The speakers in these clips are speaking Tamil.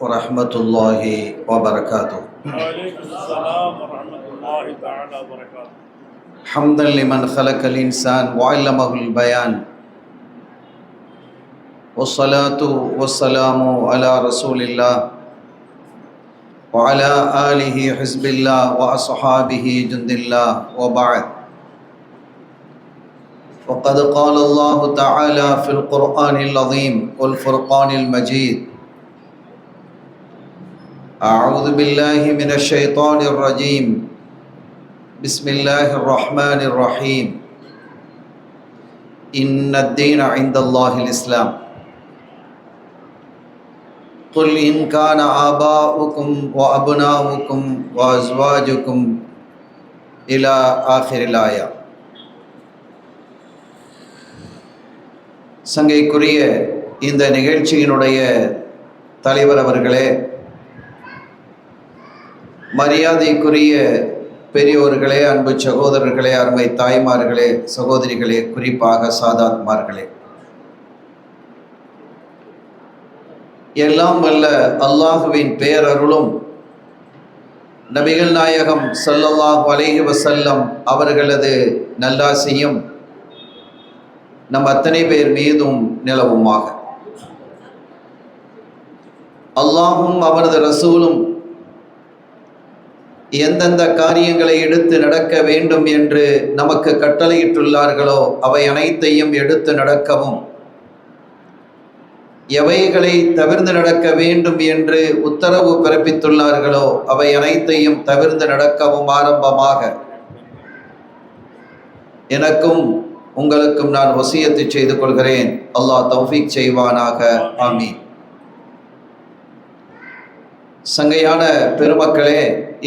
ورحمة الله وبركاته. وعليكم السلام ورحمة الله تعالى وبركاته. حمدا لمن خلق الإنسان وعلمه البيان، والصلاة والسلام على رسول الله وعلى آله حزب الله وأصحابه جند الله، وبعد. وقد قال الله تعالى في القرآن العظيم والفرقان المجيد: أعوذ بالله من الشيطان الرجيم، بسم الله الرحمن الرحيم، إن الدين عند الله الإسلام، قل إن كان آباؤكم وأبناؤكم وأزواجكم إلى آخر الآية. சங்கைக்குரிய இந்த நிகழ்ச்சியினுடைய தலைவர் அவர்களே, மரியாதைக்குரிய பெரியோர்களே, அன்பு சகோதரர்களே, அருமை தாய்மார்களே, சகோதரிகளே, குறிப்பாக சாதாத்மார்களே, எல்லாம் வல்ல அல்லாஹுவின் பேரருளும் நபிகள் நாயகம் ஸல்லல்லாஹு அலைஹி வஸல்லம் அவர்களது நல்லாசியும் நம் அத்தனை பேர் மீதும் நிலவுமாக. அல்லாஹும் அவரது ரசூலும் எந்தெந்த காரியங்களை எடுத்து நடக்க வேண்டும் என்று நமக்கு கட்டளையிட்டுள்ளார்களோ அவை அனைத்தையும் எடுத்து நடக்கவும், எவைகளை தவிர்த்து நடக்க வேண்டும் என்று உத்தரவு பிறப்பித்துள்ளார்களோ அவை அனைத்தையும் தவிர்த்து நடக்கவும் ஆரம்பமாக எனக்கும் உங்களுக்கும் நான் வசியத்து செய்து கொள்கிறேன். அல்லாஹ் தௌஃபீக் செய்வானாக. ஆமீன். சங்கையான பெருமக்களே,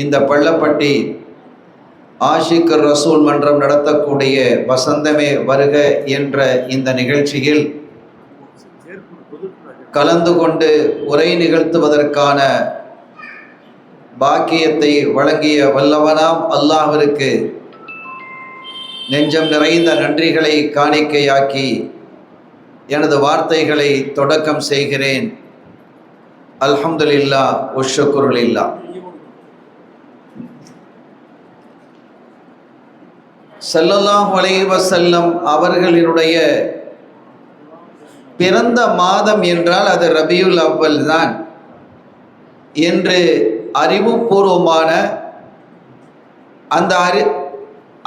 இந்த பள்ளப்பட்டி ஆஷிக் ரசூல் மன்றம் நடத்தக்கூடிய வசந்தமே வருக என்ற இந்த நிகழ்ச்சியில் கலந்து கொண்டு உரை நிகழ்த்துவதற்கான பாக்கியத்தை வழங்கிய வல்லவனாம் அல்லாஹ்விற்கு நெஞ்சம் நிறைந்த நன்றிகளை காணிக்கையாக்கி எனது வார்த்தைகளை தொடக்கம் செய்கிறேன். அல்ஹம்துலில்லாஹ் வஷ்ஷுக்ருலில்லாஹ். ஸல்லல்லாஹு அலைஹி வஸல்லம் அவர்களினுடைய பிறந்த மாதம் என்றால் அது ரபியுல் அவ்வல் தான் என்று அறிவுபூர்வமான அந்த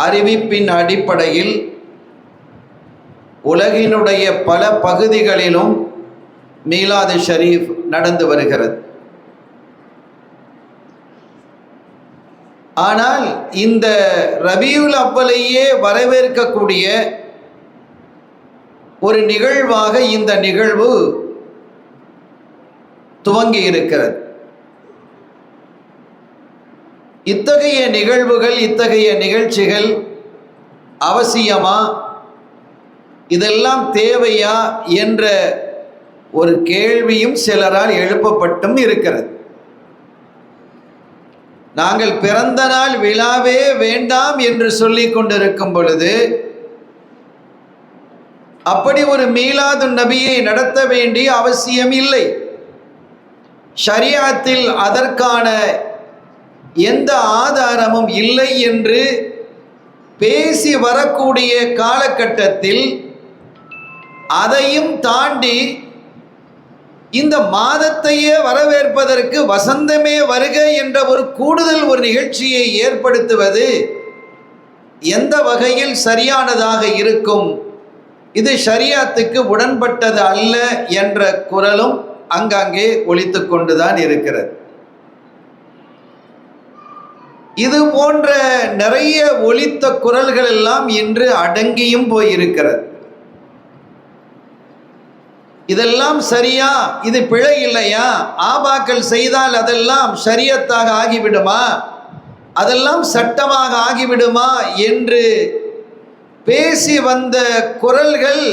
அறிவிப்பின் அடிப்படையில் உலகினுடைய பல பகுதிகளிலும் மீலாது ஷரீஃப் நடந்து வருகிறது. ஆனால் இந்த ரபியுல் அவ்வலையே வரவேற்கக்கூடிய ஒரு நிகழ்வாக இந்த நிகழ்வு துவங்கி இருக்கிறது. இத்தகைய நிகழ்வுகள், இத்தகைய நிகழ்ச்சிகள் அவசியமா, இதெல்லாம் தேவையா என்ற ஒரு கேள்வியும் சிலரால் எழுப்பப்பட்டும் இருக்கிறது. நாங்கள் பிறந்த நாள் விழாவே வேண்டாம் என்று சொல்லிக் கொண்டிருக்கும் பொழுது அப்படி ஒரு மீலாது நபியை நடத்த வேண்டிய அவசியம் இல்லை. ஷரியத்தில் அதற்கான எந்த ஆதாரமும் இல்லை என்று பேசி வரக்கூடிய காலகட்டத்தில் அதையும் தாண்டி இந்த மாதத்தையே வரவேற்பதற்கு வசந்தமே வருக என்ற ஒரு கூடுதல் ஒரு நிகழ்ச்சியை ஏற்படுத்துவது எந்த வகையில் சரியானதாக இருக்கும்? இது ஷரியத்துக்கு உடன்பட்டது அல்ல என்ற குரலும் அங்கங்கே ஒலித்து கொண்டுதான் இருக்கிறது. இது போன்ற நிறைய ஒலித்த குரல்கள் எல்லாம் இன்று அடங்கியும் போயிருக்கிறது. இதெல்லாம் சரியா, இது பிழை இல்லையா, ஆபாக்கள் செய்தால் அதெல்லாம் ஷரியத்தாக ஆகிவிடுமா, அதெல்லாம் சட்டமாக ஆகிவிடுமா என்று பேசி வந்த குரல்கள்,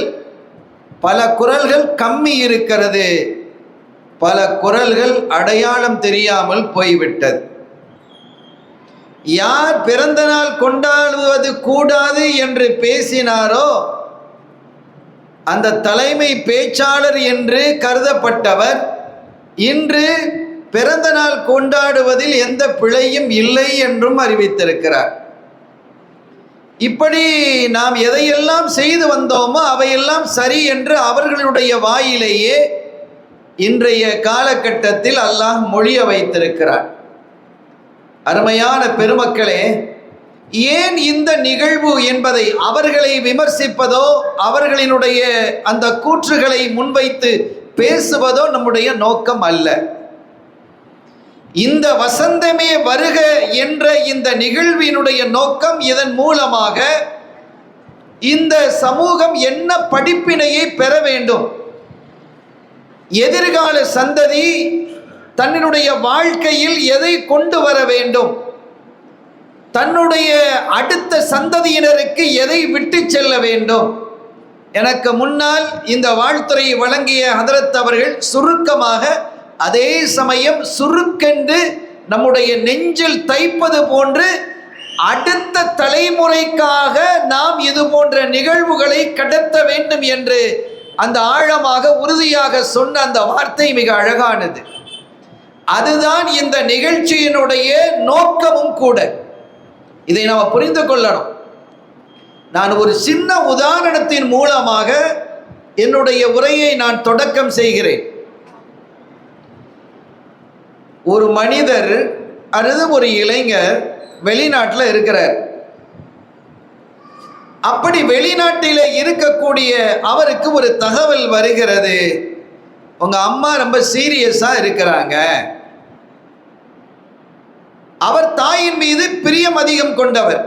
பல குரல்கள் கம்மி இருக்கிறது, பல குரல்கள் அடையாளம் தெரியாமல் போய்விட்டது. யார் பிறந்த நாள் கொண்டாடுவது கூடாது என்று பேசினாரோ அந்த தலைமை பேச்சாளர் என்று கருதப்பட்டவர் இன்று பிறந்த நாள் கொண்டாடுவதில் எந்த பிழையும் இல்லை என்றும் அறிவித்திருக்கிறார். இப்படி நாம் எதையெல்லாம் செய்து வந்தோமோ அவையெல்லாம் சரி என்று அவர்களுடைய வாயிலேயே இன்றைய காலகட்டத்தில் அல்லாஹ் மொழிய வைத்திருக்கிறார். அருமையான பெருமக்களே, ஏன் இந்த நிகழ்வு என்பதை அவர்களை விமர்சிப்பதோ அவர்களினுடைய அந்த கூற்றுகளை முன்வைத்து பேசுவதோ நம்முடைய நோக்கம் அல்ல. இந்த வசந்தமே வருக என்ற இந்த நிகழ்வினுடைய நோக்கம், இதன் மூலமாக இந்த சமூகம் என்ன படிப்பினையை பெற வேண்டும், எதிர்கால சந்ததி தன்னுடைய வாழ்க்கையில் எதை கொண்டு வர வேண்டும், தன்னுடைய அடுத்த சந்ததியினருக்கு எதை விட்டு செல்ல வேண்டும். எனக்கு முன்னால் இந்த வாழ்த்துறையை வழங்கிய ஹதரத் அவர்கள் சுருக்கமாக, அதே சமயம் சுருக்கென்று நம்முடைய நெஞ்சில் தைப்பது போன்று அடுத்த தலைமுறைக்காக நாம் இது போன்ற நிகழ்வுகளை கடத்த வேண்டும் என்று அந்த ஆழமாக உறுதியாக சொன்ன அந்த வார்த்தை மிக அழகானது. அதுதான் இந்த நிகழ்ச்சியினுடைய நோக்கமும் கூட. இதை நாம் புரிந்து கொள்ளணும். நான் ஒரு சின்ன உதாரணத்தின் மூலமாக என்னுடைய உரையை நான் தொடக்கம் செய்கிறேன். ஒரு மனிதர் அல்லது ஒரு இளைஞர் வெளிநாட்டில் இருக்கிறார். அப்படி வெளிநாட்டில் இருக்கக்கூடிய அவருக்கு ஒரு தகவல் வருகிறது, உங்க அம்மா ரொம்ப சீரியஸா இருக்கிறாங்க. அவர் தாயின் மீது பிரியம் அதிகம் கொண்டவர்.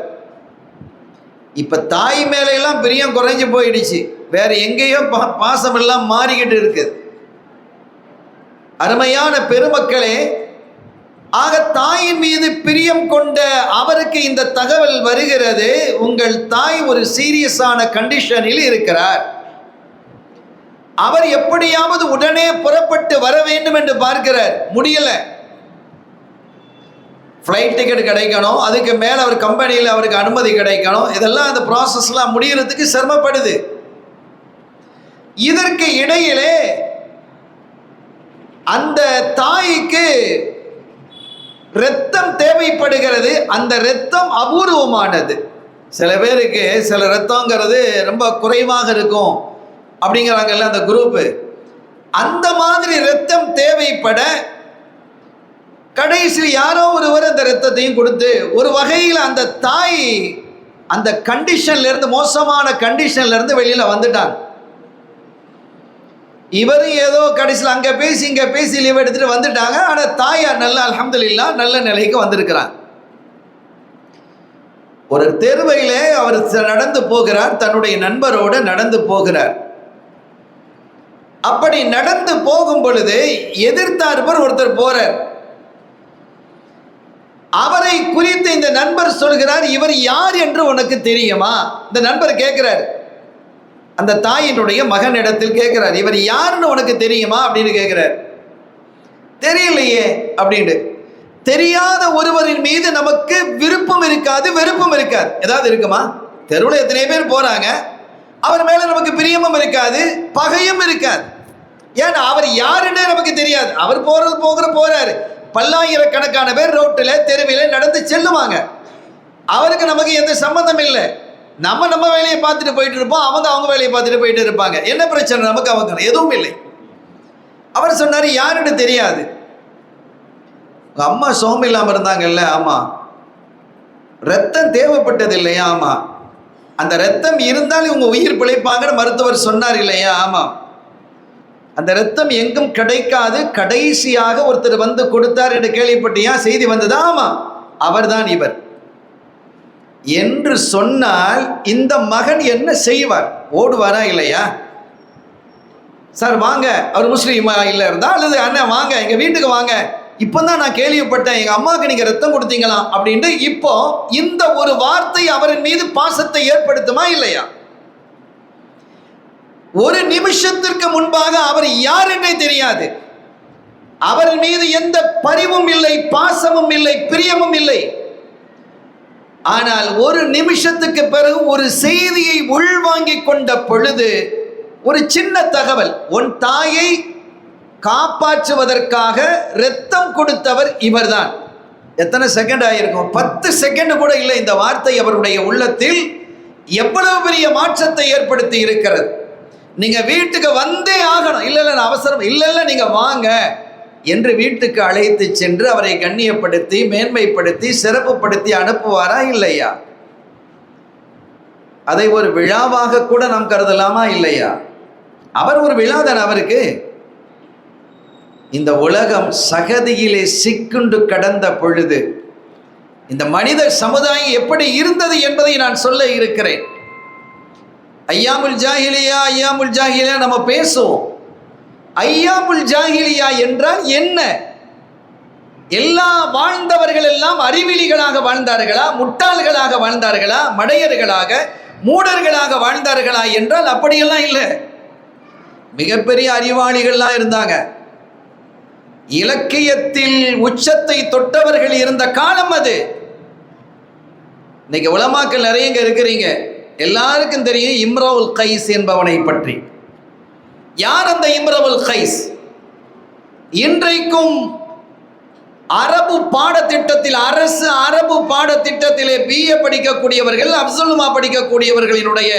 இப்ப தாய் மேல எல்லாம் பிரியம் குறைஞ்சு போயிடுச்சு, வேற எங்கேயோ பாசம் எல்லாம் மாறிக்கிட்டு இருக்குது. அருமையான பெருமக்களே, ஆக தாயின் மீது பிரியம் கொண்ட அவருக்கு இந்த தகவல் வருகிறது, உங்கள் தாய் ஒரு சீரியஸான கண்டிஷனில் இருக்கிறார். அவர் எப்படியாவது உடனே புறப்பட்டு வர வேண்டும் என்று பார்க்கிறார், முடியல. ஃப்ளைட் டிக்கெட் கிடைக்கணும், அதுக்கு மேலே அவர் கம்பெனியில் அவருக்கு அனுமதி கிடைக்கணும், இதெல்லாம் அந்த ப்ராசஸ்லாம் முடியறதுக்கு சிரமப்படுது. இதற்கு இடையிலே அந்த தாய்க்கு இரத்தம் தேவைப்படுகிறது. அந்த இரத்தம் அபூர்வமானது. சில பேருக்கு சில இரத்தங்கிறது ரொம்ப குறைவாக இருக்கும் அப்படிங்கிறாங்கல்ல அந்த குரூப்பு, அந்த மாதிரி இரத்தம் தேவைப்பட கடைசியில் யாரோ ஒருவர் அந்த இரத்தத்தையும் கொடுத்து ஒரு வகையில் அந்த தாய் அந்த கண்டிஷன்ல இருந்து, மோசமான கண்டிஷன்ல இருந்து வெளியில வந்துட்டாங்க. இவரும் ஏதோ கடைசியில் அங்க பேசி இங்க பேசி லீவ் எடுத்துட்டு வந்துட்டாங்க. ஆனா தாயார் நல்ல அல்ஹம்துலில்லாஹ் நல்ல நிலைக்கு வந்திருக்கிறாங்க. ஒரு தெருவையிலே அவர் நடந்து போகிறார், தன்னுடைய நண்பரோடு நடந்து போகிறார். அப்படி நடந்து போகும் பொழுது எதிர்த்தார்பர் ஒருத்தர் போறார். அவரை குறித்து இந்த நண்பர் சொல்கிறார், இவர் யார் என்று உனக்கு தெரியுமா? இந்த நண்பர் கேட்கிறார், அந்த தாயினுடைய மகன் இடத்தில் கேட்கிறார், இவர் யாருன்னு உனக்கு தெரியுமா அப்படின்னு கேட்கிறார். தெரியலையே அப்படின்னு. தெரியாத ஒருவரின் மீது நமக்கு விருப்பம் இருக்காது, வெறுப்பும் இருக்காது. ஏதாவது இருக்குமா? தெருவில் எத்தனை பேர் போறாங்க, அவர் மேல நமக்கு பிரியமும் இருக்காது, பகையும் இருக்காது. ஏன்னா அவர் யாருன்னே நமக்கு தெரியாது. அவர் போறாரு. பல்லாயிரக்கணக்கான பேர் ரோட்டில் தெருவில் நடந்து செல்லுவாங்க. அவருக்கு நமக்கு எந்த சம்பந்தம் இல்லை. நம்ம வேலையை பார்த்துட்டு போயிட்டு இருப்போம், அவங்க வேலையை பார்த்துட்டு போயிட்டு இருப்பாங்க. என்ன பிரச்சனை நமக்கு? அவங்க எதுவும் இல்லை. அவர் சொன்னார், யாருன்னு தெரியாது. அம்மா சோகம் இல்லாமல் இருந்தாங்கல்ல, ஆமா. ரத்தம் தேவைப்பட்டது இல்லையா? ஆமா. அந்த ரத்தம் இருந்தால் இவங்க உயிர் பிழைப்பாங்கன்னு மருத்துவர் சொன்னார் இல்லையா? ஆமா. அந்த ரத்தம் எங்கும் கிடைக்காது, கடைசியாக ஒருத்தர் வந்து கொடுத்தார் என்று கேள்விப்பட்டியா? செய்தி வந்ததா? ஆமா, அவர்தான் இவர் என்று சொன்னால் இந்த மகன் என்ன செய்வார்? ஓடுவாரா இல்லையா? சார் வாங்க, அவர் முஸ்லீமா இல்லை இருந்தா, அல்லது அண்ணன் வாங்க எங்க வீட்டுக்கு வாங்க, இப்பதான் நான் கேள்விப்பட்டேன் எங்க அம்மாவுக்கு நீங்க ரத்தம் கொடுத்தீங்களாம் அப்படின்ட்டு. இப்போ இந்த ஒரு வார்த்தை அவரின் மீது பாசத்தை ஏற்படுத்துமா இல்லையா? ஒரு நிமிஷத்திற்கு முன்பாக அவர் யார் என்றே தெரியாது. அவர் மீது எந்த பரிவும் இல்லை, பாசமும் இல்லை, பிரியமும் இல்லை. ஆனால் ஒரு நிமிஷத்துக்கு பிறகு ஒரு செய்தியை உள்வாங்கிக் கொண்ட பொழுது, ஒரு சின்ன தகவல், உன் தாயை காப்பாற்றுவதற்காக இரத்தம் கொடுத்தவர் இவர்தான். எத்தனை செகண்ட் ஆயிருக்கும்? 10 செகண்ட் கூட இல்லை. இந்த வார்த்தை அவருடைய உள்ளத்தில் எவ்வளவு பெரிய மாற்றத்தை ஏற்படுத்தி இருக்கிறது. நீங்க வீட்டுக்கு வந்தே ஆகணும், இல்லை நான் அவசரம், இல்லை நீங்க வாங்க என்று வீட்டுக்கு அழைத்து சென்று அவரை கண்ணியப்படுத்தி மேன்மைப்படுத்தி சிறப்புப்படுத்தி அனுப்புவாரா இல்லையா? அதை ஒரு விழாவாக கூட நாம் கருதலாமா இல்லையா? அவர் ஒரு விழா தானே அவருக்கு. இந்த உலகம் சகதியிலே சிக்குண்டு கடந்த பொழுது இந்த மனித சமுதாயம் எப்படி இருந்தது என்பதை நான் சொல்ல இருக்கிறேன். ஐயாமுல் ஜாஹிலியா நம்ம பேசுவோம். ஐயாமுல் ஜாஹிலியா என்றால் என்ன? எல்லா வாழ்ந்தவர்கள் எல்லாம் அறிவிலிகளாக வாழ்ந்தார்களா, முட்டாள்களாக வாழ்ந்தார்களா, மடையர்களாக மூடர்களாக வாழ்ந்தார்களா என்றால் அப்படியெல்லாம் இல்லை. மிகப்பெரிய அறிவாளிகள்லாம் இருந்தாங்க. இலக்கியத்தில் உச்சத்தை தொட்டவர்கள் இருந்த காலம் அது. இன்னைக்கு உலமாக்கள் நிறைய இருக்கிறீங்க. எல்லாருக்கும் தெரியும் இம்ரவுல் கைஸ் என்பவனை பற்றி. யார் அந்த இம்ரவுல் கைஸ்? இன்றைக்கும் அரபு பாடத்திட்டத்தில், அரசு அரபு பாடத்திட்டத்திலே BA படிக்கக்கூடியவர்கள், அப்சுல்மா படிக்கக்கூடியவர்களினுடைய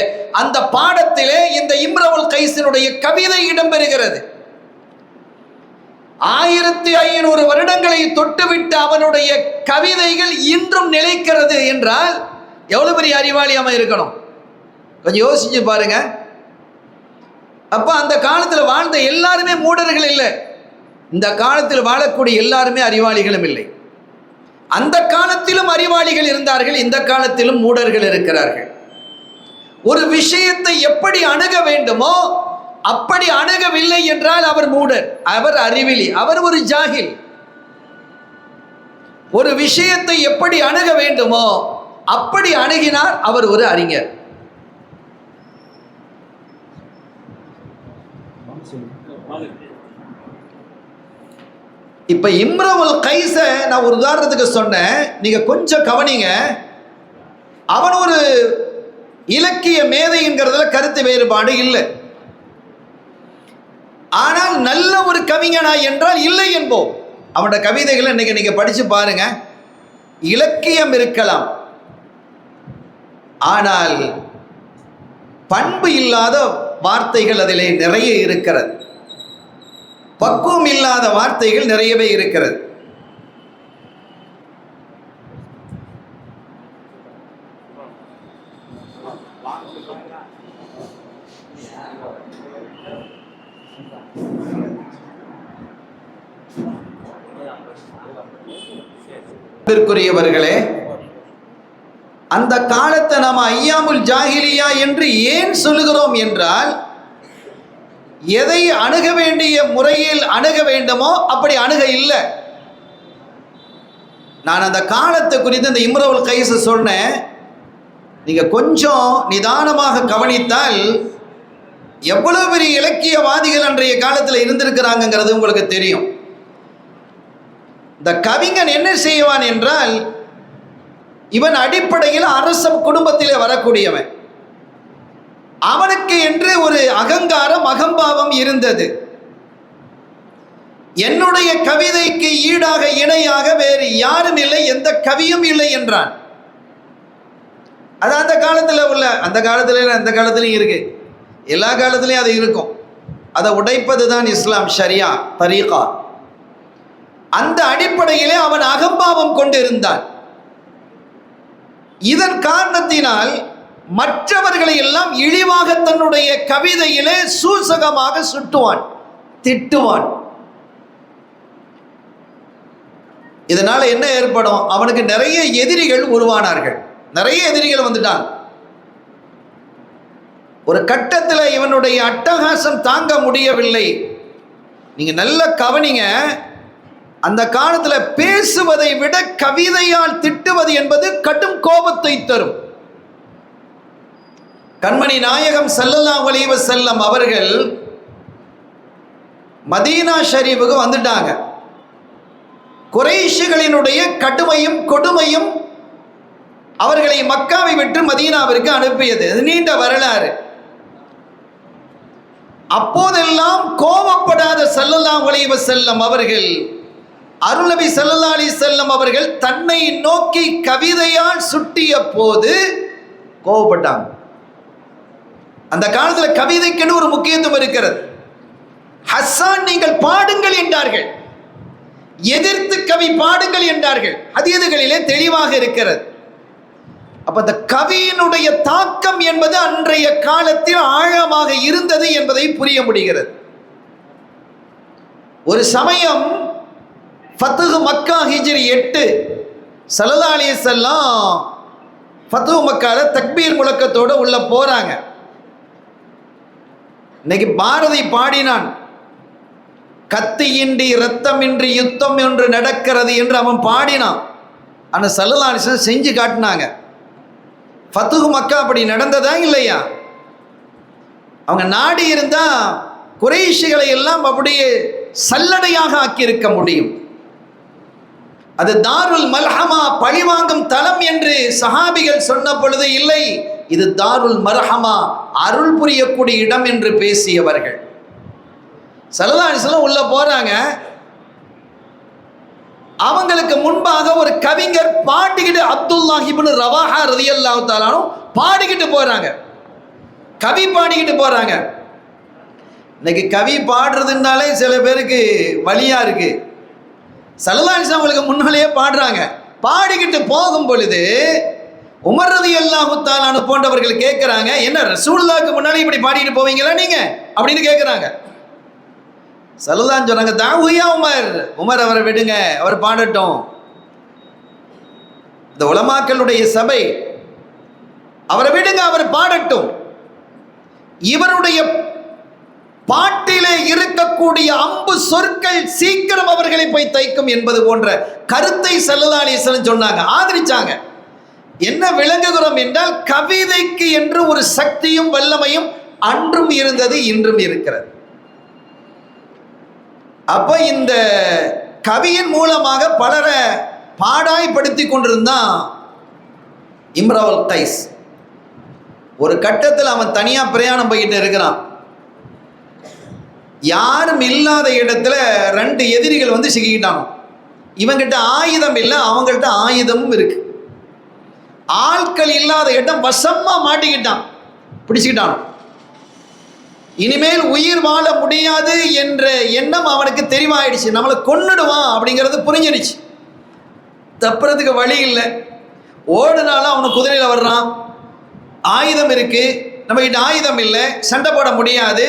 அந்த பாடத்திலே இந்த இம்ரவுல் கைஸினுடைய கவிதை இடம்பெறுகிறது. 1500 வருடங்களை தொட்டுவிட்டு அவனுடைய கவிதைகள் இன்றும் நிலைக்கிறது என்றால் எவ்வளவு பெரிய அறிவாளி அவன் இருக்கணும்? கொஞ்சம் யோசிச்சு பாருங்க. அப்ப அந்த காலத்தில் வாழ்ந்த எல்லாருமே மூடர்கள் இல்லை. இந்த காலத்தில் வாழக்கூடிய எல்லாருமே அறிவாளிகளும் இல்லை. அந்த காலத்திலும் அறிவாளிகள் இருந்தார்கள், இந்த காலத்திலும் மூடர்கள் இருக்கிறார்கள். ஒரு விஷயத்தை எப்படி அணுக வேண்டுமோ அப்படி அணுகவில்லை என்றால் அவர் மூடர், அவர் அறிவிலி, அவர் ஒரு ஜாகில். ஒரு விஷயத்தை எப்படி அணுக வேண்டுமோ அப்படி அணுகினார் அவர் ஒரு அறிஞர். இப்ப இம்ரவுல் கைஸ நான் ஒரு உதாரணத்துக்கு சொன்னேன், நீங்க கொஞ்சம் கவனிங்க. அவன் ஒரு இலக்கிய மேதைங்கிறதுல கருத்து வேறுபாடு இல்லை. ஆனால் நல்ல ஒரு கவிஞனா என்றால் இல்லை என்போம். அவனோட கவிதைகளை இன்னைக்கு நீங்க படிச்சு பாருங்க. இலக்கியம் இருக்கலாம், ஆனால் பண்பு இல்லாத வார்த்தைகள் அதிலே நிறைய இருக்கிறது. பக்குவம் இல்லாத வார்த்தைகள் நிறையவே இருக்கிறது. அந்த காலத்தை நாம் ஐயாமுல் ஜாஹிலியா என்று ஏன் சொல்லுகிறோம் என்றால், எதை அணுக வேண்டிய முறையில் அணுக வேண்டுமோ அப்படி அணுக இல்லை. நான் அந்த காலத்தை குறித்து இந்த இம்ரவுல் கைஸ் சொன்னேன். நீங்க கொஞ்சம் நிதானமாக கவனித்தால் எவ்வளவு பெரிய இலக்கியவாதிகள் அன்றைய காலத்தில் இருந்திருக்கிறாங்கிறது உங்களுக்கு தெரியும். இந்த கவிஞன் என்ன செய்வான் என்றால், இவன் அடிப்படையில் அரச குடும்பத்திலே வரக்கூடியவன். அவனுக்கு என்று ஒரு அகங்காரம், அகம்பாவம் இருந்தது. என்னுடைய கவிதைக்கு ஈடாக இணையாக வேறு யாரும் இல்லை, எந்த கவியும் இல்லை என்றான். அது அந்த காலத்தில் உள்ள, அந்த காலத்திலையும் இருக்கு, எல்லா காலத்திலையும் அது இருக்கும். அதை உடைப்பது தான் இஸ்லாம், ஷரியா, தரீகா. அந்த அடிப்படையிலே அவன் அகம்பாவம் கொண்டிருந்தான். இதன் காரணத்தினால் மற்றவர்களை எல்லாம் இழிவாக தன்னுடைய கவிதையிலே சூசகமாக சுட்டுவான், திட்டுவான். இதனால என்ன ஏற்படும்? அவனுக்கு நிறைய எதிரிகள் உருவானார்கள், நிறைய எதிரிகள் வந்துட்டான். ஒரு கட்டத்தில் இவனுடைய அட்டகாசம் தாங்க முடியவில்லை. நீங்க நல்ல கவனிங்க. அந்த காலத்தில் பேசுவதை விட கவிதையால் திட்டுவது என்பது கடும் கோபத்தை தரும். கண்மணி நாயகம் ஸல்லல்லாஹு அலைஹி வஸல்லம் அவர்கள் மதீனா ஷரீஃபுக்கு வந்துட்டாங்க. குறைஷிகளினுடைய கடுமையும் கொடுமையும் அவர்களை மக்காவை விட்டு மதீனாவிற்கு அனுப்பியது. அது நீண்ட வரலாறு. அப்போதெல்லாம் கோபப்படாத ஸல்லல்லாஹு அலைஹி வஸல்லம் அவர்கள், அருள் நபி ஸல்லல்லாஹு அலைஹி வஸல்லம் அவர்கள் தன்னை நோக்கி கவிதையால் சுட்டிய போது கோபப்பட்டாங்க. அந்த காலத்தில் கவிதைக்குன்னு ஒரு முக்கியத்துவம் இருக்கிறது. ஹஸ்ஸான் நீங்கள் பாடுங்கள் என்றார்கள், எதிர்த்து கவி பாடுங்கள் என்றார்கள். ஹதீதுகளிலே தெளிவாக இருக்கிறது. அப்ப அந்த கவியினுடைய தாக்கம் என்பது அன்றைய காலத்தில் ஆழமாக இருந்தது என்பதை புரிய முடிகிறது. ஒரு சமயம் ஃபத்ஹு மக்கா ஹிஜ்ரி 8 ஸல்லல்லாஹு அலைஹி வஸல்லம் ஃபத்ஹு மக்கால தக்பீர் முழக்கத்தோடு உள்ள போறாங்க. இன்னைக்கு பாரதி பாடினான், கத்தியின்றி இரத்தமின்றி யுத்தம் என்று நடக்கிறது என்று அவன் பாடினான். ஆனால் ஸல்லல்லாஹு அலைஹி வஸல்லம் செஞ்சு காட்டினாங்க. ஃபத்ஹு மக்கா அப்படி நடந்ததா இல்லையா? அவங்க நாடி இருந்தா குறைஷிகளை எல்லாம் அப்படியே சல்லடையாக ஆக்கியிருக்க முடியும். அது தாருல் மல்ஹமா, பழிவாங்கும் தலம் என்று சஹாபிகள் சொன்ன பொழுது இல்லை, இது தாருல் மர்ஹமா, அருள் புரியக்கூடிய இடம் என்று பேசியவர்கள். ஸல்லல்லாஹு அலைஹி வஸல்லம் உள்ள போறாங்க. அவங்களுக்கு முன்பாக ஒரு கவிஞர் பாடிக்கிட்டு, அப்துல்லாஹ் இப்னு ரவாஹா ரலியல்லாஹு தஆலா பாடிக்கிட்டு போறாங்க. கவி பாடிக்கிட்டு போறாங்க. இன்னைக்கு கவி பாடுறதுனாலே சில பேருக்கு வலியா இருக்கு. ஸல்லல்லாஹு அலைஹி வஸல்லம் அவங்களுக்கு முன்னாலேயே பாடுறாங்க. பாடிக்கிட்டு போகும் பொழுது உமர் ரலியல்லாஹு தஆலா போன்றவர்கள் கேட்குறாங்க, என்ன ரசூலுல்லாஹ்க்கு முன்னாடி இப்படி பாடிட்டு போவீங்களா நீங்க அப்படின்னு கேட்குறாங்க. ஸல்லல்லாஹு சொன்னாங்க, தாவுயா உமர், உமர் அவரை விடுங்க, அவர் பாடட்டும். இந்த உலமாக்களுடைய சபை, அவரை விடுங்க, அவர் பாடட்டும். இவருடைய பாட்டிலே இருக்கக்கூடிய அம்பு சொற்கள் சீக்கிரம் அவர்களை போய் தைக்கும் என்பது போன்ற கருத்தை ஸல்லல்லாஹு அலைஹி வஸல்லம் சொன்னாங்க, ஆதரிச்சாங்க. என்ன விளங்குகிறோம் என்றால், கவிதைக்கு என்று ஒரு சக்தியும் வல்லமையும் அன்றும் இருந்தது, இன்றும் இருக்கிறது. அப்ப இந்த கவியின் மூலமாக பலரை பாடாய்படுத்தி கொண்டிருந்தான் இம்ரவுல் கைஸ். ஒரு கட்டத்தில் அவன் தனியா பிரயாணம் போய்கிட்டு இருக்கிறான். யாரும் இல்லாத இடத்துல 2 எதிரிகள் வந்து சிக்கிக்கிட்டான். இவங்கிட்ட ஆயுதம் இல்லை, அவங்கள்ட்ட ஆயுதமும் இருக்கு. ஆட்கள் இல்லாத இடம் வசமா மாட்டிக்கிட்டான், பிடிச்சுக்கிட்டான். இனிமேல் உயிர் வாழ முடியாது என்ற எண்ணம் அவனுக்கு தெளிவாயிடுச்சு. நம்மளை கொன்னுடுவான் அப்படிங்கிறது புரிஞ்சிடுச்சு. தப்புறதுக்கு வழி இல்லை. ஓடுனாலும் அவனுக்கு குதிரையில் வர்றான், ஆயுதம் இருக்கு, நம்மகிட்ட ஆயுதம் இல்லை, சண்டை போட முடியாது,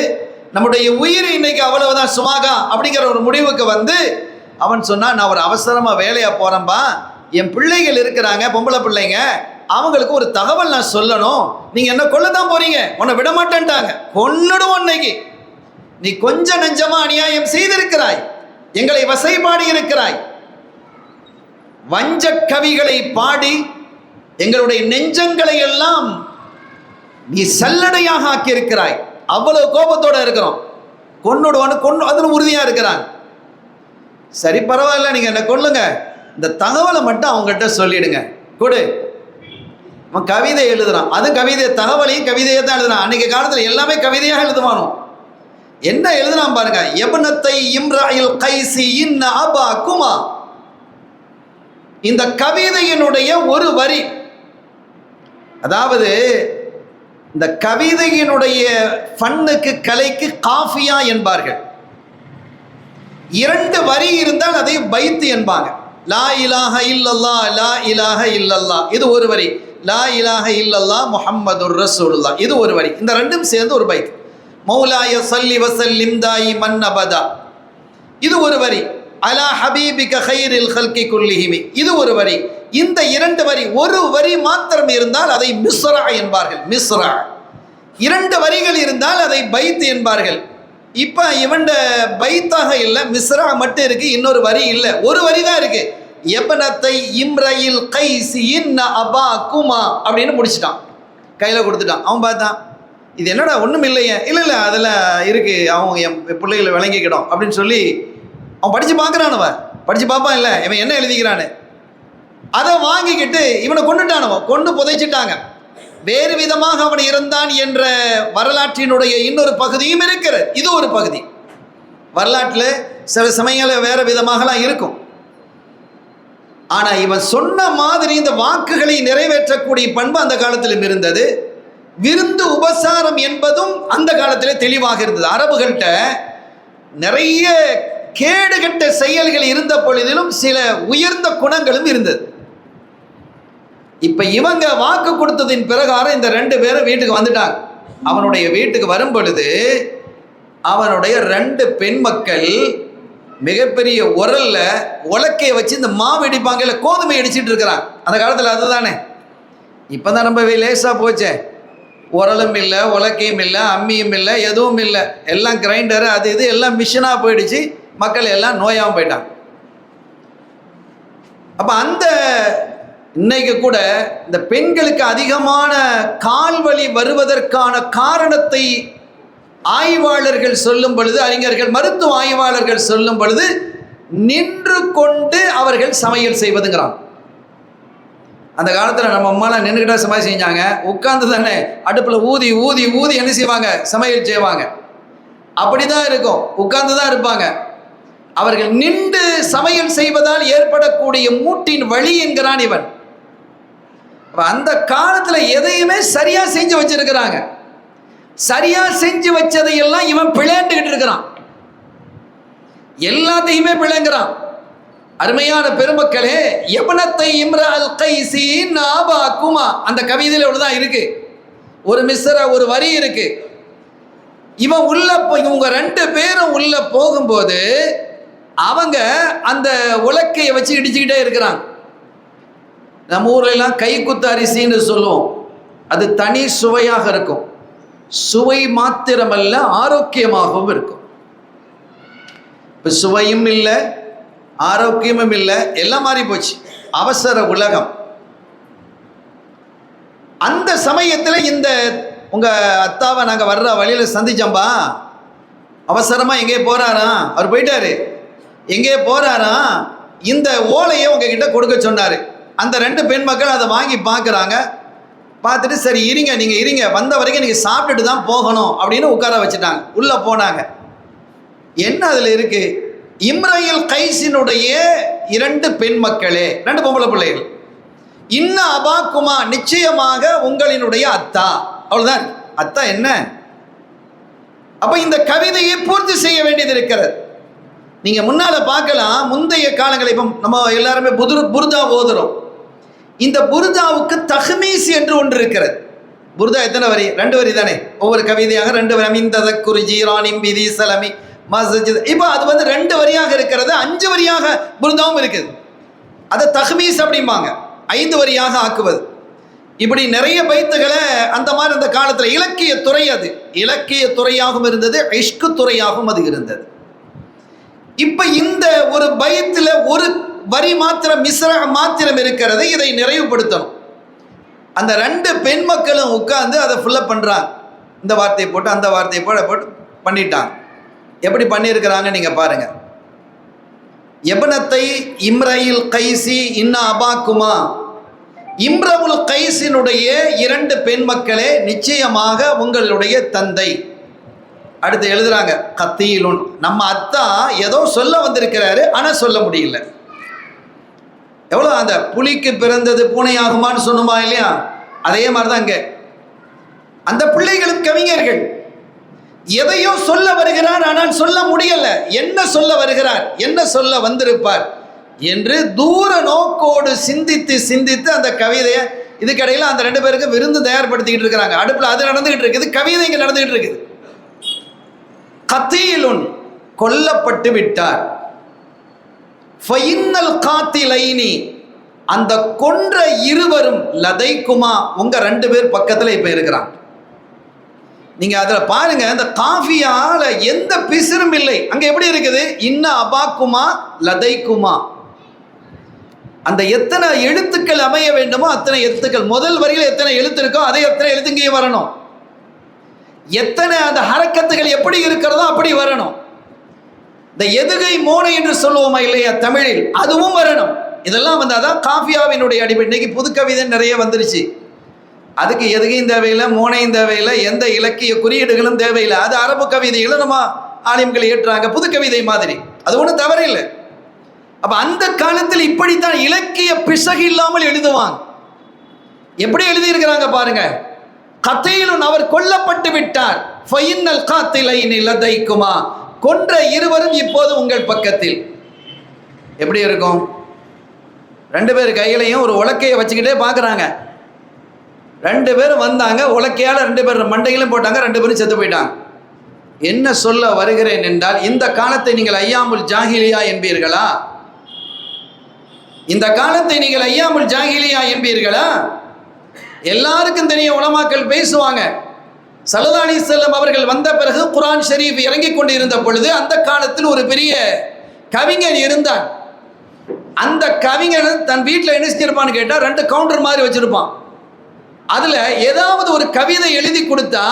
நம்முடைய உயிர் இன்னைக்கு அவ்வளவுதான் சுமாகா அப்படிங்கிற ஒரு முடிவுக்கு வந்து அவன் சொன்னான், நான் ஒரு அவசரமாக வேலையாக போகிறேன்பா, என் பிள்ளைகள் இருக்கிறாங்க, பொம்பளை பிள்ளைங்க, அவங்களுக்கு ஒரு தகவல் நான் சொல்லணும், நீங்க என்ன கொல்லத்தான் போறீங்க, உன்னை விட மாட்டேன்ட்டாங்க, கொன்னுடுவோம் இன்னைக்கு. நீ கொஞ்ச நெஞ்சமா அநியாயம் செய்திருக்கிறாய், எங்களை வசைபாடி இருக்கிறாய், வஞ்ச கவிகளை பாடி எங்களுடைய நெஞ்சங்களை எல்லாம் நீ சல்லடையாக ஆக்கி இருக்கிறாய். அவ்வளவு கோபத்தோட இருக்கிறோம், கொன்னுடுவான்னு அதில் உறுதியா இருக்கிறாங்க. சரி பரவாயில்ல, நீங்க என்ன கொல்லுங்க, இந்த தகவலை மட்டும் அவங்ககிட்ட சொல்லிடுங்க, கொடு. அவன் கவிதை எழுதுறான், அது கவிதை, தகவலையும் கவிதையை தான் எழுதுறான். அன்னைக்கு காலத்தில் எல்லாமே கவிதையாக எழுதுவானோ. என்ன எழுதுறான் பாருங்க, எபனத்தை இம்ராயில் கைசி இன்ன அபா குமா. இந்த கவிதையினுடைய ஒரு வரி, அதாவது இந்த கவிதையினுடைய ஃபன்னுக்கு, கலைக்கு காஃபியா என்பார்கள். 2 வரி இருந்தால் அதை பைத்து என்பாங்க. லா இலாஹ இல்லல்லா, லா இலாஹ இல்லல்லா, இது ஒரு வரி. லா இலாஹ இல்லல்லா முஹம்மதுர் ரசூலுல்லாஹ், இது ஒரு வரி. இந்த ரெண்டும் சேர்ந்து ஒரு பைத். மௌலாய ஸல்லி வஸல்லிம் தாயிமன் அபதா, இது ஒரு வரி. அலா ஹபீபிக கைரில் ஹல்கி குல்லிஹிமி, இது ஒரு வரி. இந்த 2 வரி, ஒரு வரி மாத்திரம் இருந்தால் அதை மிஸ்ரா என்பார்கள். மிஸ்ரா 2 வரிகள் இருந்தால் அதை பைத் என்பார்கள். இப்போ இவன் பைத்தாக இல்லை, மிஸ்ரா மட்டும் இருக்கு, இன்னொரு வரி இல்லை, ஒரு வரி தான் இருக்கு. எபனத்தை இம்ரயில் கைசி இன்ன அபா குமா அப்படின்னு முடிச்சிட்டான், கையில் கொடுத்துட்டான். அவன் பார்த்தான், இது என்னடா ஒன்றும் இல்லையே, இல்லை இல்லை அதில் இருக்கு, அவன் என் பிள்ளைகளை விளங்கிக்கிடும் அப்படின்னு சொல்லி அவன் படித்து பார்க்குறானவன், படித்து பார்ப்பான், இல்லை இவன் என்ன எழுதிக்கிறான்னு. அதை வாங்கிக்கிட்டு இவனை கொண்டுட்டானவன், கொண்டு புதைச்சிட்டாங்க. வேறு விதமாக அவன் இருந்தான் என்ற வரலாற்றினுடைய இன்னொரு பகுதியும் இருக்கிறது. இது ஒரு பகுதி. வரலாற்றில் சில சமயங்களில் வேறு விதமாகலாம் இருக்கும். ஆனால் இவன் சொன்ன மாதிரி இந்த வாக்குகளை நிறைவேற்றக்கூடிய பண்பு அந்த காலத்திலும் இருந்தது. விருந்து உபசாரம் என்பதும் அந்த காலத்தில் தெளிவாக இருந்தது. அரபுகள்கிட்ட நிறைய கேடுகட்ட செயல்கள் இருந்த பொழுதிலும் சில உயர்ந்த குணங்களும் இருந்தது. இப்போ இவங்க வாக்கு கொடுத்ததின் பிரகாரம் இந்த 2 பேரும் வீட்டுக்கு வந்துட்டாங்க. அவனுடைய வீட்டுக்கு வரும் பொழுது அவனுடைய 2 பெண் மக்கள் மிகப்பெரிய உரல்ல உலக்கையை வச்சு இந்த மாவு இடிப்பாங்க, இல்லை கோதுமை இடிச்சிட்டு இருக்கிறாங்க. அந்த காலத்தில் அதுதானே. இப்போ தான் நம்ம லேசாக போச்சே, உரலும் இல்லை, உலக்கையும் இல்லை, அம்மியும் இல்லை, எதுவும் இல்லை, எல்லாம் கிரைண்டரு அது இது எல்லாம் மிஷினாக போயிடுச்சு. மக்கள் எல்லாம் நோயாகவும் போயிட்டாங்க. அப்போ அந்த இன்னைக்கு கூட இந்த பெண்களுக்கு அதிகமான கால்வலி வருவதற்கான காரணத்தை ஆய்வாளர்கள் சொல்லும் பொழுது, அறிஞர்கள் மருத்துவ ஆய்வாளர்கள் சொல்லும் பொழுது, நின்று கொண்டு அவர்கள் சமையல் செய்வதுங்கிறான். அந்த காலத்தில் நம்ம அம்மாலாம் நின்றுக்கிட்டா சமையல் செஞ்சாங்க, உட்கார்ந்து தானே அடுப்பில் ஊதி ஊதி ஊதி என்ன செய்வாங்க, சமையல் செய்வாங்க. அப்படி தான் இருக்கும், உட்கார்ந்து தான் இருப்பாங்க. அவர்கள் நின்று சமையல் செய்வதால் ஏற்படக்கூடிய மூட்டின் வலி என்கிறான் இவன். அந்த காலத்தில் எதையுமே சரியா செஞ்சு வச்சிருக்கிறாங்க. சரியா செஞ்சு வச்சதையெல்லாம் இவன் பிளேண்டுகிட்டு இருக்கிறான், எல்லாத்தையுமே பிளங்குறான். அருமையான பெருமக்களே, எபனத்தை இம்ரஅல் கைஸி நாபாக்குமா அந்த கவிதையில் உள்ளதான் இருக்கு. ஒரு மிஸ்ர ஒரு வரி இருக்கு. இவன் உள்ள இவங்க 2 பேரும் உள்ள போகும்போது அவங்க அந்த உலக்கையை வச்சு இடிச்சுக்கிட்டே இருக்கிறாங்க. நம்ம ஊர்ல எல்லாம் கைக்குத்து அரிசின்னு சொல்லுவோம். அது தனி சுவையாக இருக்கும். சுவை மாத்திரமல்ல, ஆரோக்கியமாகவும் இருக்கும். இப்போ சுவையும் இல்லை, ஆரோக்கியமும் இல்லை, எல்லாம் மாறி போச்சு. அவசர உலகம். அந்த சமயத்தில் இந்த உங்க அத்தாவை நாங்கள் வர்ற வழியில் சந்திச்சோம்பா. அவசரமா எங்கே போறாராம், அவர் போயிட்டாரு, எங்கே போறாராம், இந்த ஓலையை உங்ககிட்ட கொடுக்க சொன்னாரு. அந்த 2 பெண் மக்கள் அதை வாங்கி பார்க்குறாங்க. பார்த்துட்டு சரி இருங்க, நீங்கள் இருங்க, வந்த வரைக்கும் நீங்கள் சாப்பிட்டுட்டு தான் போகணும் அப்படின்னு உட்கார வச்சுட்டாங்க. உள்ளே போனாங்க. என்ன அதில் இருக்கு? இம்ரயில் கைஸினுடைய 2 பெண் மக்களே, 2 பொம்பளை பிள்ளைகள். இன்ன அபாக்குமா, நிச்சயமாக உங்களினுடைய அத்தா. அவ்வளவுதான். அத்தா என்ன? அப்ப இந்த கவிதையை பூர்த்தி செய்ய வேண்டியது இருக்கிறது. நீங்க முன்னால பார்க்கலாம், முந்தைய காலங்களில் இப்போ நம்ம எல்லாருமே புர்தா ஓதுறோம். இந்த புர்தாவுக்கு தஹ்மீஸ் என்று ஒன்று இருக்கிறது. புர்தா எத்தனை வரி? 2 வரி தானே. ஒவ்வொரு கவிதையாக 2 வரி. அமிந்ததக்குரு ஜீரானிம் விதி சலமி மஸ்ஜித். இப்போ அது 2 வரியாக இருக்கிறது. 5 வரியாக புர்தாவும் இருக்குது. அதை தஹ்மீஸ் அப்படிம்பாங்க, 5 வரியாக ஆக்குவது. இப்படி நிறைய பைத்துகளை அந்த மாதிரி அந்த காலத்தில் இலக்கிய துறை, அது இலக்கிய துறையாகவும் இருந்தது, இஷ்கு துறையாகவும் அது இருந்தது. இப்ப இந்த ஒரு பைத்தில் ஒரு வரி மாத்திரம், மிஸ்ரா மாத்திரம் இருக்கிறது. இதை நிறைவுபடுத்தணும். அந்த 2 பெண் மக்களும் உட்கார்ந்து அதை ஃபுல்லப் பண்றாங்க. இந்த வார்த்தையை போட்டு அந்த வார்த்தையை போட்டு பண்ணிட்டாங்க. எப்படி பண்ணியிருக்கிறாங்க நீங்க பாருங்க. எபனத்தை இம்ரயில் கைசி இன்ன அபாக்குமா, இம்ரவுல் கைஸினுடைய 2 பெண் மக்களே, நிச்சயமாக உங்களுடைய தந்தை. அடுத்து எழுதுறாங்க கத்தீலுன், நம்ம அத்தா ஏதோ சொல்ல வந்திருக்கிறாரு, ஆனால் சொல்ல முடியல. எவ்வளோ அந்த புலிக்கு பிறந்தது பூனையாகுமான்னு சொன்னோமா இல்லையா, அதே மாதிரி தான் இங்கே அந்த பிள்ளைகளும் கவிஞர்கள். எதையோ சொல்ல வருகிறார், ஆனால் சொல்ல முடியல. என்ன சொல்ல வருகிறார், என்ன சொல்ல வந்திருப்பார் என்று தூர நோக்கோடு சிந்தித்து சிந்தித்து அந்த கவிதையை, இதுக்கடையில் அந்த 2 பேருக்கு விருந்து தயார்படுத்திக்கிட்டு இருக்கிறாங்க. அடுப்பில் அது நடந்துகிட்டு இருக்குது, கவிதை இங்கே நடந்துகிட்டு இருக்குது. கத்தீலுன், கொல்லப்பட்டு விட்டார். ஃபைன்னல் காத்திலைனி, அந்த கொன்ற இருவரும் லதைக்குமா, உங்க 2 பேர் பக்கத்தில் இப்ப இருக்கிறாங்க. நீங்க அதுல பாருங்க, அந்த காஃபியால எந்த பிசிறும் இல்லை. அங்க எப்படி இருக்குது? இன்ன அபாக்குமா லதைக்குமா. அந்த எத்தனை எழுத்துக்கள் அமைய வேண்டுமோ அத்தனை எழுத்துக்கள், முதல் வரியில் எத்தனை எழுத்து இருக்கோ அதே எத்தனை எழுத்து இங்கே வரணும். எத்தனை அந்த ஹரக்கத்துகள் எப்படி இருக்கிறதோ அப்படி வரணும். இந்த எதுகை மோனை என்று சொல்லுவோமா இல்லையா தமிழில், அதுவும் வரணும். இதெல்லாம் அதான் காஃபியாவினுடைய அடிப்படை. இன்னைக்கு புது கவிதை நிறைய வந்துருச்சு. அதுக்கு எதுகையும் தேவையில்லை, மோனையும் தேவையில்லை, எந்த இலக்கிய குறியீடுகளும் தேவையில்லை. அது அரபு கவிதைகளை நம்ம ஆலிம்கள் ஏற்றுறாங்க, புது கவிதை மாதிரி. அது ஒன்றும் தவறில்லை. அப்ப அந்த காலத்தில் இப்படித்தான் இலக்கிய பிசகு இல்லாமல் எழுதுவாங்க. எப்படி எழுதியிருக்கிறாங்க பாருங்க. கத்தீலுன், அவர் கொல்லப்பட்டு விட்டார். ஃபைன்னல் காத்திலைனி லதைக்குமா, கொன்ற இருவரும் இப்போது உங்கள் பக்கத்தில். எப்படி இருக்கும்? 2 பேர் கையிலையும் ஒரு உலக்கையை வச்சுக்கிட்டே பார்க்குறாங்க. 2 பேரும் வந்தாங்க, உலக்கையால் 2 பேர் மண்டையிலும் போட்டாங்க, 2 பேரும் செத்து போயிட்டாங்க. என்ன சொல்ல வருகிறேன் என்றால், இந்த காலத்தை நீங்கள் ஐயாமுல் ஜாஹிலியா என்பீர்களா? இந்த காலத்தை நீங்கள் ஐயாமுல் ஜாஹிலியா என்பீர்களா? எல்லாருக்கும் தெரிய உலமாக்கள் பேசுவாங்க. ஸல்லல்லாஹு அலைஹி வஸல்லம் அவர்கள் வந்த பிறகு குர்ஆன் ஷரீஃப் இறங்கிக் கொண்டிருந்த பொழுது அந்த காலத்தில் ஒரு பெரிய கவிஞன் இருந்தான். அந்த கவிஞன் தன் வீட்டில் என்ன செஞ்சிருப்பான்னு கேட்டால் 2 கவுண்டர் மாதிரி வச்சிருப்பான். அதில் ஏதாவது ஒரு கவிதை எழுதி கொடுத்தா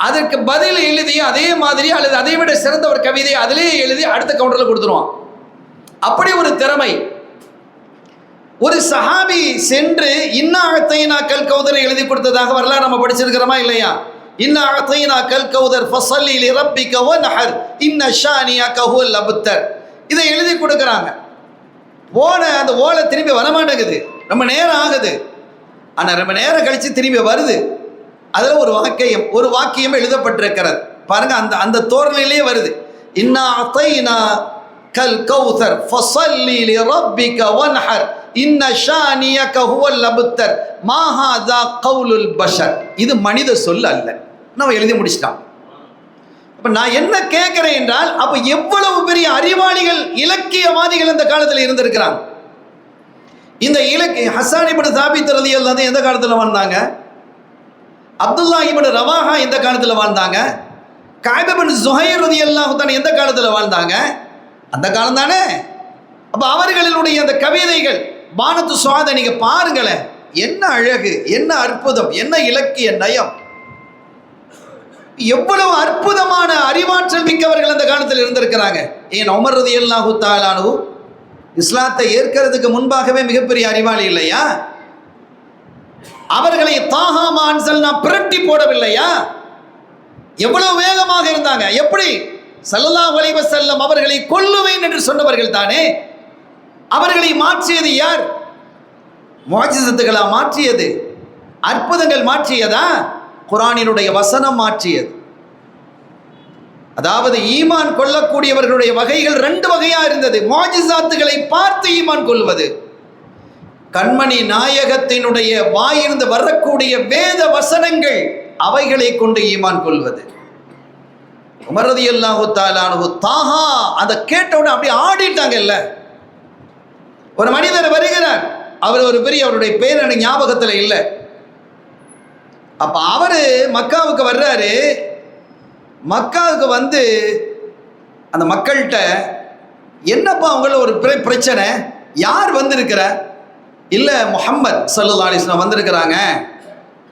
அதற்கு பதில் எழுதி அதே மாதிரி அல்லது அதை விட சிறந்த ஒரு கவிதை அதிலே எழுதி அடுத்த கவுண்டரில் கொடுத்துருவான். அப்படி ஒரு திறமை. ஒரு சஹாபி சென்று இன்னா அத்தைனா கல் கௌதரை எழுதி கொடுத்ததாக வரலாறு நம்ம படிச்சிருக்கிறோமா இல்லையா? இன்னா அத்தைனா கல் கௌதர் ஃபஸல்லி லிரப்பிக வன்ஹர் இன்ன ஷானியக ஹுவல் அப்தர். இதை எழுதி கொடுக்குறாங்க. போன அந்த ஓலை திரும்பி வரமாட்டேங்குது, ரொம்ப நேரம் ஆகுது. ஆனால் ரொம்ப நேரம் கழித்து திரும்பி வருது. அதில் ஒரு வாக்கியம் எழுதப்பட்டிருக்கிறது பாருங்க. அந்த அந்த தோரணையிலே வருது. இன்னா அத்தைனா கல் கௌதர் ஃபஸல்லி லிரப்பிக வன்ஹர் இன்ன ஷானியக ஹுவல் அப்தர் மா ஹாதா கௌலுல் பஷர். இது மனித சொல் அல்ல. நம்ம எழுதி முடிச்சிட்டான். அப்ப நான் என்ன கேட்கிறேன் என்றால், அப்ப எவ்வளவு பெரிய அறிவாளிகள் இலக்கியவாதிகள் இந்த காலத்தில் இருந்திருக்கிறாங்க. இந்த ஹஸ்ஸான் இப்னு சாபித் ரலியல்லாஹு அன்ஹு எந்த காலத்தில் வாழ்ந்தாங்க? அப்துல்லாஹ் இப்னு ரவாஹா எந்த காலத்தில் வாழ்ந்தாங்க? கஅப் இப்னு ஸுஹைர் ரலியல்லாஹு அன்ஹு எந்த காலத்தில் வாழ்ந்தாங்க? அந்த காலம் தானே. அப்ப அவர்களுடைய அந்த கவிதைகள் பானத்து சுவாத நீங்க பாருங்களேன், என்ன அழகு, என்ன அற்புதம், என்ன இலக்கிய நயம், எவ்வளவு அற்புதமான அறிவாற்றல் மிக்கவர்கள் அந்த காலத்தில் இருந்திருக்கிறாங்க. ஏன் உமர் ரலியல்லாஹு தஆலா அன்ஹு இஸ்லாத்தை ஏற்கிறதுக்கு முன்பாகவே மிகப்பெரிய அறிவாளி இல்லையா? அவர்களை தாஹாமா அன்சல்னா பிரட்டி போடவில்லையா? எவ்வளவு வேகமாக இருந்தாங்க. எப்படி? ஸல்லல்லாஹு அலைஹி வஸல்லம் அவர்களை கொல்லுவேன் என்று சொன்னவர்கள் தானே. அவர்களை மாற்றியது யார்? முஅஜிசத்துகளா மாற்றியது? அற்புதங்கள் மாற்றியதா? குர்ஆனினுடைய வசனம் மாற்றியது. அதாவது ஈமான் கொள்ளக்கூடியவர்களுடைய வகைகள் 2 வகையா இருந்தது. முஅஜிசாத்துகளை பார்த்து ஈமான் கொள்வது, கண்மணி நாயகத்தினுடைய வாயிலிருந்து வரக்கூடிய வேத வசனங்கள் அவைகளை கொண்டு ஈமான் கொள்வது. உமர் ரலியல்லாஹு தஆலா அன்ஹு தாஹா அதை கேட்டவுடனே அப்படியே ஆடிட்டாங்கல்ல. ஒரு மனிதர் வருகிறார், அவர் ஒரு பெரிய, அவருடைய பேர் எனக்கு ஞாபகத்தில் இல்லை. அப்ப அவரு மக்காவுக்கு வர்றாரு. மக்காவுக்கு வந்து அந்த மக்கள்கிட்ட, என்னப்பா அவங்கள ஒரு பிரச்சனை, யார் வந்திருக்கிற? இல்லை, முஹம்மத் ஸல்லல்லாஹு அலைஹி வஸல்லம் வந்திருக்கிறாங்க,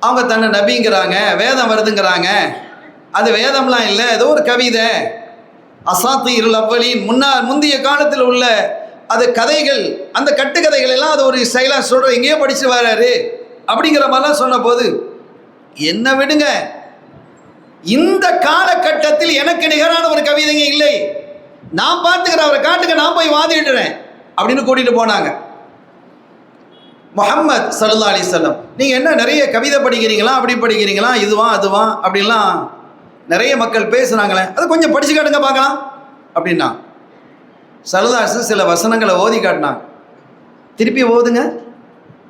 அவங்க தன்னை நபிங்கிறாங்க, வேதம் வருதுங்கிறாங்க. அது வேதம்லாம் இல்லை, ஏதோ ஒரு கவிதை, அசாத்தீருல் அவ்வலீன், முந்தைய காலத்தில் உள்ள அது கதைகள், அந்த கட்டுக்கதைகள் எல்லாம் அது ஒரு ஸ்டைலாக சொல்கிற, எங்கேயோ படித்து வர்றாரு அப்படிங்கிற மாதிரிலாம் சொன்ன போது, என்ன விடுங்க, இந்த காலகட்டத்தில் எனக்கு நிகரான ஒரு கவிதைங்க இல்லை, நான் பார்த்துக்கிறேன், அவரை காட்டுங்க, நான் போய் வாதிடுறேன் அப்படின்னு கூட்டிகிட்டு போனாங்க. முஹம்மத் ஸல்லல்லாஹு அலைஹி வஸல்லம், நீங்கள் என்ன நிறைய கவிதை படிக்கிறீங்களா, அப்படி படிக்கிறீங்களா, இதுவா அதுவா அப்படின்லாம் நிறைய மக்கள் பேசுகிறாங்களே, அதை கொஞ்சம் படித்து காட்டுங்க பார்க்கலாம் அப்படின்னா ஸல்லல்லாஹு அலைஹி வஸல்லம் சில வசனங்களை ஓதி காட்டினாங்க. திருப்பி ஓதுங்க,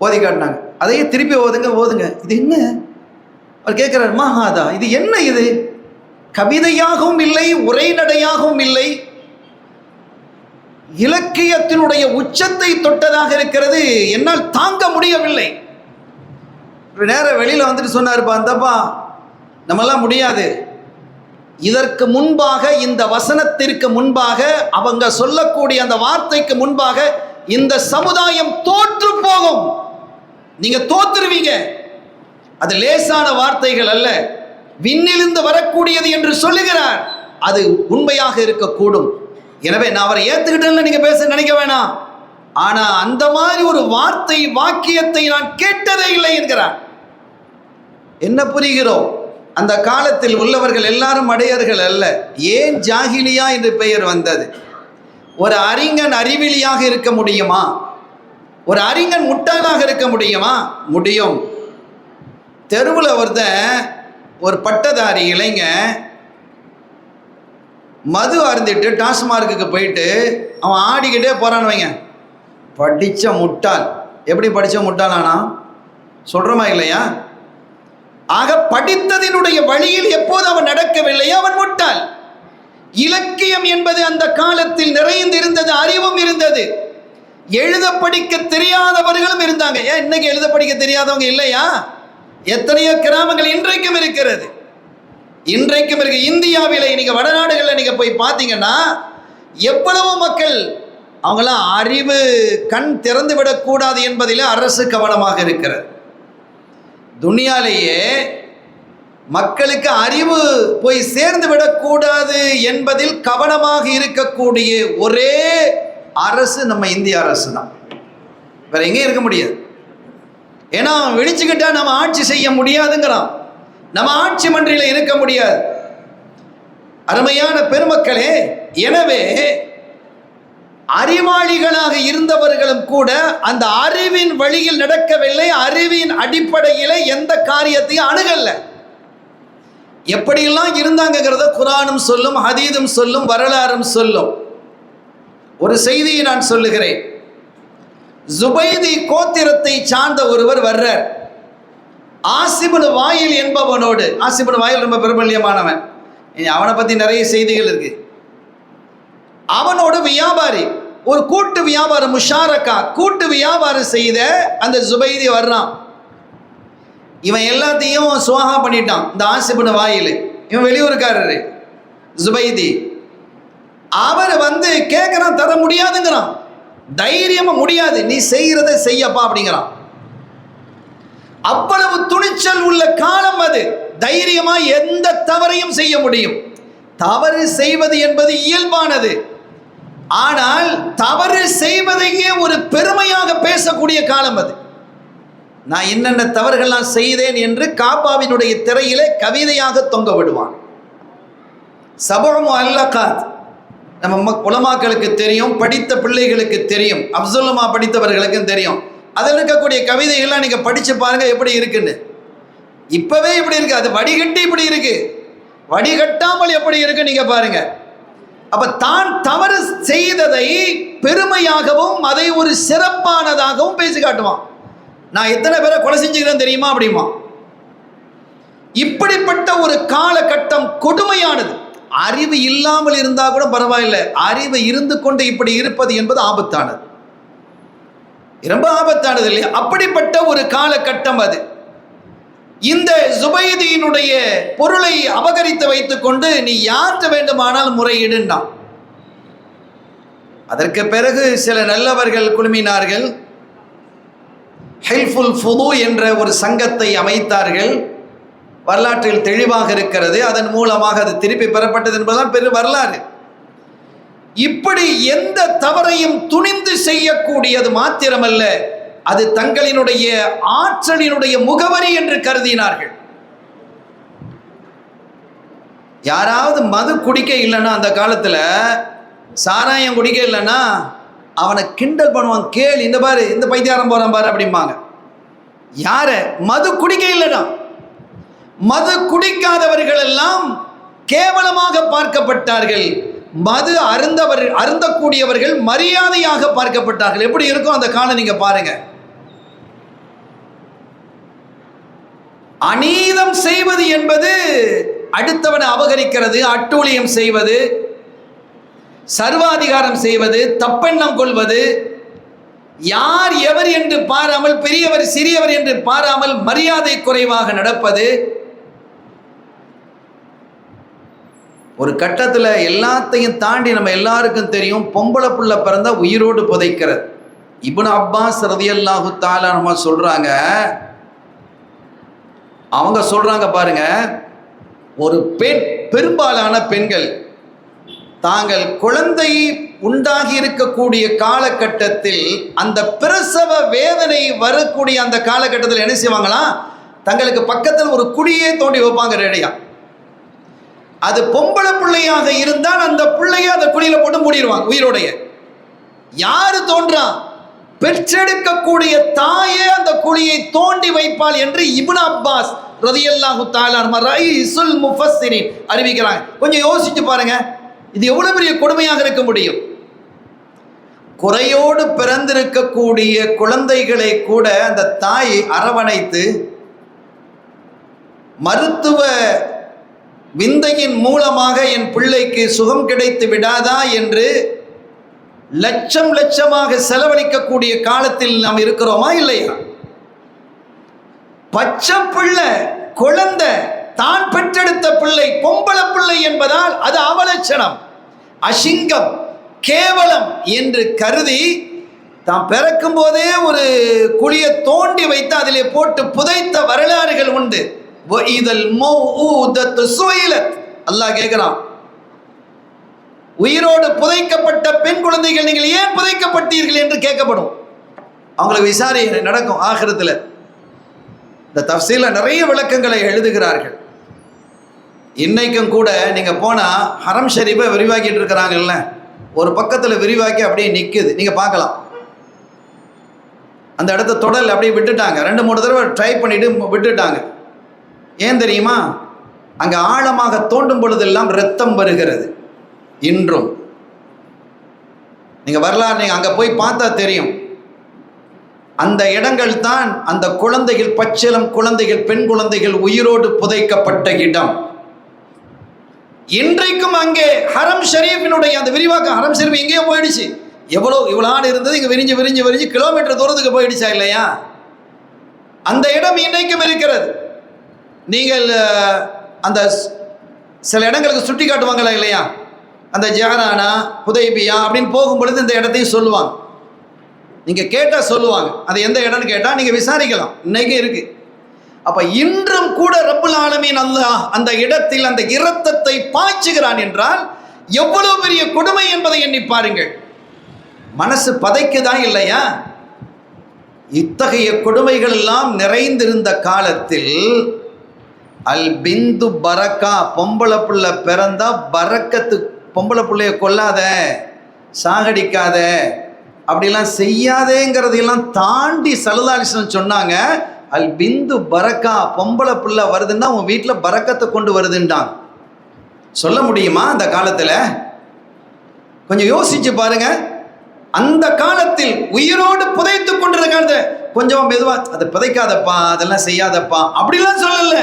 ஓதி காட்டினாங்க. அதையே திருப்பி ஓதுங்க. இது என்ன? அவர் கேட்கிறார், மஹாதா, இது என்ன? இது கவிதையாகவும் இல்லை, உரைநடையாகவும் இல்லை, இலக்கியத்தினுடைய உச்சத்தை தொட்டதாக இருக்கிறது, என்னால் தாங்க முடியவில்லை. நேரம் வெளியில் வந்துட்டு சொன்னார்ப்பா, அந்தப்பா நம்மெல்லாம் முடியாது, இதற்கு முன்பாக, இந்த வசனத்திற்கு முன்பாக, அவங்க சொல்லக்கூடிய அந்த வார்த்தைக்கு முன்பாக இந்த சமுதாயம் தோற்று போகும், நீங்க தோற்றுருவீங்க. அது லேசான வார்த்தைகள் அல்ல, விண்ணிலிருந்து வரக்கூடியது என்று சொல்லுகிறார். அது உண்மையாக இருக்கக்கூடும். எனவே நான் அவரை ஏத்துக்கிட்டேன்னு நீங்க பேச நினைக்க வேணாம். ஆனா அந்த மாதிரி ஒரு வாக்கியத்தை நான் கேட்டதே இல்லை என்கிறார். என்ன புரிகிறோம்? அந்த காலத்தில் உள்ளவர்கள் எல்லாரும் மடையர்கள் அல்ல. ஏன் ஜாகிலியா என்று பெயர் வந்தது? ஒரு அறிஞன் அறிவிலியாக இருக்க முடியுமா? ஒரு அறிஞன் முட்டாளாக இருக்க முடியுமா? முடியும். தெருவில் ஒரு பட்டதாரி இளைஞ மது அருந்திட்டு டாஸ்மார்க்குக்கு போயிட்டு அவன் ஆடிக்கிட்டே போறான்னு வைங்க, படித்த முட்டாள். எப்படி படித்த முட்டாளானா சொல்கிறோமா இல்லையா? ஆக படித்ததினுடைய வழியில் எப்போது அவன் நடக்கவில்லையோ அவன் முட்டாள். இலக்கியம் என்பது அந்த காலத்தில் நிறைந்திருந்தது, அறிவும் இருந்தது, எழுத படிக்க தெரியாதவர்களும் இருந்தாங்க. ஏன் இன்னைக்கு எழுத படிக்க தெரியாதவங்க இல்லையா? எத்தனையோ கிராமங்கள் இன்றைக்கும் இருக்கிறது, இன்றைக்கும் இருக்கு. இந்தியாவில் நீங்க வடநாடுகளில் நீங்க போய் பார்த்தீங்கன்னா எவ்வளவு மக்கள் அவங்களாம் அறிவு கண் திறந்து விடக்கூடாது என்பதில் அரசு கவனமாக இருக்கிறது. துனியாலேயே மக்களுக்கு அறிவு போய் சேர்ந்து விடக்கூடாது என்பதில் கவனமாக இருக்கக்கூடிய ஒரே அரசு நம்ம இந்திய அரசு தான். வேற எங்கேயும் இருக்க முடியாது. ஏன்னா விழிச்சுக்கிட்டா நம்ம ஆட்சி செய்ய முடியாதுங்கிறான், நம்ம ஆட்சி மன்றில் இருக்க முடியாது. அருமையான பெருமக்களே, எனவே அறிவாளிகளாக இருந்தவர்களும் கூட அந்த அறிவின் வழியில் நடக்கவில்லை, அறிவின் அடிப்படையில் எந்த காரியத்தையும் அணுகல்ல. எப்படியெல்லாம் இருந்தாங்கிறத குர்ஆனும் சொல்லும், ஹதீதும் சொல்லும், வரலாறும் சொல்லும். ஒரு செய்தியை நான் சொல்லுகிறேன். ஜுபைதி கோத்திரத்தை சார்ந்த ஒருவர் வர்றார். ஆசிபுன் வாயில் என்பவனோடு, ஆசிபுன் வாயில் ரொம்ப பிரபல்யமானவன், அவனை பற்றி நிறைய செய்திகள் இருக்கு. அவனோட வியாபாரி, ஒரு கூட்டு வியாபாரம், முஷாரக்கா, கூட்டு வியாபாரம் செய்த அந்த ஜுபைதி வர்றான். இவன் எல்லாத்தையும் சுவாகா பண்ணிட்டான். இந்த ஆசிபுன் வாயில், இவன் வெளியூருக்காரரு ஜுபைதி. அவர் கேட்குறான், தர முடியாதுங்கிறான். தைரியமா முடியாது, நீ செய்கிறத செய்யப்பா அப்படிங்கிறான். அவ்வளவு துணிச்சல் உள்ள காலம் அது. தைரியமா எந்த தவறையும் செய்ய முடியும். தவறு செய்வது என்பது இயல்பானது. ஆனால் தவறு செய்வதையே ஒரு பெருமையாக பேசக்கூடிய காலம் அது. நான் என்னென்ன தவறுகள்லாம் செய்தேன் என்று காபாவினுடைய திரையிலே கவிதையாக தொங்க விடுவான். சபம் அல்லகாத் நம்ம உலமாக்களுக்கு தெரியும், படித்த பிள்ளைகளுக்கு தெரியும், அப்துல்லமா படித்தவர்களுக்கும் தெரியும். அதில் இருக்கக்கூடிய கவிதைகள்லாம் நீங்கள் படித்து பாருங்க எப்படி இருக்குன்னு. இப்பவே இப்படி இருக்கு, அது வடிகட்டி இப்படி இருக்கு, வடிகட்டாமல் எப்படி இருக்கு நீங்க பாருங்க. அப்ப தான் தவறு செய்ததை பெருமையாகவும் அதை ஒரு சிறப்பானதாகவும் பேசி காட்டுவான். நான் எத்தனை பேரை கொலை செஞ்சுக்கிறேன் தெரியுமா அப்படிமா. இப்படிப்பட்ட ஒரு காலகட்டம் கொடுமையானது. அறிவு இல்லாமல் இருந்தா கூட பரவாயில்லை, அறிவு இருந்து கொண்டு இப்படி இருப்பது என்பது ஆபத்தானது, ரொம்ப ஆபத்தானது இல்லையா? அப்படிப்பட்ட ஒரு காலகட்டம் அது. இந்த ஜுபைதியினுடைய பொருளை அபகரித்து வைத்துக் கொண்டு நீ யார்கிட்ட வேண்டுமானால் முறையிடுன்னா. அதற்கு பிறகு சில நல்லவர்கள் குழுமினார்கள், ஹெல்ஃபுல் ஃபுது என்ற ஒரு சங்கத்தை அமைத்தார்கள். வரலாற்றில் தெளிவாக இருக்கிறது, அதன் மூலமாக அது திருப்பி பெறப்பட்டது என்பதுதான் பெரு வரலாறு. இப்படி எந்த தவறையும் துணிந்து செய்யக்கூடியது மாத்திரமல்ல, அது தங்களினுடைய ஆற்றலினுடைய முகவரி என்று கருதினார்கள். யாராவது மது குடிக்க இல்லைன்னா, அந்த காலத்தில் சாராயம் குடிக்க இல்லைன்னா அவனை கிண்டல் பண்ணுவான், கேள் இந்த பாரு இந்த பைத்தியாரம் போறான் பாரு அப்படிம்பாங்க. யார மது குடிக்க இல்லைன்னா, மது குடிக்காதவர்கள் எல்லாம் கேவலமாக பார்க்கப்பட்டார்கள். மது அருந்தக்கூடியவர்கள் மரியாதையாக பார்க்கப்பட்டார்கள். எப்படி இருக்கும் அந்த காலம் நீங்க பாருங்க. அநீதம் செய்வது என்பது அடுத்தவனை அபகரிக்கிறது, அட்டூழியம் செய்வது, சர்வாதிகாரம் செய்வது, தப்பெண்ணம் கொள்வது, யார் எவர் என்று பாராமல், பெரியவர் சிறியவர் என்று பாராமல் மரியாதை குறைவாக நடப்பது. ஒரு கட்டத்தில் எல்லாத்தையும் தாண்டி நம்ம எல்லாருக்கும் தெரியும், பொம்பளை புள்ள பிறந்தா உயிரோடு புதைக்கிறது. இப்னு அப்பாஸ் ரலியல்லாஹு தஆலா நம்ம சொல்றாங்க, அவங்க சொல்றாங்க பாருங்க, ஒரு பெண், பெரும்பாலான பெண்கள் தாங்கள் குழந்தை உண்டாகி இருக்கக்கூடிய காலகட்டத்தில் அந்த பிரசவ வேதனை வரக்கூடிய அந்த காலகட்டத்தில் என்ன செய்வாங்களா, தங்களுக்கு பக்கத்தில் ஒரு குழியே தோண்டி வைப்பாங்க ரெடியா. அது பொம்பளை பிள்ளையாக இருந்தால் அந்த பிள்ளைய அந்த குழியில போட்டு மூடிடுவாங்க உயிரோடைய. யாரு தோன்றான்? பெற்றெடுக்கக்கூடிய தாயே அந்த குழியை தோண்டி வைப்பாள் என்று இப்னு அப்பாஸ் ரலியல்லாஹு தஆலா அன்ஹு ரயீசுல் முஃபஸ்ஸிரீன் அறிவிக்கிறாங்க. கொஞ்சம் யோசிச்சு பாருங்க, இது எவ்வளவு பெரிய கொடுமையாக இருக்க முடியும். குறையோடு பிறந்திருக்கக்கூடிய குழந்தைகளை கூட அந்த தாய் அரவணைத்து மருத்துவ விந்தையின் மூலமாக என் பிள்ளைக்கு சுகம் கிடைத்து விடாதா என்று லட்சம் லட்சமாக செலவழிக்கக்கூடிய காலத்தில் நாம் இருக்கிறோமா இல்லையா? பச்சை பிள்ளை குழந்தை தான் பெற்றெடுத்த பிள்ளை பொம்பளை பிள்ளை என்பதால் அது அவலட்சணம், அசிங்கம், கேவலம் என்று கருதி தான் பிறக்கும் போதே ஒரு குழியை தோண்டி வைத்து அதிலே போட்டு புதைத்த வரலாறுகள் உண்டு. அல்லாஹ் கேட்கிறான், உயிரோடு புதைக்கப்பட்ட பெண் குழந்தைகள் நீங்கள் ஏன் புதைக்கப்பட்டீர்கள் என்று கேட்கப்படும். அவங்களுக்கு விசாரணை நடக்கும் ஆகிரத்தில். இந்த தஃசீல நிறைய விளக்கங்களை எழுதுகிறார்கள். இன்னைக்கும் கூட நீங்க போனா ஹரம் ஷரீஃபை விரிவாக்கிட்டு இருக்கிறாங்கல்ல, ஒரு பக்கத்தில் விரிவாக்கி அப்படியே நிற்குது, நீங்க பார்க்கலாம். அந்த இடத்த தொடல் அப்படியே விட்டுட்டாங்க, 2-3 தடவை ட்ரை பண்ணிட்டு விட்டுட்டாங்க. ஏன் தெரியுமா? அங்க ஆழமாக தோண்டும் பொழுதெல்லாம் ரத்தம் வருகிறது. இன்றும் நீங்க வரலாறு நீங்க அங்க போய் பார்த்தா தெரியும். அந்த இடங்கள் தான் அந்த குழந்தைகள், பச்சிளம் குழந்தைகள், பெண் குழந்தைகள் உயிரோடு புதைக்கப்பட்ட இடம். இன்றைக்கும் அங்கே ஹரம் ஷரீஃபினுடைய அந்த விரிவாக்கம், ஹரம் ஷரீஃப் எங்கேயோ போயிடுச்சு. இவ்வளோ ஆடு இருந்தது, இங்கே விரிஞ்சு விரிஞ்சு விரிஞ்சு கிலோமீட்டர் தூரத்துக்கு போயிடுச்சா இல்லையா? அந்த இடம் இன்றைக்கும் இருக்கிறது. நீங்கள் அந்த சில இடங்களுக்கு சுட்டி காட்டுவாங்களா இல்லையா? அந்த ஜஹரானா, ஹுதைபியா அப்படின்னு போகும்பொழுது இந்த இடத்தையும் சொல்லுவாங்க. நீங்கள் கேட்டால் சொல்லுவாங்க அது எந்த இடம்னு கேட்டால் நீங்கள் விசாரிக்கலாம், இன்னைக்கும் இருக்கு. அப்ப இன்றும் கூட ரப்புல் ஆலமீன் அல்லாஹ் அந்த இடத்தில் அந்த இரத்தத்தை பாய்ச்சுகிறான் என்றால் எவ்வளவு பெரிய கொடுமை என்பதை எண்ணி பாருங்கள். மனசு பதைக்குதா இல்லையா? இத்தகைய கொடுமைகள் எல்லாம் நிறைந்திருந்த காலத்தில் அல் பிந்து பரக்கா, பொம்பளை பிள்ளை பிறந்தா பரக்கத்து, பொம்பளை பிள்ளைய கொல்லாத, சாகடிக்காத, அப்படிலாம் செய்யாதேங்கிறதையெல்லாம் தாண்டி ஸல்லல்லாஹு அலைஹி வஸல்லம் சொன்னாங்க. அல் பிந்து பரக்கா, பொம்பளை பிள்ளை வருதுன்னா உன் வீட்டில் பரக்கத்தை கொண்டு வருதுன்றான். சொல்ல முடியுமா அந்த காலத்தில்? கொஞ்சம் யோசிச்சு பாருங்க. அந்த காலத்தில் உயிரோடு புதைத்து கொண்டிருக்காத, கொஞ்சம் மெதுவா அதை புதைக்காதப்பா, அதெல்லாம் செய்யாதப்பா அப்படிலாம் சொல்லல.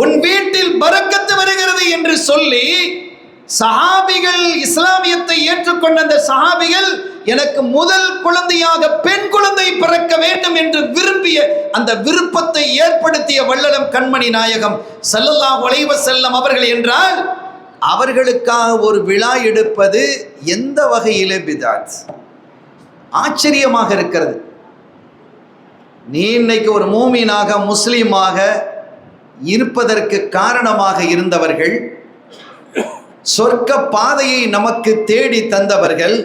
உன் வீட்டில் பரக்கத்து வருகிறது என்று சொல்லி சஹாபிகள், இஸ்லாமியத்தை ஏற்றுக்கொண்ட அந்த சஹாபிகள், எனக்கு முதல் குழந்தையாக பெண் குழந்தை பிறக்க வேண்டும் என்று விரும்பிய அந்த விருப்பத்தை ஏற்படுத்திய வள்ளலம் கண்மணி நாயகம் ஸல்லல்லாஹு அலைஹி வஸல்லம் அவர்கள் என்றால் அவர்களுக்காக ஒரு விழா எடுப்பது எந்த வகையிலே பிதாத்? ஆச்சரியமாக இருக்கிறது. நீ இன்னைக்கு ஒரு மூமினாக, முஸ்லீமாக இருப்பதற்கு காரணமாக இருந்தவர்கள், சொர்க்க பாதையை நமக்கு தேடி தந்தவர்கள்,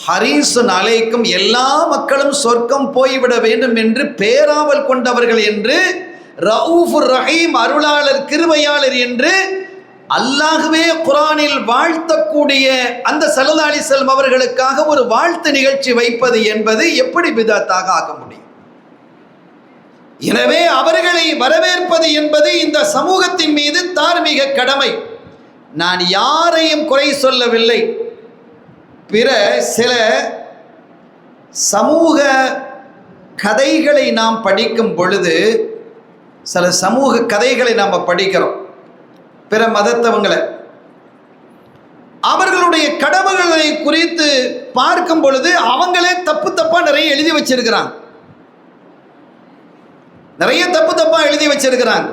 ஹரீசுன் அலைக்கும், எல்லா மக்களும் சொர்க்கம் போய்விட வேண்டும் என்று பேராவல் கொண்டவர்கள் என்று, ரவுஃபுர் ரஹீம், அருளாளர், கிருபையாளர் என்று அல்லாஹ்வே குர்ஆனில் வாழ்த்தக்கூடிய அந்த ஸல்லல்லாஹு அலைஹி வஸல்லம் அவர்களுக்காக ஒரு வாழ்த்து நிகழ்ச்சி வைப்பது என்பது எப்படி பிதாத்தாக ஆக்க முடியும்? எனவே அவர்களை வரவேற்பது என்பது இந்த சமூகத்தின் மீது தார்மீக கடமை. நான் யாரையும் குறை சொல்லவில்லை. பிற சில சமூக கதைகளை நாம் படிக்கும் பொழுது, சில சமூக கதைகளை நாம் படிக்கிறோம். பிற மதத்தவங்களை, அவர்களுடைய கடவுள்களை குறித்து பார்க்கும் பொழுது அவங்களே தப்பு தப்பா நிறைய எழுதி வச்சிருக்கிறாங்க. நிறைய தப்பு தப்பா எழுதி வச்சிருக்கிறாங்க.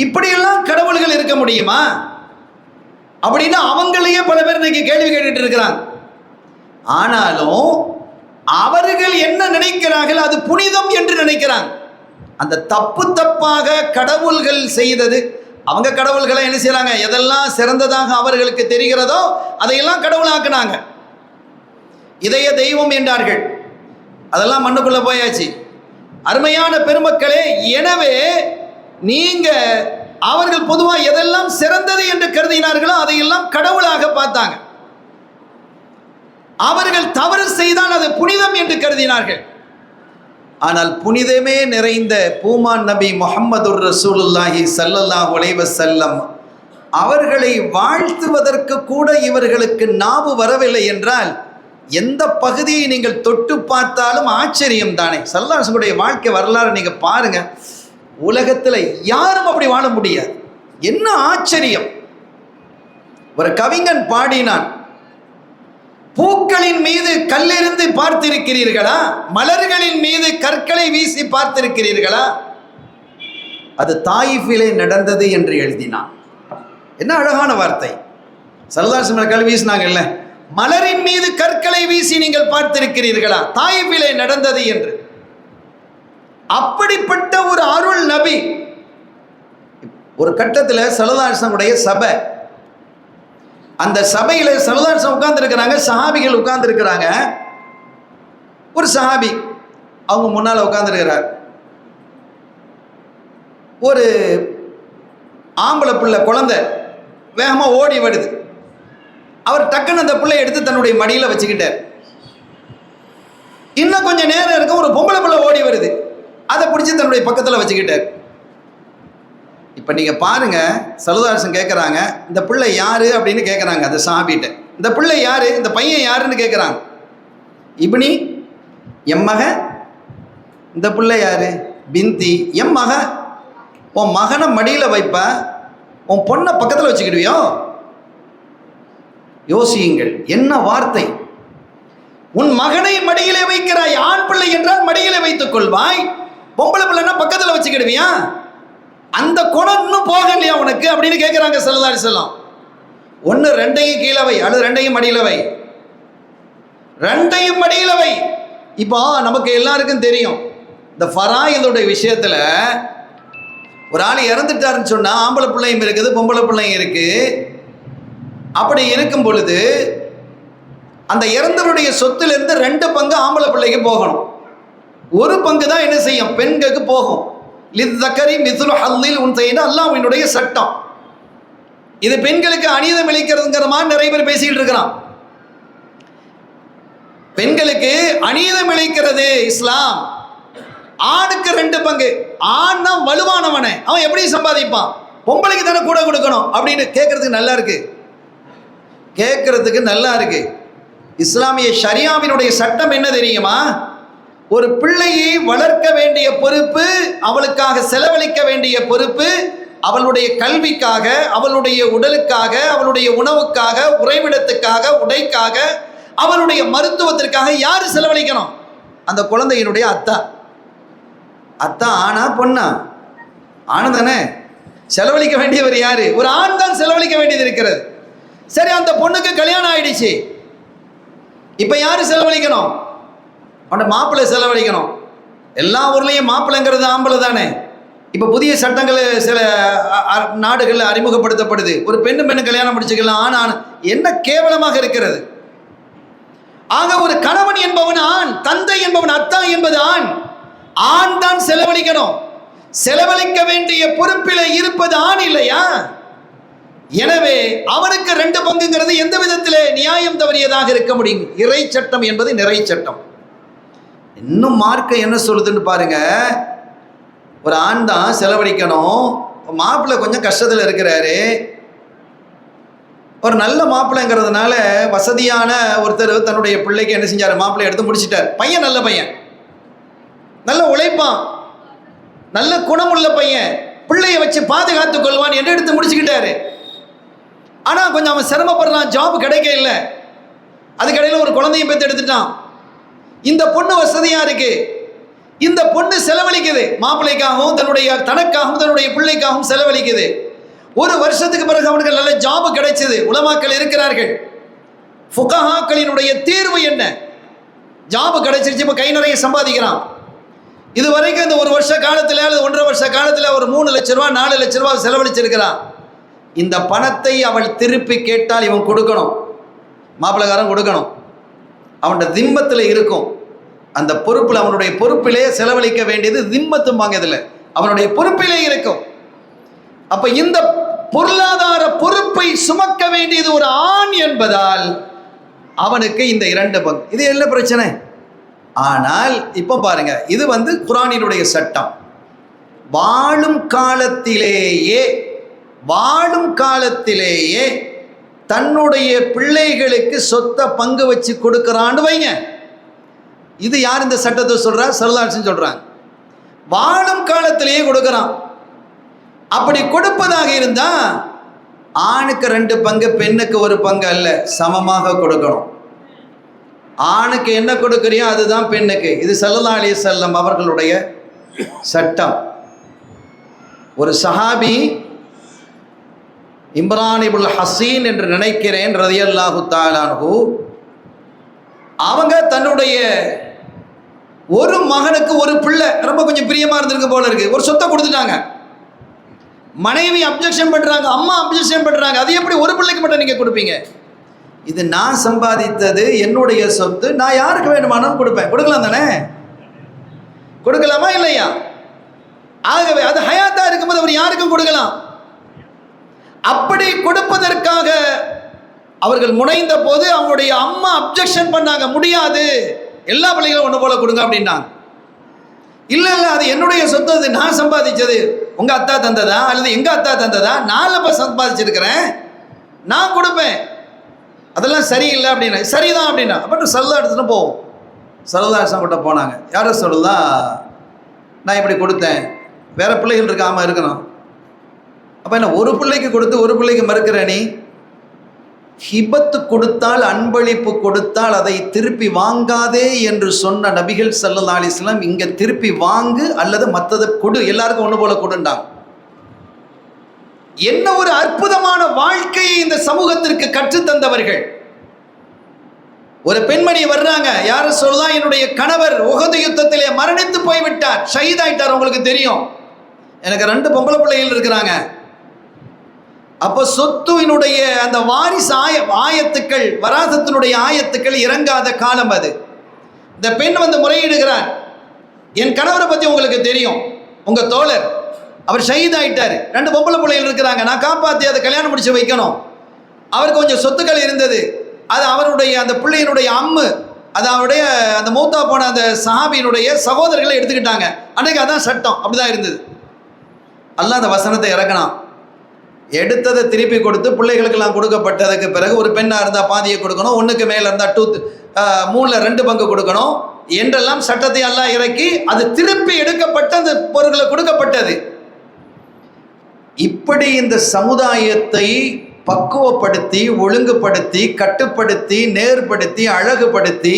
இப்படியெல்லாம் கடவுள்கள் இருக்க முடியுமா அப்படின்னா அவங்களையே பல பேர் இன்னைக்கு கேள்வி கேட்டுட்டு இருக்கிறாங்க. ஆனாலும் அவர்கள் என்ன நினைக்கிறார்கள், அது புனிதம் என்று நினைக்கிறாங்க. அந்த தப்பு தப்பாக கடவுள்கள் செய்தது, அவங்க கடவுள்களை என்ன செய்யறாங்க, எதெல்லாம் சிறந்ததாக அவர்களுக்கு தெரிகிறதோ அதையெல்லாம் கடவுளாக்குனாங்க. இதய தெய்வம் என்றார்கள், அதெல்லாம் மண்ணுக்குள்ள போயாச்சு. அருமையான பெருமக்களே, எனவே நீங்க அவர்கள் பொதுவாக எதெல்லாம் சிறந்தது என்று கருதினார்களோ அதையெல்லாம் கடவுளாக பார்த்தாங்க. அவர்கள் தவறு செய்தால் அது புனிதம் என்று கருதினார்கள். ஆனால் புனிதமே நிறைந்த பூமான் நபி முஹம்மதுர் ரசூலுல்லாஹி ஸல்லல்லாஹு அலைஹி வஸல்லம் அவர்களை வாழ்த்துவதற்கு கூட இவர்களுக்கு நாவு வரவில்லை என்றால் எந்த பகுதியை நீங்கள் தொட்டு பார்த்தாலும் ஆச்சரியம் தானே. ஸல்லல்லாஹு அலைஹி வஸல்லம் வாழ்க்கை வரலாறு நீங்க பாருங்க, உலகத்தில் யாரும் அப்படி வாழ முடியாது. என்ன ஆச்சரியம்! ஒரு கவிஞன் பாடினான், பூக்களின் மீது கல்லெறிந்து பார்த்திருக்கிறீர்களா, மலர்களின் மீது கற்களை வீசி பார்த்திருக்கிறீர்களா, அது தாயிஃபிலே நடந்தது என்று எழுதினான். என்ன அழகான வார்த்தை! ஸல்லல்லாஹு அலைஹி வஸல்லம் கல் வீசினாங்கல்ல, மலரின் மீது கற்களை வீசி நீங்கள் பார்த்திருக்கிறீர்களா, தாயிஃபிலே நடந்தது என்று. அப்படிப்பட்ட ஒரு அருள் நபி. ஒரு கட்டத்தில் ஸல்லல்லாஹு அலைஹி வஸல்லம் சபை, அந்த சபையில் ஸல்லல்லாஹு அலைஹி வஸல்லம் உட்கார்ந்து இருக்கிறாங்க, சஹாபிகள் உட்கார்ந்து இருக்கிறாங்க. ஒரு சஹாபி அவங்க முன்னால் உட்கார்ந்துருக்கிறார். ஒரு ஆம்பளை பிள்ளை குழந்தை வேகமாக ஓடி வருது. அவர் டக்குன்னு அந்த பிள்ளை எடுத்து தன்னுடைய மடியில் வச்சுக்கிட்டார். இன்னும் கொஞ்சம் நேரம் இருக்க ஒரு பொம்பளை பிள்ளை ஓடி வருது, அதை பிடிச்சி தன்னுடைய பக்கத்தில் வச்சுக்கிட்டார். இப்போ நீங்கள் பாருங்க, ஸல்லல்லாஹு அலைஹி வஸல்லம் கேட்குறாங்க, இந்த பிள்ளை யாரு அப்படின்னு கேட்குறாங்க அந்த சஹாபிட்ட. இந்த பிள்ளை யாரு, இந்த பையன் யாருன்னு கேட்குறாங்க. இப்னி, எம் மக. இந்த பிள்ளை யாரு, பிந்தி, எம் மக. உன் மகனை மடியில் வைப்ப, உன் பொண்ணை பக்கத்தில் வச்சுக்கிடுவியோ? யோசியுங்கள், என்ன வார்த்தை! உன் மகனை மடியிலே வைக்கிறாய். ஆண் பிள்ளை என்றால் மடியிலே வைத்துக் கொள்வாய், பொம்பளை பிள்ளைன்னா பக்கத்தில் வச்சுக்கிடுவியா? அந்த குணம் இன்னும் போகலையா உனக்கு அப்படின்னு கேட்குறாங்க ஸல்லல்லாஹு அலைஹி வஸல்லம். ஒன்று ரெண்டையும் கீழே வை, அல்லது ரெண்டையும் மடியில் வை, ரெண்டையும் மடியில் வை. இப்போ நமக்கு எல்லாருக்கும் தெரியும், இந்த ஃபராயிலுடைய விஷயத்தில் ஒரு ஆள் இறந்துட்டாருன்னு சொன்னால் ஆம்பளை பிள்ளையும் இருக்குது, பொம்பளை பிள்ளையும் இருக்குது. அப்படி இருக்கும் பொழுது அந்த இறந்தவருடைய சொத்திலிருந்து 2 பங்கு ஆம்பளை பிள்ளைக்கு போகணும், 1 பங்கு தான் என்ன செய்யும், பெண்களுக்கு போகும். லித்தக்கரி மிதுலு ஹல்லில் உன்சைன்னு அல்லாஹ்வினுடைய சட்டம். இது பெண்களுக்கு அநீதம் இழைக்கிறதுங்கிற மாதிரி நிறைய பேர் பேசிக்கிட்டு இருக்கிறான். பெண்களுக்கு அநீதம் இழைக்கிறது இஸ்லாம். ஆணுக்கு 2 பங்கு. ஆண் தான் வலுவானவனே, அவன் எப்படி சம்பாதிப்பான், பொம்பளைக்கு தானே கூட கொடுக்கணும் அப்படின்னு கேட்கறதுக்கு நல்லா இருக்கு, கேட்கறதுக்கு நல்லா இருக்கு. இஸ்லாமிய ஷரியாவினுடைய சட்டம் என்ன தெரியுமா? ஒரு பிள்ளையை வளர்க்க வேண்டிய பொறுப்பு, அவளுக்காக செலவழிக்க வேண்டிய பொறுப்பு, அவளுடைய கல்விக்காக, அவளுடைய உடலுக்காக, அவளுடைய உணவுக்காக, உறைவிடத்துக்காக, உடைக்காக, அவளுடைய மருத்துவத்திற்காக யாரு செலவழிக்கணும்? அந்த குழந்தையினுடைய அத்தா. அத்தா ஆனா பொண்ணா? ஆணு தானே. செலவழிக்க வேண்டியவர் யாரு? ஒரு ஆண் தான் செலவழிக்க வேண்டியது இருக்கிறது. சரி, அந்த பொண்ணுக்கு கல்யாணம் ஆயிடுச்சு, இப்ப யாரு செலவழிக்கணும்? அவனோட மாப்பிள்ளை செலவழிக்கணும். எல்லா ஊர்லேயும் மாப்பிள்ளைங்கிறது ஆம்பளை தானே. இப்போ புதிய சட்டங்கள் சில நாடுகளில் அறிமுகப்படுத்தப்படுது, ஒரு பெண்ணு கல்யாணம் முடிச்சுக்கலாம், ஆண். என்ன கேவலமாக இருக்கிறது! ஆக ஒரு கணவன் என்பவன் ஆண், தந்தை என்பவன் அத்தா என்பது ஆண். ஆண் தான் செலவழிக்கணும். செலவழிக்க வேண்டிய பொறுப்பில் இருப்பது ஆண் இல்லையா? எனவே அவனுக்கு 2 பங்குங்கிறது எந்த விதத்திலே நியாயம் தவறியதாக இருக்க முடியும்? இறை சட்டம் என்பது நிறை சட்டம். இன்னும் மார்க்கம் என்ன சொல்லுதுன்னு பாருங்க. ஒரு ஆண் தான் செலவழிக்கணும். மாப்பிள்ளை கொஞ்சம் கஷ்டத்தில் இருக்கிறாரு, ஒரு நல்ல மாப்பிள்ளைங்கிறதுனால வசதியான ஒருத்தர் தன்னுடைய பிள்ளைக்கு என்ன செஞ்சாரு, மாப்பிள்ளை எடுத்து முடிச்சிட்டார். பையன் நல்ல பையன், நல்ல உழைப்பான், நல்ல குணமுள்ள பையன், பிள்ளைய வச்சு பாதுகாத்துக் கொள்வான் என்று எடுத்து முடிச்சுக்கிட்டாரு. ஆனால் கொஞ்சம் அவன் சிரமப்படுறான், ஜாப் கிடைக்க இல்லை. அதுக்கடையில் ஒரு குழந்தையும் பெற்று எடுத்துட்டான். இந்த பொண்ணு வசதியாக இருக்கு, இந்த பொண்ணு செலவழிக்குது, மாப்பிள்ளைக்காகவும் தனக்காகவும் தன்னுடைய பிள்ளைக்காகவும் செலவழிக்குது. 1 வருஷத்துக்கு பிறகு அவனுக்கு நல்ல ஜாப் கிடைச்சது. உலமாக்கள் இருக்கிறார்கள், ஃபுகஹாக்களினுடைய தீர்வு என்ன? ஜாப் கிடைச்சிருச்சு, இப்போ கை நிறைய சம்பாதிக்கிறான். இது வரைக்கும் இந்த 1 வருஷ காலத்தில் அல்லது 1.5 வருஷ காலத்தில் ஒரு 3 லட்ச ரூபா 4 லட்ச ரூபா செலவழிச்சிருக்கிறான். இந்த பணத்தை அவள் திருப்பி கேட்டால் இவன் கொடுக்கணும், மாப்பிள்ளைக்காரன் கொடுக்கணும். அவனோட திம்பத்தில் இருக்கும். அந்த பொறுப்பில், அவனுடைய பொறுப்பிலே செலவழிக்க வேண்டியது திம்மத்தும்பாங்க. இதில் அவனுடைய பொறுப்பிலே இருக்கும். அப்ப இந்த பொருளாதார பொறுப்பை சுமக்க வேண்டியது ஒரு ஆண் என்பதால் அவனுக்கு இந்த 2 பங்கு. இது என்ன பிரச்சனை? ஆனால் இப்போ பாருங்க, இது குர்ஆனினுடைய சட்டம். வாழும் காலத்திலேயே தன்னுடைய பிள்ளைகளுக்கு சொத்தை பங்கு வச்சு கொடுக்கிறான்னு வைங்க. இது யார் இந்த சட்டத்தை சொல்றா? ஸல்லல்லாஹு அலைஹி வஸல்லம் சொல்றாங்க. வாழும் காலத்திலேயே கொடுக்கிறான். அப்படி கொடுப்பதாக இருந்தா ஆணுக்கு 2 பங்கு, பெண்ணுக்கு 1 பங்கு அல்ல, சமமாக கொடுக்கணும். ஆணுக்கு என்ன கொடுக்குறியோ அதுதான் பெண்ணுக்கு. இது ஸல்லல்லாஹு அலைஹி வஸல்லம் அவர்களுடைய சட்டம். ஒரு சஹாபி இம்ரான் இப்னுல் ஹசீன் என்று நினைக்கிறேன் ரலியல்லாஹு தஆலா அன்ஹு, அவங்க தன்னுடைய ஒரு மகனுக்கு ஒரு பிள்ளை ரொம்ப கொஞ்சம் பிரியமா இருந்திருக்கு போல இருக்கு, ஒரு சொத்தை கொடுத்துட்டாங்க. மனைவி அப்ஜெக்ஷன் பண்றாங்க, அம்மா அப்ஜெக்ஷன் பண்றாங்க. அது எப்படி ஒரு பிள்ளைக்கு மட்டும் நீங்க கொடுப்பீங்க? இது நான் சம்பாதித்தது, என்னுடைய சொத்து, நான் யாருக்கு வேணுமானாலும் கொடுப்பேன். கொடுக்கலாம் தானே? கொடுக்கலாமா இல்லையா? ஆகவே அது ஹயாத்தா இருக்கும்போது அவர் யாருக்கும் கொடுக்கலாம். அப்படி கொடுப்பதற்காக அவர்கள் முனைந்த போது அவங்களுடைய அம்மா அப்ஜெக்ஷன் பண்ணாங்க, முடியாது, எல்லா பிள்ளைகளும் ஒன்று போல கொடுங்க அப்படின்னாங்க. இல்லை அது என்னுடைய சொத்து, அது நான் சம்பாதிச்சது, உங்க அத்தா தந்ததா அல்லது எங்க அத்தா தந்ததா, நான் இப்ப சம்பாதிச்சிருக்கிறேன், நான் கொடுப்பேன், அதெல்லாம் சரியில்லை அப்படின்னா. சரிதான் அப்படின்னா அப்போ ஸல்லல்லாஹு அலைஹி வஸல்லம் போவோம். ஸல்லல்லாஹு அலைஹி வஸல்லம் கிட்ட போனாங்க. யாரை சொல்லலாம், நான் இப்படி கொடுத்தேன், வேற பிள்ளைகள் இருக்காம இருக்கணும். அப்போ என்ன, ஒரு பிள்ளைக்கு கொடுத்து ஒரு பிள்ளைக்கு மறுக்கிற நீ? ஹிபத்து கொடுத்தால், அன்பளிப்பு கொடுத்தால் அதை திருப்பி வாங்காதே என்று சொன்ன நபிகள் ஸல்லல்லாஹு அலைஹி வஸல்லம் இங்கே திருப்பி வாங்கு அல்லது மற்றதை கொடு, எல்லாருக்கும் ஒன்று போல கொடுண்டாங்க. என்ன ஒரு அற்புதமான வாழ்க்கையை இந்த சமூகத்திற்கு கற்றுத்தந்தவர்கள். ஒரு பெண்மணி வர்றாங்க, யார சொல்லலாம், என்னுடைய கணவர் உஹது யுத்தத்திலே மரணித்து போய்விட்டார், ஷஹீதாயிட்டார், உங்களுக்கு தெரியும், எனக்கு 2 பொம்பளை பிள்ளைகள் இருக்கிறாங்க. அப்போ சொத்துவினுடைய அந்த வாரிசு ஆயத்துக்கள், வராசத்தினுடைய ஆயத்துக்கள் இறங்காத காலம் அது. இந்த பெண் முறையிடுகிறார், என் கணவரை பற்றி உங்களுக்கு தெரியும், உங்க தோழர் அவர் ஷஹீதாயிட்டார், 2 பொம்பளை பிள்ளைகள் இருக்கிறாங்க, நான் காப்பாற்றி அதை கல்யாணம் முடிச்சு வைக்கணும். அவருக்கு கொஞ்சம் சொத்துக்கள் இருந்தது, அது அவருடைய அந்த பிள்ளையினுடைய அம்மு, அது அவருடைய அந்த மூத்தா போன அந்த சஹாபியினுடைய சகோதரர்களை எடுத்துக்கிட்டாங்க. அன்னைக்கு அதான் சட்டம், அப்படிதான் இருந்தது. அல்லாஹ் அந்த வசனத்தை இறக்கினான். எடுத்ததை திருப்பி கொடுத்து பிள்ளைகளுக்கெல்லாம் கொடுக்கப்பட்டதுக்கு பிறகு ஒரு பெண்ணாக இருந்தால் பாதியை கொடுக்கணும், 1க்கு மேலே இருந்தால் 3ல் 2 பங்கு கொடுக்கணும் என்றெல்லாம் சட்டத்தை அல்லாஹ் இறக்கி அது திருப்பி எடுக்கப்பட்ட அந்த பொருட்களை கொடுக்கப்பட்டது. இப்படி இந்த சமுதாயத்தை பக்குவப்படுத்தி, ஒழுங்குபடுத்தி, கட்டுப்படுத்தி, நேர்படுத்தி, அழகுபடுத்தி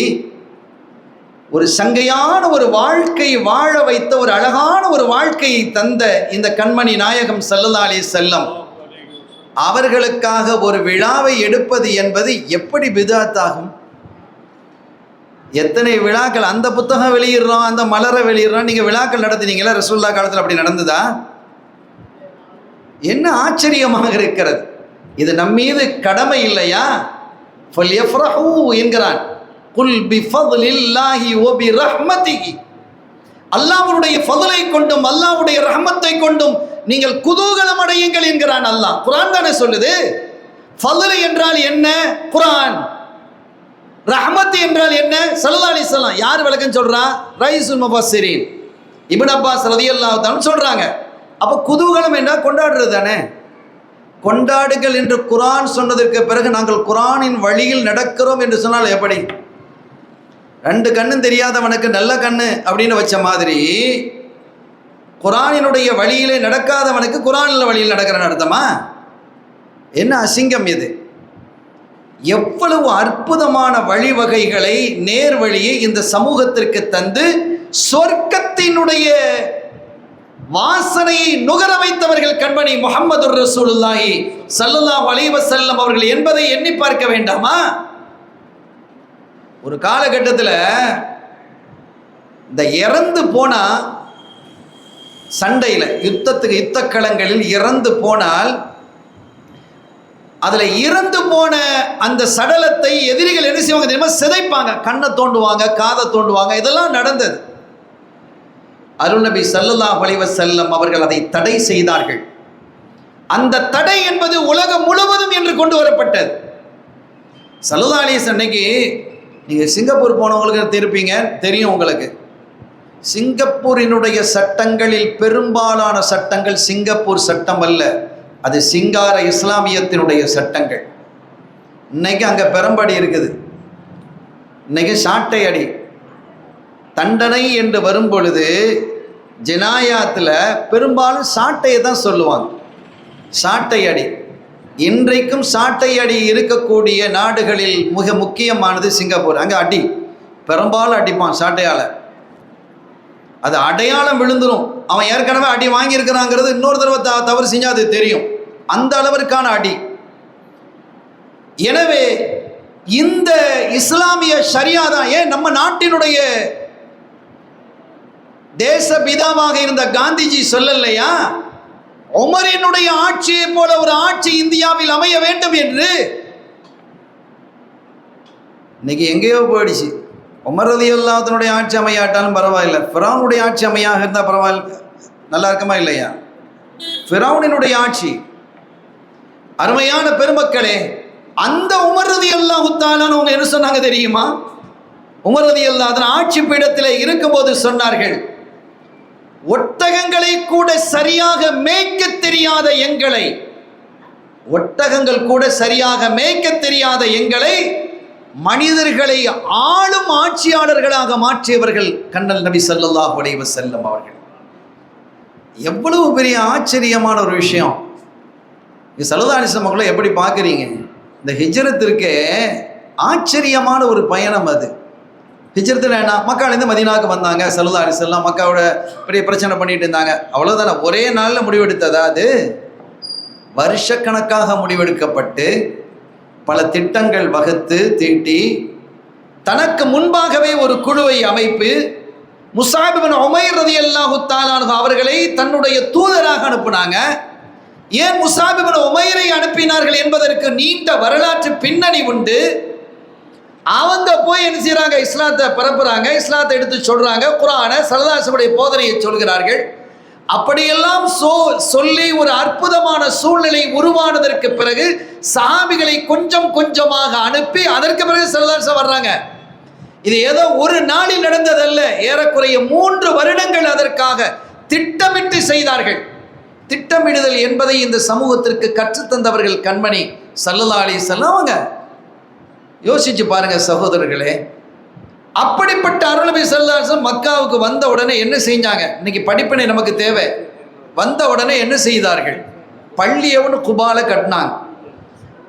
ஒரு சங்கையான ஒரு வாழ்க்கை வாழ வைத்த ஒரு அழகான ஒரு வாழ்க்கையை தந்த இந்த கண்மணி நாயகம் ஸல்லல்லாஹு அலைஹி வஸல்லம் அவர்களுக்காக ஒரு விழாவை எடுப்பது என்பது எப்படி பித்அத்தாகும்? எத்தனை விழாக்கள், அந்த புத்தகம் வெளியிடுறோம், அந்த மலரை வெளியிடுறோம், நீங்கள் விழாக்கள் நடத்தினீங்களா? ரசூலுல்லாஹ் காலத்தில் அப்படி நடந்ததா? என்ன ஆச்சரியமாக இருக்கிறது. இது நம்மீது கடமை இல்லையா? ஃபல்யஃப்ரஹூ என்கிறான். குல் பிஃபத்லில்லாஹி வ பிரஹ்மதிஹி, அல்லாஹ்வுடைய ஃபضலை கொண்டும் அல்லாஹ்வுடைய ரஹ்மத்தை கொண்டும் நீங்கள் குதூகலம் அடையுங்கள் என்கிறான் அல்லாஹ். குர்ஆன் தானே சொல்லுது. ஃபضல் என்றால் என்ன? குர்ஆன். ரஹ்மத் என்றால் என்ன? ஸல்லல்லாஹு அலைஹி வஸல்லம். யார் விளக்கம் சொல்றா? ரைஸுல் முஃபஸ்ஸிரீன் இப்னு அப்பாஸ் ரலியல்லாஹு தஆலா சொல்றாங்க. அப்போ குதூகலம் என்றால் கொண்டாடுறது தானே. கொண்டாடுகள் என்று குர்ஆன் சொன்னதற்கு பிறகு நாங்கள் குர்ஆனின் வழியில் நடக்கிறோம் என்று சொன்னால் எப்படி? 2 கண்ணும் தெரியாதவனுக்கு நல்ல கண்ணு அப்படின்னு வச்ச மாதிரி குர்ஆனினுடைய வழியிலே நடக்காதவனுக்கு குர்ஆனில் வழியில் நடக்கிறன்னு அர்த்தமா? என்ன அசிங்கம் இது! எவ்வளவு அற்புதமான வழிவகைகளை, நேர் வழியை இந்த சமூகத்திற்கு தந்து சொர்க்கத்தினுடைய வாசனையை நுகர வைத்தவர்கள் கண்மணி முஹம்மதுர் ரசூலுல்லாஹி ஸல்லல்லாஹு அலைஹி வஸல்லம் அவர்கள் என்பதை எண்ணி பார்க்க வேண்டாமா? ஒரு காலகட்டத்தில் இந்த இறந்து போனா சண்டையில், யுத்தக்களங்களில் இறந்து போனால் அதில் இறந்து போன அந்த சடலத்தை எதிரிகள் என்ன செய்வாங்க தெரியுமா? சிதைப்பாங்க, கண்ணை தோண்டுவாங்க, காதை தோண்டுவாங்க. இதெல்லாம் நடந்தது. அருள் நபி ஸல்லல்லாஹு அலைஹி வஸல்லம் அவர்கள் அதை தடை செய்தார்கள். அந்த தடை என்பது உலகம் முழுவதும் என்று கொண்டு வரப்பட்டது. ஸல்லல்லாஹு அலைஹி வஸல்லம் அன்னைக்கு நீங்கள் சிங்கப்பூர் போனவங்களுக்கு தெரிப்பீங்க, தெரியும் உங்களுக்கு. சிங்கப்பூரினுடைய சட்டங்களில் பெரும்பாலான சட்டங்கள் சிங்கப்பூர் சட்டம் அல்ல, அது சிங்கார இஸ்லாமியத்தினுடைய சட்டங்கள். இன்னைக்கு அங்கே பெரம்படி இருக்குது, இன்னைக்கு சாட்டை அடி தண்டனை என்று வரும் பொழுது ஜினாயாத்தில் பெரும்பாலும் சாட்டையை தான் சொல்லுவாங்க, சாட்டை அடி. இன்றைக்கும் சாட்டை அடி இருக்கக்கூடிய நாடுகளில் மிக முக்கியமானது சிங்கப்பூர். அங்கே அடி பெரும்பாலும் அடிப்பான் சாட்டையால், அது அடையாளம் விழுந்துடும். அவன் ஏற்கனவே அடி வாங்கியிருக்கிறாங்கிறது இன்னொரு தடவை தவறு செஞ்சால் அது தெரியும், அந்த அளவிற்கான அடி. எனவே இந்த இஸ்லாமிய ஷரியா தான். ஏன் நம்ம நாட்டினுடைய தேச பிதாவாக இருந்த காந்திஜி சொல்லலையா, உமரினுடைய ஆட்சியை போல ஒரு ஆட்சி இந்தியாவில் அமைய வேண்டும் என்று? இன்னைக்கு எங்கேயோ போயிடுச்சு. உமர் ரலியல்லாஹு அன்ஹுடைய ஆட்சி அமையாட்டாலும் பரவாயில்லை, ஃபிரௌனுடைய ஆட்சி அமையாக இருந்தால் பரவாயில்ல, நல்லா இருக்குமா இல்லையா? ஃபிரௌனினுடைய ஆட்சி. அருமையான பெருமக்களே, அந்த உமர் ரலியல்லாஹு தஆலா அவங்க என்ன சொன்னாங்க தெரியுமா? உமர் ரலியல்லாஹு அன்ஹு ஆட்சி பீடத்தில் இருக்கும்போது சொன்னார்கள், ஒட்டகங்களை கூட சரியாக மேய்க்க தெரியாத எங்களை, ஒட்டகங்கள் கூட சரியாக மேய்க்க தெரியாத எங்களை மனிதர்களை ஆளும் ஆட்சியாளர்களாக மாற்றியவர்கள் கண்ணல் நபி ஸல்லல்லாஹு அலைஹி வஸல்லம் அவர்கள். எவ்வளவு பெரிய ஆச்சரியமான ஒரு விஷயம். ஸல்லல்லாஹு அலைஹி வஸல்லம் அவர்களை எப்படி பார்க்குறீங்க? இந்த ஹிஜ்ரத்திற்கே ஆச்சரியமான ஒரு பயணம் அது. ஹிஜ்ரத்தில் என்ன, மக்காலேருந்து மதீனாவுக்கு வந்தாங்க ஸல்லல்லாஹு அலைஹி வஸல்லம், மக்காவோட பெரிய பிரச்சனை பண்ணிட்டு இருந்தாங்க, அவ்வளோதானே. ஒரே நாளில் முடிவெடுத்ததா? அது வருஷக்கணக்காக முடிவெடுக்கப்பட்டு பல திட்டங்கள் வகுத்து தீட்டி தனக்கு முன்பாகவே ஒரு குழுவை அமைப்பு முஸாப் இப்னு உமைர் ரலியல்லாஹு தஆலா அன்ஹு அவர்களை தன்னுடைய தூதராக அனுப்புனாங்க. ஏன் முஸாப் இப்னு உமைரை அனுப்பினார்கள் என்பதற்கு நீண்ட வரலாற்று பின்னணி உண்டு. அவங்க போய் என்ன செய்கிறாங்க, இஸ்லாத்தை பரப்புறாங்க, இஸ்லாத்தை எடுத்து சொல்கிறாங்க, குர்ஆனை ஸல்லல்லாஹு அலைஹி வஸல்லம் போதனையை சொல்கிறார்கள். அப்படியெல்லாம் சொல்லி ஒரு அற்புதமான சூழ்நிலை உருவானதற்கு பிறகு சஹாபிகளை கொஞ்சம் கொஞ்சமாக அனுப்பி அதற்கு பிறகு ஸல்லல்லாஹு அலைஹி வஸல்லம் வர்றாங்க. இது ஏதோ ஒரு நாளில் நடந்ததல்ல, ஏறக்குறைய 3 வருடங்கள் அதற்காக திட்டமிட்டு செய்தார்கள். திட்டமிடுதல் என்பதை இந்த சமூகத்திற்கு கற்றுத்தந்தவர்கள் கண்மணி ஸல்லல்லாஹு அலைஹி வஸல்லம் அவங்க. யோசிச்சு பாருங்க சகோதரர்களே, அப்படிப்பட்ட அருள் நபி ஸல்லல்லாஹு அலைஹி வஸல்லம் மக்காவுக்கு வந்த உடனே என்ன செஞ்சாங்க? இன்னைக்கு படிப்பினை நமக்கு தேவை. வந்த உடனே என்ன செய்தார்கள்? பள்ளியை ஒன்று குபால கட்டினாங்க.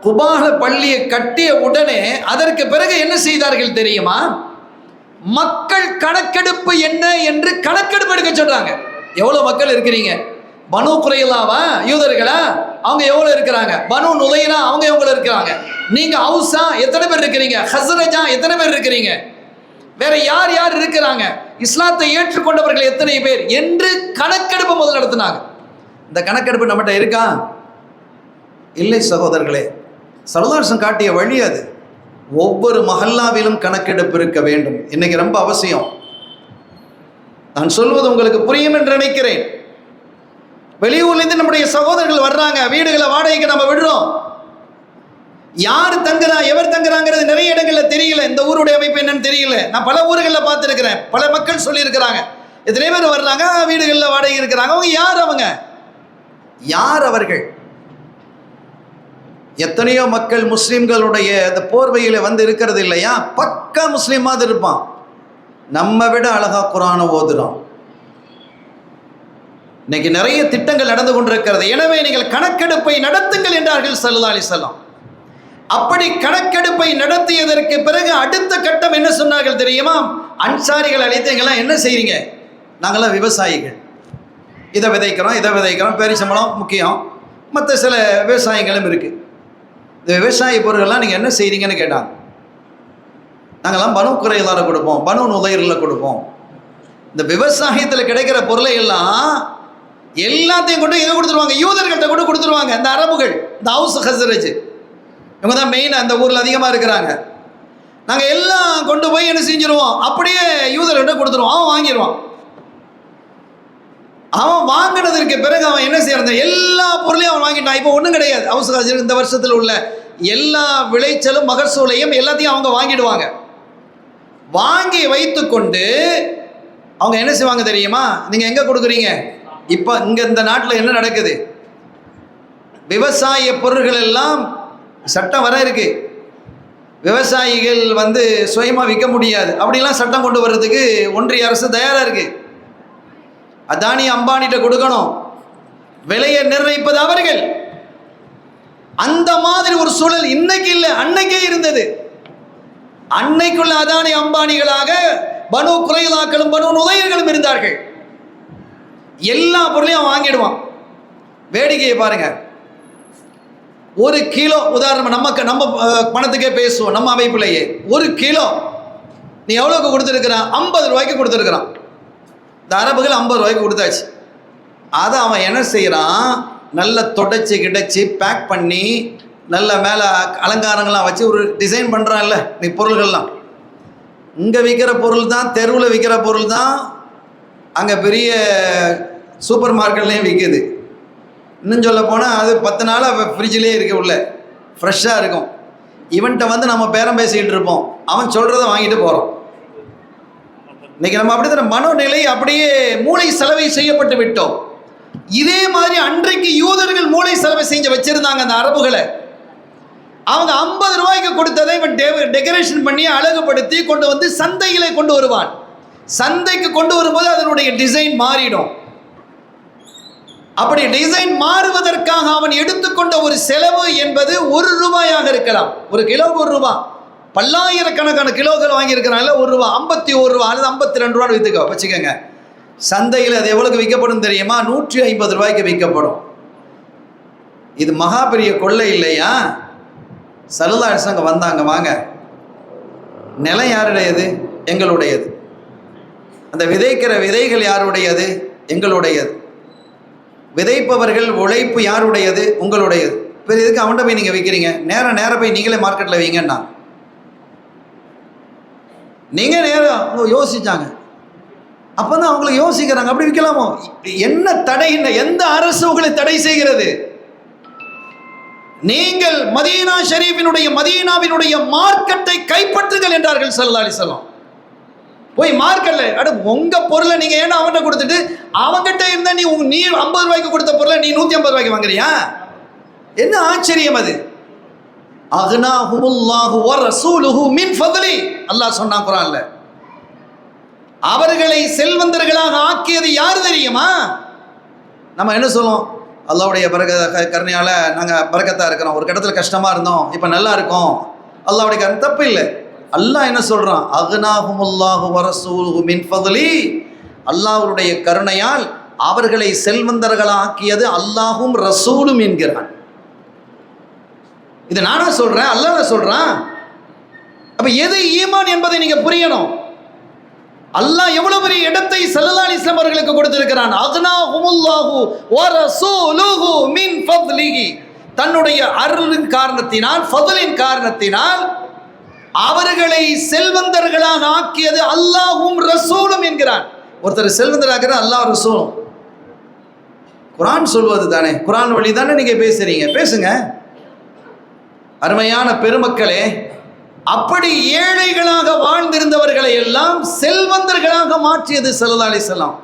குபால பள்ளியை கட்டிய உடனே அதற்கு பிறகு என்ன செய்தார்கள் தெரியுமா? மக்கள் கணக்கெடுப்பு என்ன என்று கணக்கெடுப்பு எடுக்க சொல்றாங்க. எவ்வளோ மக்கள் இருக்கிறீங்க? பனு குறைலாவா, யூதர்களா, அவங்க எவ்வளோ இருக்கிறாங்க? பனு நுதைரா, அவங்க எவ்வளோ இருக்கிறாங்க? நீங்க ஹவுஸா, எத்தனை பேர் இருக்கிறீங்க? ஹஸ்ரஜா, எத்தனை பேர் இருக்கிறீங்க? வேற யார் யார் இருக்கிறாங்க? இஸ்லாத்தை ஏற்றுக்கொண்டவர்கள் எத்தனை பேர் என்று கணக்கெடுப்பு முதல் நடத்தினாங்க. இந்த கணக்கெடுப்பு நம்மகிட்ட இருக்கா? இல்லை சகோதரர்களே. ஸல்லல்லாஹு அலைஹி வஸல்லம் காட்டிய வழி அது. ஒவ்வொரு மஹல்லாவிலும் கணக்கெடுப்பு இருக்க வேண்டும். இன்னைக்கு ரொம்ப அவசியம். நான் சொல்வது உங்களுக்கு புரியும் என்று நினைக்கிறேன். வெளியூர்லேருந்து நம்முடைய சகோதரர்கள் வர்றாங்க, வீடுகளை வாடகைக்கு நம்ம விடுறோம். யார் தங்குறா, எவர் தங்குறாங்கிறது நிறைய இடங்களில் தெரியல. இந்த ஊருடைய அமைப்பு என்னன்னு தெரியல. நான் பல ஊர்களில் பார்த்துருக்கிறேன், பல மக்கள் சொல்லியிருக்கிறாங்க. எத்தனை பேர் வர்றாங்க, வீடுகளில் வாடகை இருக்கிறாங்க. அவங்க யார்? அவங்க யார்? அவர்கள் எத்தனையோ மக்கள் முஸ்லீம்களுடைய அந்த போர்வையில் வந்து இருக்கிறது இல்லையா? பக்கா முஸ்லீம் மாதிரி இருப்பான், நம்ம விட அழகா குர்ஆனை ஓதுறோம். இன்னைக்கு நிறைய திட்டங்கள் நடந்து கொண்டிருக்கிறது. எனவே நீங்கள் கணக்கெடுப்பை நடத்துங்கள் என்றார்கள் ஸல்லல்லாஹு அலைஹி வஸல்லம். அப்படி கணக்கெடுப்பை நடத்தியதற்கு பிறகு அடுத்த கட்டம் என்ன சொன்னார்கள் தெரியுமா? அன்சாரிகள் அழைத்து, எங்கெல்லாம் என்ன செய்றீங்க? நாங்களாம் விவசாயிகள், இதை விதைக்கிறோம், இதை விதைக்கிறோம், பேரிச்சம்பழம் முக்கியம், மற்ற சில விவசாயங்களும் இருக்குது. இந்த விவசாய பொருள்கள்லாம் நீங்கள் என்ன செய்கிறீங்கன்னு கேட்டாங்க. நாங்கள்லாம் பனு குறைலால கொடுப்போம், பனு நுதைரில் கொடுப்போம். இந்த விவசாயத்தில் கிடைக்கிற பொருளை எல்லாம் எல்லாத்தையும் கொண்டு இதை கொடுத்துருவாங்க, யூதர்கள்ட்ட கொண்டு கொடுத்துருவாங்க. இந்த அரபுகள், இந்த ஹவுஸ் ஹஸ்ரஜ், இவங்க தான் மெயின் அந்த ஊரில் அதிகமாக இருக்கிறாங்க. நாங்கள் எல்லாம் கொண்டு போய் என்ன செஞ்சிருவோம், அப்படியே யூதர்கிட்ட கொடுத்துருவோம். அவன் வாங்கிடுவான். அவன் வாங்கினதற்கு பிறகு அவன் என்ன செய்யறது, எல்லா பொருளையும் அவன் வாங்கிட்டான். இப்போ ஒன்றும் கிடையாது. அவசர இந்த வருஷத்தில் உள்ள எல்லா விளைச்சலும் மகசூலையும் எல்லாத்தையும் அவங்க வாங்கிடுவாங்க. வாங்கி வைத்து கொண்டு அவங்க என்ன செய்வாங்க தெரியுமா, நீங்கள் எங்கே கொடுக்குறீங்க? இப்போ இங்கே இந்த நாட்டில் என்ன நடக்குது, விவசாய பொருள்கள் எல்லாம் சட்டம் வர இருக்கு. விவசாயிகள் சுயமாக விற்க முடியாது, அப்படிலாம் சட்டம் கொண்டு வர்றதுக்கு ஒன்றிய அரசு தயாராக இருக்கு. அதானி அம்பானிட்ட கொடுக்கணும், விலையை நிர்ணயிப்பது அவர்கள். அந்த மாதிரி ஒரு சூழல் இன்னைக்கு இல்லை, அன்னைக்கே இருந்தது. அன்னைக்குள்ள அதானி அம்பானிகளாக பனு குறைலாக்களும் பனு நுதையர்களும் இருந்தார்கள். எல்லா பொருளையும் வாங்கிடுவான். வேடிக்கையை பாருங்க. ஒரு கிலோ, உதாரணம் நம்ம பணத்துக்கே பேசுவோம், நம்ம அமைப்பிலேயே ஒரு கிலோ நீ எவ்வளோக்கு கொடுத்துருக்கிறான்? 50 ரூபாய்க்கு கொடுத்துருக்கிறான். இந்த அரபுகள் 50 ரூபாய்க்கு கொடுத்தாச்சு. அதை அவன் என்ன செய்கிறான், நல்லா தொடச்சி கிடச்சி பேக் பண்ணி நல்ல மேலே அலங்காரங்கள்லாம் வச்சு ஒரு டிசைன் பண்ணுறான்ல. நீ பொருள்கள்லாம் இங்கே விற்கிற பொருள் தான், தெருவில் விற்கிற பொருள் தான் அங்கே பெரிய சூப்பர் மார்க்கெட்லேயும் விற்கிது. இன்னும் சொல்ல போனால் அது 10 நாளாக ஃப்ரிட்ஜிலே இருக்க, உள்ள ஃப்ரெஷ்ஷாக இருக்கும். இவன்கிட்ட நம்ம பேரம் பேசிக்கிட்டு இருப்போம், அவன் சொல்கிறத வாங்கிட்டு போகிறோம். இன்னைக்கு நம்ம அப்படி தானே, மனோநிலை அப்படியே மூளை செலவை செய்யப்பட்டு விட்டோம். இதே மாதிரி அன்றைக்கு யூதர்கள் மூளை செலவை செஞ்சு வச்சிருந்தாங்க அந்த அரபுகளை. அவங்க 50 ரூபாய்க்கு கொடுத்ததை இவன் டெக்கரேஷன் பண்ணி அழகுபடுத்தி கொண்டு சந்தைகளை கொண்டு வருவான். சந்தைக்கு கொண்டு வரும்போது அதனுடைய டிசைன் மாறிடும். அப்படி டிசைன் மாறுவதற்காக அவன் எடுத்துக்கொண்ட ஒரு செலவு என்பது 1 ரூபாயாக இருக்கலாம். ஒரு கிலோவுக்கு 1 ரூபாய். பல்லாயிரக்கணக்கான கிலோக்கள் வாங்கியிருக்கிறாங்கல்ல, 1 ரூபா, 51 ரூபா அல்லது 52 ரூபான்னு வச்சுக்கோங்க. சந்தையில் அது எவ்வளோக்கு விற்கப்படும் தெரியுமா? 150 ரூபாய்க்கு விற்கப்படும். இது மகா பெரிய கொள்ளை இல்லையா? ஸல்லல்லாஹு அலைஹி வஸல்லம் வந்தாங்க, வாங்க, நிலம் யாருடையது? எங்களுடையது. அந்த விதைக்கிற விதைகள் யாருடையது? எங்களுடையது. விதைப்பவர்கள் உழைப்பு யாருடையது? உங்களுடையது. இப்போ இதுக்கு அவன்கிட்ட போய் நீங்கள் விற்கிறீங்க, நேரம் போய் நீங்களே மார்க்கெட்டில் வைங்கன்னா. நீங்கள் நேரம் அவங்க யோசிச்சாங்க. அப்போ தான் அவங்களுக்கு யோசிக்கிறாங்க, அப்படி விற்கலாமோ? என்ன தடை? எந்த அரசு உங்களை தடை செய்கிறது? நீங்கள் மதீனாவினுடைய மார்க்கெட்டை கைப்பற்றுங்கள் என்றார்கள் ஸல்லல்லாஹு அலைஹி வஸல்லம். போய் மார்க்கெட்ல உங்க பொருளை நீங்க ஏன்னா அவன்கிட்ட கொடுத்துட்டு அவன்கிட்ட இருந்தா நீ 50 ரூபாய்க்கு கொடுத்த பொருளை நீ 150 ரூபாய்க்கு வாங்குறியா? என்ன ஆச்சரியம் அது! அக்னாஹுமுல்லாஹு வ ரசூலுஹு மின் ஃபத்லி, அல்லாஹ் சொன்னான் குர்ஆன்ல. அவர்களை செல்வந்தர்களாக ஆக்கியது யார் தெரியுமா? நம்ம என்ன சொல்லுவோம், அல்லாஹ்வுடைய கருணையால நாங்கள் பரக்கத்தாக இருக்கிறோம், ஒரு கட்டத்தில் கஷ்டமாக இருந்தோம், இப்போ நல்லா இருக்கோம், அல்லாஹ்வுடைய கருணை. தப்பு இல்லை. அல்லாஹ் என்ன சொல்கிறான்? அக்னாஹுமுல்லாஹு வ ரசூலுஹு மின் ஃபத்லி, அல்லாஹ்வுடைய கருணையால் அவர்களை செல்வந்தர்களாக ஆக்கியது அல்லாஹும் ரசூலும் என்கிறான். இது நானா சொல்கிறேன், அல்லாஹ் சொல்கிறான். அப்போ எது ஈமான் என்பதை நீங்கள் புரியணும். அல்லாஹ் எவ்வளவு பெரிய இடத்தை ஸல்லல்லாஹு அலைஹி வஸல்லம் அவர்களுக்கு கொடுத்திருக்கிறான். அக்னாஹுமுல்லாஹு வ ரசூலுஹு மின் ஃபத்லிஹி, தன்னுடைய அருளின் காரணத்தினால், ஃபத்லின் காரணத்தினால் அவர்களை செல்வந்தர்களாக ஆக்கியது அல்லாஹும் ரசூலும் என்கிறான். ஒருத்தர் செல்வந்தராக அல்லாஹ் ரசூலும். குர்ஆன் சொல்வது தானே, குர்ஆன் வழி தானே நீங்க பேசுறீங்க, பேசுங்க. அருமையான பெருமக்களே, அப்படி ஏழைகளாக வாழ்ந்திருந்தவர்களை எல்லாம் செல்வந்தர்களாக மாற்றியது ஸல்லல்லாஹு அலைஹி வஸல்லம்.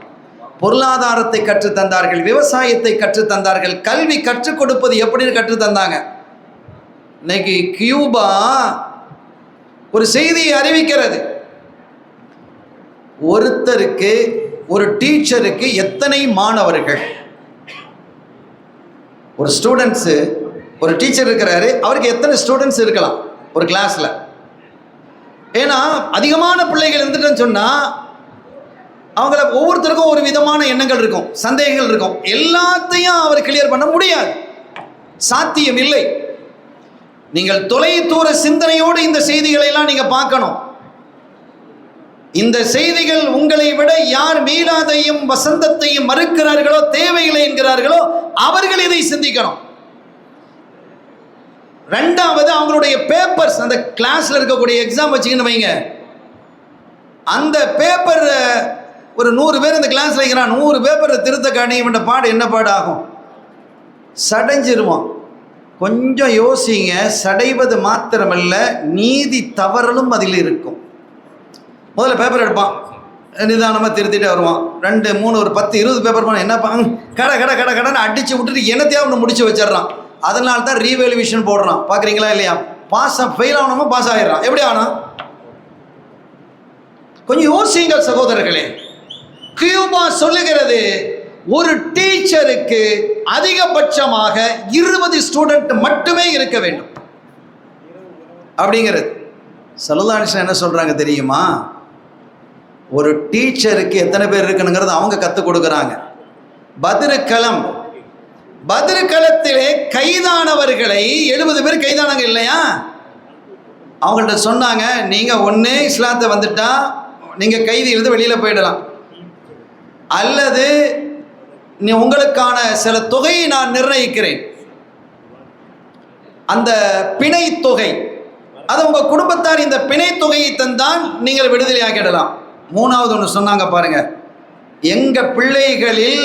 பொருளாதாரத்தை கற்றுத்தந்தார்கள், விவசாயத்தை கற்றுத்தந்தார்கள், கல்வி கற்றுக் கொடுப்பது எப்படின்னு கற்றுத்தந்தாங்க. இன்னைக்கு கியூபா ஒரு செய்தியை அறிவிக்கிறது. ஒருத்தருக்கு, ஒரு டீச்சருக்கு எத்தனை மாணவர்கள்? ஒரு ஸ்டூடெண்ட்ஸு, ஒரு டீச்சர் இருக்கிறாரு, அவருக்கு எத்தனை ஸ்டூடெண்ட்ஸ் இருக்கலாம் ஒரு கிளாஸ்ல? ஏன்னா அதிகமான பிள்ளைகள் இருந்துட்டுன்னு சொன்னா அவங்கள ஒவ்வொருத்தருக்கும் ஒரு விதமான எண்ணங்கள் இருக்கும், சந்தேகங்கள் இருக்கும். எல்லாத்தையும் அவர் கிளியர் பண்ண முடியாது, சாத்தியம் இல்லை. நீங்கள் தொலை தூர சிந்தனையோடு இந்த செய்திகளை எல்லாம் நீங்க பார்க்கணும். இந்த செய்திகள் உங்களை விட யார் மீலாதையும் வசந்தத்தையும் மறுக்கிறார்களோ, தேவையில்லை என்கிறார்களோ, அவர்கள் இதை சிந்திக்கணும். ரெண்டாவது அவங்களுடைய பேப்பர்ஸ், அந்த கிளாஸ்ல இருக்கக்கூடிய எக்ஸாம் வச்சுக்கின்னு வைங்க, அந்த பேப்பர் ஒரு 100 பேர் இந்த கிளாஸ்ல இருக்கிறான், 100 பேப்பரை திருத்த காணி இவன் பாடு என்ன பாடு ஆகும்? சடைஞ்சிருவான். கொஞ்சம் யோசிங்க, சடைவது மாத்திரமல்ல நீதி தவறலும் அதில் இருக்கும். முதல்ல பேப்பர் எடுப்பான், நிதானமாக திருத்திட்டு வருவான், 2 3 ஒரு 10 20 பேப்பர் பண்ண என்னப்பா கடைன்னு அடித்து விட்டுட்டு என்னத்தையா ஒன்று முடிச்சு வச்சிடறான். அதனால தான் ரீவேல்யூவேஷன் போடுறான். பார்க்குறீங்களா இல்லையா? பாஸ் ஃபெயில் ஆகணுமா பாஸ் ஆகிடுறான். எப்படி ஆனா? கொஞ்சம் யோசிங்க சகோதரர்களே. கியூபா சொல்லுகிறது ஒரு டீச்சருக்கு அதிகபட்சமாக 20 ஸ்டூடெண்ட் மட்டுமே இருக்க வேண்டும் அப்படிங்கிறது. ஸல்லல்லாஹு அலைஹி வஸல்லம் என்ன சொல்றாங்க தெரியுமா? ஒரு டீச்சருக்கு எத்தனை பேர் இருக்கணுங்கிறது அவங்க கற்றுக் கொடுக்குறாங்க. பத்ருக்களத்திலே கைதானவர்களை 70 பேர் கைதானாங்க இல்லையா? அவங்கள்ட்ட சொன்னாங்க, நீங்கள் ஒன்று இஸ்லாத்தை வந்துட்டா நீங்கள் கைதியிலிருந்து வெளியில் போயிடலாம், அல்லது நீ உங்களுக்கான சில தொகையை நான் நிர்ணயிக்கிறேன், அந்த பிணை தொகை, அது உங்கள் குடும்பத்தார் இந்த பிணை தொகையை தந்தான் நீங்கள் விடுதலை ஆக்கிடலாம். மூணாவது ஒன்று சொன்னாங்க பாருங்க, எங்கள் பிள்ளைகளில்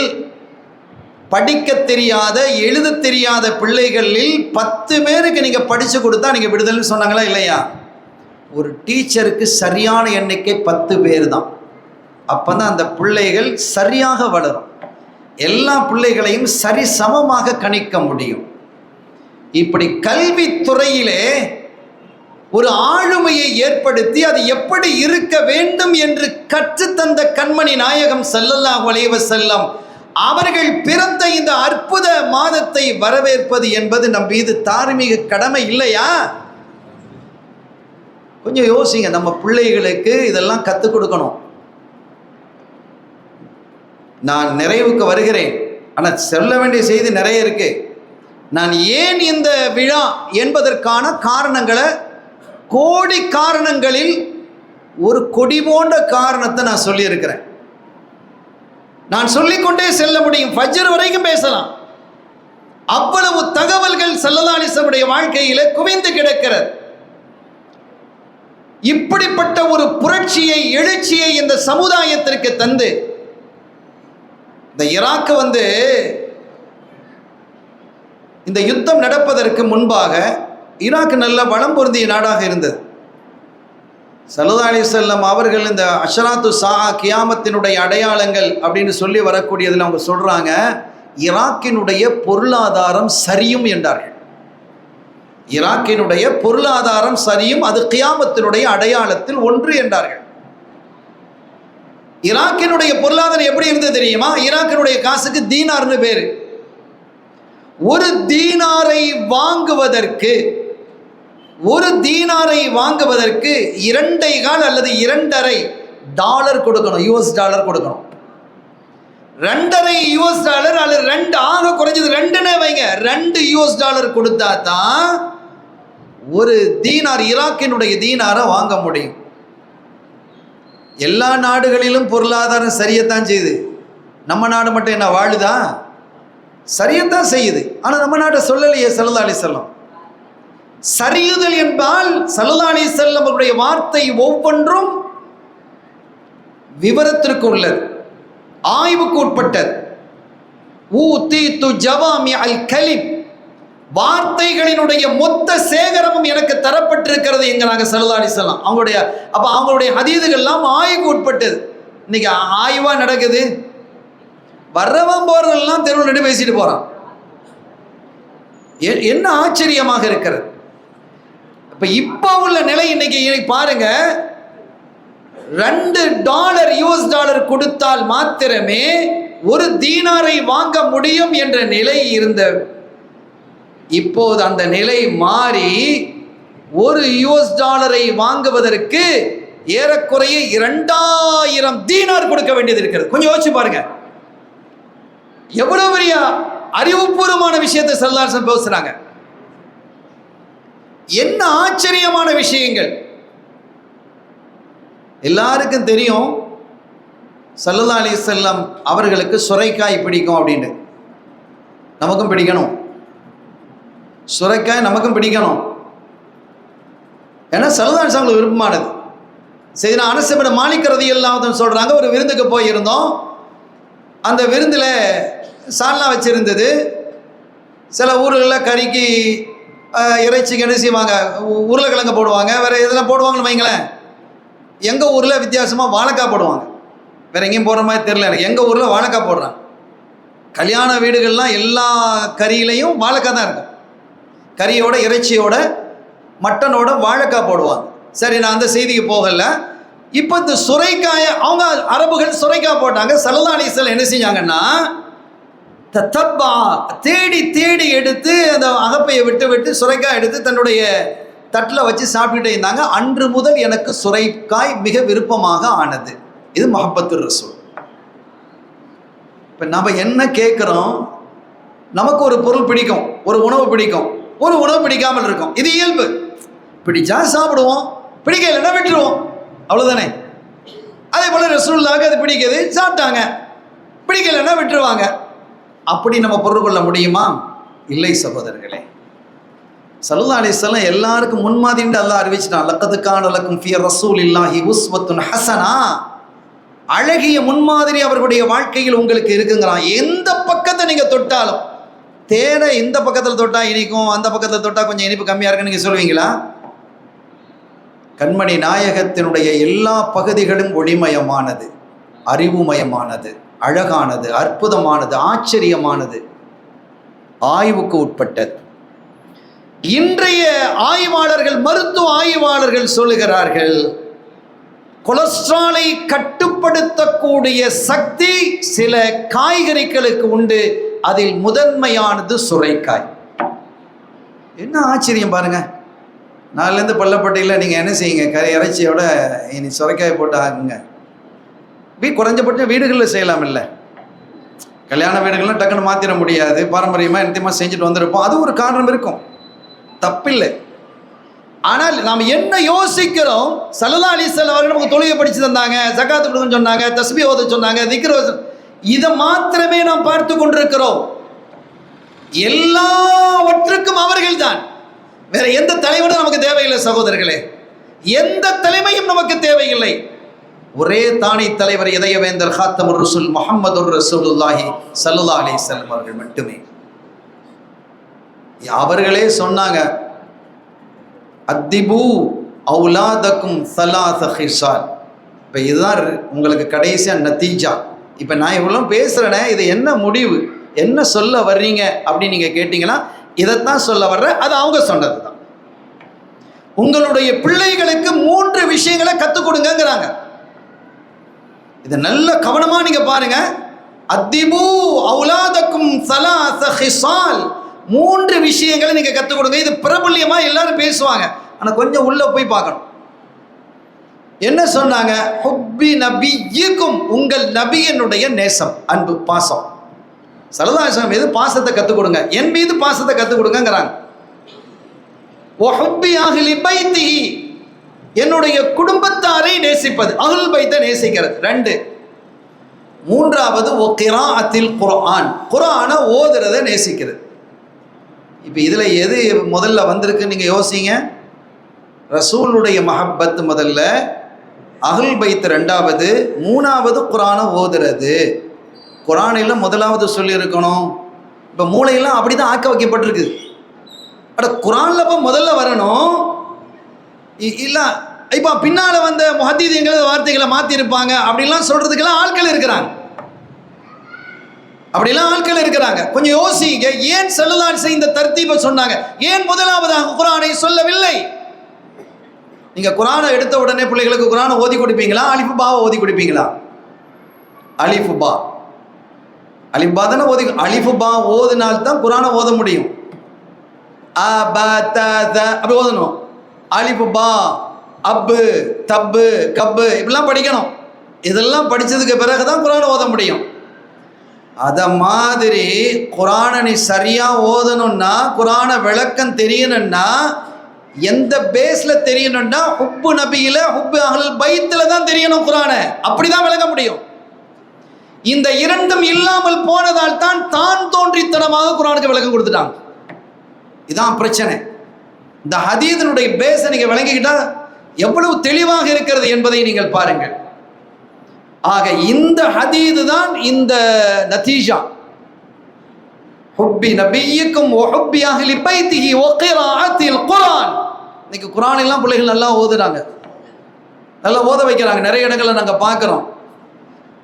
படிக்க தெரியாத எழுத தெரியாத பிள்ளைகளில் 10 பேருக்கு நீங்கள் படித்து கொடுத்தா நீங்கள் விடுதலைன்னு சொன்னாங்களா இல்லையா? ஒரு டீச்சருக்கு சரியான எண்ணிக்கை 10 பேர் தான். அப்போ தான் அந்த பிள்ளைகள் சரியாக வளரும், எல்லா பிள்ளைகளையும் சரி சமமாக கணிக்க முடியும். இப்படி கல்வித்துறையிலே ஒரு ஆளுமையை ஏற்படுத்தி அது எப்படி இருக்க வேண்டும் என்று கற்றுத்தந்த கண்மணி நாயகம் ஸல்லல்லாஹு அலைஹி வஸல்லம் அவர்கள் பிறந்த இந்த அற்புத மாதத்தை வரவேற்பது என்பது நம் மீது தார்மீக கடமை இல்லையா? கொஞ்சம் யோசிங்க. நம்ம பிள்ளைகளுக்கு இதெல்லாம் கற்றுக் கொடுக்கணும். நான் நிறைவுக்கு வருகிறேன், ஆனால் சொல்ல வேண்டிய செய்தி நிறைய இருக்கு. நான் ஏன் இந்த விழா என்பதற்கான காரணங்களை, கோடி காரணங்களில் ஒரு கொடி போன்ற காரணத்தை நான் சொல்லியிருக்கிறேன். நான் சொல்லிக்கொண்டே செல்ல முடியும், ஃபஜ்ர் வரைக்கும் பேசலாம். அவ்வளவு தகவல்கள் ஸல்லல்லாஹு அலைஹி வஸல்லம் வாழ்க்கையில குவிந்து கிடக்கிறது. இப்படிப்பட்ட ஒரு புரட்சியை, எழுச்சியை இந்த சமுதாயத்திற்கு தந்து, இந்த ஈராக் இந்த யுத்தம் நடப்பதற்கு முன்பாக ஈராக் நல்ல வளம் பொருந்திய நாடாக இருந்தது. ஸல்லல்லாஹு அலைஹி வஸல்லம் அவர்கள் இந்த அஷராத்து ஸாஆ, கியாமத்தினுடைய அடையாளங்கள் அப்படின்னு சொல்லி வரக்கூடியதில் அவங்க சொல்றாங்க, ஈராக்கினுடைய பொருளாதாரம் சரியும் என்றார்கள். ஈராக்கினுடைய பொருளாதாரம் சரியும், அது கியாமத்தினுடைய அடையாளத்தில் ஒன்று என்றார்கள். ஈராக்கினுடைய பொருளாதாரம் எப்படி இருந்தது தெரியுமா? ஈராக்கினுடைய காசுக்கு தீனார்னு பேரு. ஒரு தீனாரை வாங்குவதற்கு 2.25 அல்லது 2.5 டாலர் கொடுக்கணும், US டாலர் கொடுக்கணும். 2.5 US டாலர் அல்லது 2 ஆக குறைஞ்சது 2ன்னு வைங்க, 2 US டாலர் கொடுத்தா தான் ஒரு தீனார், ஈராக்கினுடைய தீனாரை வாங்க முடியும். எல்லா நாடுகளிலும் பொருளாதாரம் சரியத்தான் செய்யுது. நம்ம நாடு மட்டும் என்ன வாழுதா? சரியத்தான் செய்யுது. ஆனால் நம்ம நாட்டை சொல்லலையே ஸல்லல்லாஹு அலைஹி வஸல்லம். சரியுதல் என்பால் ஸல்லல்லாஹு அலைஹி வஸல்லம் அவருடைய வார்த்தை ஒவ்வொன்றும் விவரத்திற்கு உள்ளது, ஆய்வுக்கு உட்பட்டது. ஊதீது ஜவாமிஅல் கலிம், வார்த்தைகளினுடைய மொத்த சேகரமும் எனக்கு தரப்பட்டிருக்கிறது என்கிறாங்க ஸல்லல்லாஹு அலைஹி வஸல்லம். அவங்களுடைய ஹதீதுகள்லாம் ஆய்வுக்கு உட்பட்டது. இன்னைக்கு ஆய்வா நடக்குது. வர்றவன் போறதெல்லாம் தெருவில் நின்று பேசிட்டு போறான். என்ன ஆச்சரியமாக இருக்கிறது. இப்ப உள்ள நிலை இன்னைக்கு பாருங்க, 2 டாலர் US டாலர் கொடுத்தால் மாத்திரமே ஒரு தீனாரை வாங்க முடியும் என்ற நிலை இருந்த. இப்போது அந்த நிலை மாறி ஒரு US டாலரை வாங்குவதற்கு ஏறக்குறைய 2000 தீனார் கொடுக்க வேண்டியது இருக்கிறது. கொஞ்சம் யோசிச்சு பாருங்க, எவ்வளவு பெரிய அறிவுபூர்வமான விஷயத்தை ஸல்லல்லாஹு அலைஹி வஸல்லம் பேசுறாங்க. என்ன ஆச்சரியமான விஷயங்கள். எல்லாருக்கும் தெரியும் ஸல்லல்லாஹு அலைஹி வஸல்லம் அவர்களுக்கு சுரைக்காய் பிடிக்கும் அப்படின்னு. நமக்கும் பிடிக்கணும். சுரைக்காய் நமக்கும் பிடிக்கணும், ஏன்னா ஸல்லல்லாஹு அலைஹி வஸல்லம் விருப்பமானது. சரி, நான் அனஸ் இப்னு மாலிக் ரலியல்லாஹு அன்ஹு சொல்கிறாங்க, ஒரு விருந்துக்கு போயிருந்தோம். அந்த விருந்தில் சால்னா வச்சுருந்தது. சில ஊர்களில் கறிக்கு இறைச்சிக்கு என்ன செய்வாங்க, உருளைக்கிழங்கு போடுவாங்க, வேறு எதெல்லாம் போடுவாங்கன்னு வைங்களேன். எங்கள் ஊரில் வித்தியாசமாக வாழைக்காய் போடுவாங்க. வேறு எங்கேயும் போடுற மாதிரி தெரியல எனக்கு. எங்கள் ஊரில் வாழைக்காய் போடுறாங்க. கல்யாண வீடுகள்லாம் எல்லா கறியிலையும் வாழைக்காய் தான் இருக்கும். கறியோட இறைச்சியோட மட்டனோட வாழைக்காய் போடுவாங்க. சரி, நான் அந்த செய்திக்கு போகலை. இப்போ இந்த சுரைக்காயை அவங்க அரபுகள் சுரைக்காய் போட்டாங்க. ஸல்லல்லாஹு அலைஹி வஸல்லம் என்ன செஞ்சாங்கன்னா, தத்தப்பா தேடி தேடி எடுத்து அந்த அகப்பையை விட்டு விட்டு சுரைக்காய் எடுத்து தன்னுடைய தட்டில் வச்சு சாப்பிட்டுட்டே இருந்தாங்க. அன்று முதல் எனக்கு சுரைக்காய் மிக விருப்பமாக ஆனது. இது முஹப்பத்துர் ரசூல். இப்போ நம்ம என்ன கேட்குறோம், நமக்கு ஒரு பொருள் பிடிக்கும், ஒரு உணவு பிடிக்கும், ஒரு உணவு பிடிக்காமல் இருக்கும். இது இயல்பு. பிடிச்சா சாப்பிடுவோம், பிடிக்கலைன்னா விட்டுருவோம், அவ்வளோதானே. அதே போல் ரசூலுல்லாஹ்வுக்கு அது பிடிக்குது, சாப்பிட்டாங்க, பிடிக்கலைன்னா விட்டுருவாங்க. அப்படி நம்ம பொருள் கொள்ள முடியுமா? இல்லை சகோதரர்களே. ஸல்லல்லாஹு அலைஹி வஸல்லம் எல்லாருக்கும் முன்மாதிரின்னு அல்லாஹ் அறிவிச்சிட்டான். லக்கத் கான லக்கும் ஃபீ ரசூலில்லாஹி உஸ்வத்துன் ஹஸனா. அழகிய முன்மாதிரி அவர்களுடைய வாழ்க்கையில் உங்களுக்கு இருக்குங்கிறான். எந்த பக்கத்தை நீங்கள் தொட்டாலும், தேனை இந்த பக்கத்தில் தொட்டால் இனிக்கும், அந்த பக்கத்தில் தொட்டால் கொஞ்சம் இனிப்பு கம்மியாக இருக்குன்னு நீங்கள் சொல்லுவீங்களா? கண்மணி நாயகத்தினுடைய எல்லா பகுதிகளும் ஒளிமயமானது, அறிவுமயமானது, அழகானது, அற்புதமானது, ஆச்சரியமானது, ஆய்வுக்கு உட்பட்டது. இன்றைய ஆய்வாளர்கள், மருத்துவ ஆய்வாளர்கள் சொல்லுகிறார்கள், கொலஸ்ட்ராலை கட்டுப்படுத்தக்கூடிய சக்தி சில காய்கறிகளுக்கு உண்டு. அதில் முதன்மையானது சுரைக்காய். என்ன ஆச்சரியம் பாருங்க. நாலுலேருந்து பள்ளப்பட்டியில் நீங்கள் என்ன செய்யுங்க, கறி இறைச்சியோட இனி சுரைக்காய் போட்டு ஆகுங்க. குறைஞ்சபட்சம் வீடுகளில் செய்யலாம். இல்லை, கல்யாண வீடுகள்லாம் டக்குன்னு மாற்றிட முடியாது, பாரம்பரியமாக நித்தியமாக செஞ்சுட்டு வந்திருப்போம். அது ஒரு காரணம் இருக்கும், தப்பில்லை. ஆனால் நாம் என்ன யோசிக்கிறோம்? ஸல்லல்லாஹு அலைஹி வஸல்லம் அவர்கள் நமக்கு தொழுகை படித்து தந்தாங்க, ஜகாத் கொடுங்கன்னு சொன்னாங்க, தஸ்பீஹ் ஓத சொன்னாங்க, திக்ர் இதை மாத்திரமே நாம் பார்த்து கொண்டிருக்கிறோம். எல்லாவற்றுக்கும் அவர்கள் தான். வேற எந்த தலைவனும் நமக்கு தேவையில்லை சகோதரர்களே. எந்த தலைமையும் நமக்கு தேவையில்லை. ஒரே தானே தலைவர், இதயவேந்தர் ஹாத்தமுர் ரசூல் முஹம்மதுர் ரசூலுல்லாஹி ஸல்லல்லாஹு அலைஹி வஸல்லம் அவர்கள் மட்டுமே. அவர்களே சொன்னாங்க, அத்திபு அவுலாதக்கும் ஸலாஸ ஹிஸால். இப்போ இதுதான் உங்களுக்கு கடைசியாக நத்தீஜா. இப்போ நான் இவ்வளோ பேசுகிறேனே, இது என்ன முடிவு, என்ன சொல்ல வர்றீங்க அப்படின்னு நீங்கள் கேட்டிங்கன்னா, இதைத்தான் சொல்ல வர்றேன். அது அவங்க சொன்னது தான். உங்களுடைய பிள்ளைகளுக்கு 3 விஷயங்களை கற்றுக் கொடுங்கிறாங்க. இதை நல்ல கவனமாக நீங்கள் பாருங்க. அத்திபு அவுலாதக்கும் ஸலாஸ ஹிஸால். 3 விஷயங்களை நீங்கள் கற்றுக் கொடுங்க. இது பிரபல்யமாக எல்லாரும் பேசுவாங்க, ஆனால் கொஞ்சம் உள்ளே போய் பார்க்கணும். என்ன சொன்னாங்க? ஹுப்பி நபியிக்கும், உங்கள் நபியினுடைய நேசம், அன்பு, பாசம். ஸல்லல்லாஹு அலைஹி வஸல்லம் மீது பாசத்தை கற்றுக் கொடுங்க, என் மீது பாசத்தை கற்றுக் கொடுங்கிறாங்க. வஹுப்பி அஹ்லி பைத்திஹி, என்னுடைய குடும்பத்தாரை நேசிப்பது, அஹ்ல் பைத்தை நேசிக்கிறது. 2. 3வது கிராஅத்தில் குர்ஆன், குர்ஆனை ஓதுறதை நேசிக்கிறது. இப்போ இதில் எது முதல்ல வந்திருக்குன்னு நீங்கள் யோசிங்க. ரசூலுடைய மஹப்பத் முதல்ல, அஹ்ல் பைத் 2வது, 3வது குர்ஆனை ஓதுறது. குர்ஆனில் முதலாவது சொல்லியிருக்கணும். இப்போ மூளையெல்லாம் அப்படி தான் ஆக்க வைக்கப்பட்டிருக்கு. அட குர்ஆனில் இப்போ முதல்ல வரணும். இல்லை இப்போ பின்னால் வந்த முஹத்தீதீன்கள் வார்த்தைகளை மாற்றிருப்பாங்க அப்படிலாம் சொல்கிறதுக்கெல்லாம் ஆட்கள் இருக்கிறாங்க. அப்படிலாம் ஆட்கள் இருக்கிறாங்க. கொஞ்சம் யோசிங்க, ஏன் ஸல்லல்லாஹு அலைஹி வஸல்லம் இந்த தர்த்தீபை சொன்னாங்க? ஏன் முதலாவதாக குர்ஆனை சொல்லவில்லை? நீங்கள் குர்ஆனை எடுத்த உடனே பிள்ளைகளுக்கு குர்ஆனை ஓதி கொடுப்பீங்களா, அலிஃப் பாவை ஓதி கொடுப்பீங்களா? அலிஃப் பா, அலிஃப் பா தானே ஓதி. அலிஃப் பா ஓதுனால்தான் குர்ஆனை ஓத முடியும். அ ப த த அப்படி ஓதணும். அலிஃப் பா, அப்பு, தப்பு, கப்பு இப்படிலாம் படிக்கணும். இதெல்லாம் படித்ததுக்கு பிறகு தான் குர்ஆனை ஓத முடியும். அதை மாதிரி குர்ஆனை நீ சரியாக ஓதணும்னா, குர்ஆனை விளக்கம் தெரியணும்னா, எந்த பேஸில் தெரியணும்னா ஹுப்பு நபியில், ஹுப்பு அஹ்ல் பைத்தில் தான் தெரியணும் குர்ஆனை. அப்படி தான் விளங்க முடியும். இந்த 2ம் இல்லாமல் போனதால் தான் தோன்றித்தனமாக குர்ஆனுக்கு விளக்கம் கொடுத்துட்டாங்க. இதான் பிரச்சனை. இந்த ஹதீஸினுடைய பேஸை நீங்க விளங்கிக்கிட்டா எவ்வளவு தெளிவாக இருக்கிறது என்பதை நீங்கள் பாருங்கள். ஆக இந்த ஹதீது தான் இந்த நதீஜா. ஹுப்பி நபிய்யிக்கும் வ ஹுப்பி அஹ்லி பைத்திஹி வ கிராஅத்தில் குர்ஆன். இன்னைக்கு குர்ஆன் எல்லாம் பிள்ளைகள் நல்லா ஓதுறாங்க, நல்லா ஓத வைக்கிறாங்க. நிறைய இடங்கள்ல நாங்க பார்க்கிறோம்.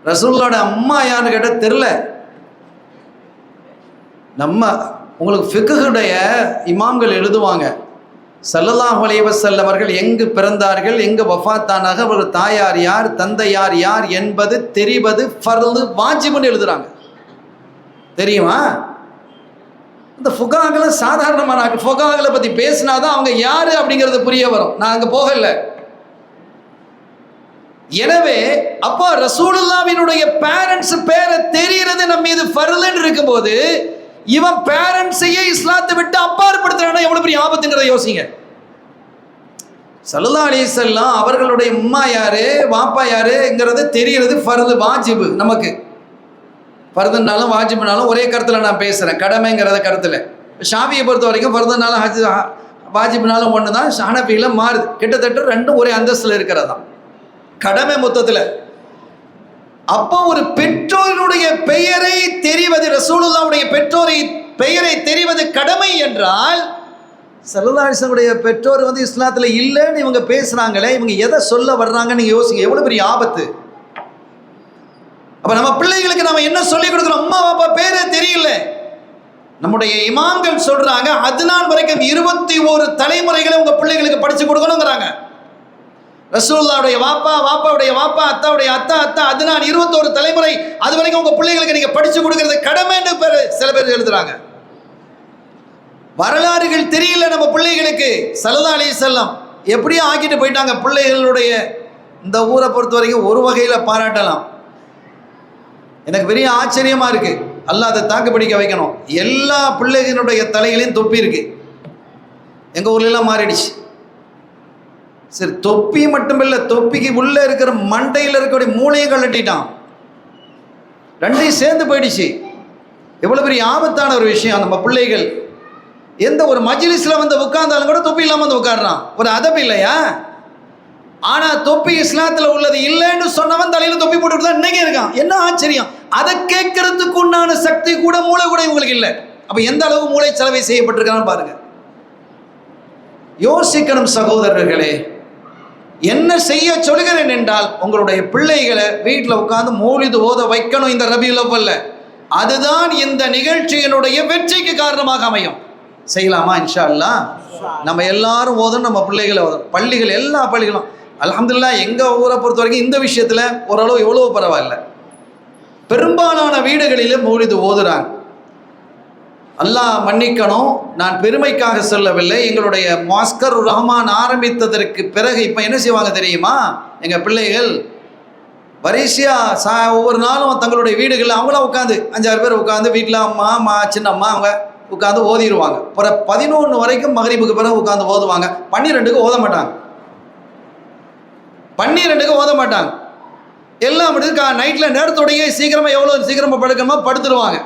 ரசூலுல்லாஹ்வோட அம்மா யாருன்னு கேட்ட தெரியல. நம்ம உங்களுக்கு ஃபிக்ஹுடைய இமாம்கள் எழுதுவாங்க, ஸல்லல்லாஹு அலைஹி வஸல்லம் அவர்கள் எங்கு பிறந்தார்கள், எங்கு வஃபாத்தானாக, அவர் தாயார் யார், தந்தையார் யார் என்பது தெரிவது ஃபர்து வாஜிப்னு எழுதுறாங்க. தெரியுமா? இந்த ஃபுகாக்களை சாதாரணமான ஃபுகாக்களை பத்தி பேசினாதான் அவங்க யாரு அப்படிங்கிறது புரிய வரும். நான் அங்க போகல. எனவே அப்போ ரசூலுல்லாஹ்வினுடைய பேரண்ட்ஸ் பேரை தெரிகிறது நம்ம மீது ஃபர்துன்னு இருக்கும்போது, இவன் பேரண்ட்ஸையே இஸ்லாத்தை விட்டு அப்பாற்படுத்துறானா எவ்வளவு பெரிய ஆபத்துங்கிறத யோசிங்க. ஸல்லல்லாஹு அலைஹி வஸல்லம் அவர்களுடைய அம்மா யாரு, வாப்பா யாருங்கிறது தெரிகிறது ஃபர்து வாஜிபு. நமக்கு ஃபர்துனாலும் வாஜிபுனாலும் ஒரே கருத்துல நான் பேசுறேன், கடமைங்கிறத கருத்துல. ஷாஃபியை பொறுத்த வரைக்கும் ஃபர்துனாலும் வாஜிபுனாலும் ஒன்று தான், ஹனஃபியில மாறுது. கிட்டத்தட்ட ரெண்டும் ஒரே அந்தஸ்துல இருக்கிறதான் கடமை மொத்தத்தில். அப்போ ஒரு பெற்றோருடைய பெயரை தெரிவது, ரசூலுல்லாஹ்வுடைய பெற்றோரை பெயரை தெரிவது கடமை என்றால், ஸல்லல்லாஹு அலைஹி வஸல்லம் பெற்றோர் இஸ்லாத்துல இல்லைன்னு இவங்க பேசுறாங்களே, இவங்க எதை சொல்ல வர்றாங்கன்னு நீங்க யோசிங்க. எவ்வளவு பெரிய ஆபத்து. அப்ப நம்ம பிள்ளைகளுக்கு நம்ம என்ன சொல்லிக் கொடுக்குறோம்? அம்மா அப்பா பேரே தெரியல. நம்முடைய இமாம்கள் சொல்றாங்க, அதுநாள் வரைக்கும் 21 தலைமுறைகளை உங்க பிள்ளைகளுக்கு படிச்சு கொடுக்கணுங்கிறாங்க. ரசூலுல்லாஹ்வுடைய வாப்பா, வாப்பாவுடைய வாப்பா, அத்தாவுடைய அத்தா, அத்தா, அதுநாள் 21 தலைமுறை, அது வரைக்கும் உங்க பிள்ளைகளுக்கு நீங்க படிச்சு கொடுக்கறது கடமைன்னு சில பேர் எழுதுறாங்க. வரலாறுகள் தெரியல நம்ம பிள்ளைகளுக்கு. ஸல்லல்லாஹு அலைஹி வஸல்லம் எப்படியோ ஆக்கிட்டு போயிட்டாங்க. பிள்ளைகளுடைய இந்த ஊரை பொறுத்த வரைக்கும் ஒரு வகையில பாராட்டலாம். எனக்கு பெரிய ஆச்சரியமா இருக்கு. அல்லாஹ் அதை தாக்கு பிடிக்க வைக்கணும். எல்லா பிள்ளைகளுடைய தலைகளையும் தொப்பி இருக்கு. எங்க ஊர்ல எல்லாம் மாறிடுச்சு. சரி, தொப்பி மட்டும் இல்லை, தொப்பிக்கு உள்ள இருக்கிற மண்டையில் இருக்கக்கூடிய மூளையை கழட்டிட்டான். ரெண்டையும் சேர்ந்து போயிடுச்சு. எவ்வளவு பெரிய ஆபத்தான ஒரு விஷயம். நம்ம பிள்ளைகள் எந்த ஒரு மஜ்லிஸ்ல உட்கார்ந்தாலும் கூட தொப்பி இல்லாம உட்கார்றான். ஒரு அதப்பு இல்லையா? ஆனா தொப்பி இஸ்லாத்துல உள்ளது இல்லைன்னு சொன்னவன் தலையில தொப்பி போட்டுட்டு தான் இன்னைக்கு இருக்கான். என்ன ஆச்சரியம்! அதை கேட்கறதுக்கு உண்டான சக்தி கூட, மூளை கூட இவங்களுக்கு இல்லை. அப்ப எந்த அளவு மூளை செலவை செய்யப்பட்டிருக்கான்னு பாருங்க. யோசிக்கணும் சகோதரர்களே. என்ன செய்ய சொல்கிறேன் என்றால், உங்களுடைய பிள்ளைகளை வீட்டில் உட்கார்ந்து மௌலிது ஓத வைக்கணும் இந்த ரபியுல் அவ்வல்ல. அதுதான் இந்த நிகழ்ச்சியினுடைய வெற்றிக்கு காரணமாக அமையும். செய்யலாமா? இன்ஷா அல்லாஹ். நம்ம எல்லாரும் ஓதணும், நம்ம பிள்ளைகளை ஓதணும். பள்ளிகள், எல்லா பள்ளிகளும் அல்ஹம்துலில்லாஹ். எங்க ஊரை பொறுத்த வரைக்கும் இந்த விஷயத்துல ஓரளவு எவ்வளவு பரவாயில்ல. பெரும்பாலான வீடுகளிலே மௌலிது ஓதுறாங்க. அல்லாஹ் மன்னிக்கணும், நான் பெருமைக்காக சொல்லவில்லை. எங்களுடைய மாஸ்கர் ரஹ்மான் ஆரம்பித்ததற்கு பிறகு இப்போ என்ன செய்வாங்க தெரியுமா? எங்கள் பிள்ளைகள் வரிசையா ஒவ்வொரு நாளும் தங்களுடைய வீடுகளில் அவங்களாம் உட்காந்து 5-6 பேர் உட்காந்து வீட்டில் அம்மா சின்னம்மா அவங்க உட்காந்து ஓதிடுவாங்க. அப்புறம் 11 வரைக்கும் மகரிபுக்கு பிறகு உட்காந்து ஓதுவாங்க. 12க்கு ஓத மாட்டாங்க. 12க்கு ஓத மாட்டாங்க. எல்லாம் முடிஞ்சு நைட்டில் நேரத்தோடையே சீக்கிரமாக, எவ்வளோ சீக்கிரமாக படுக்கணுமோ படுத்துடுவாங்க.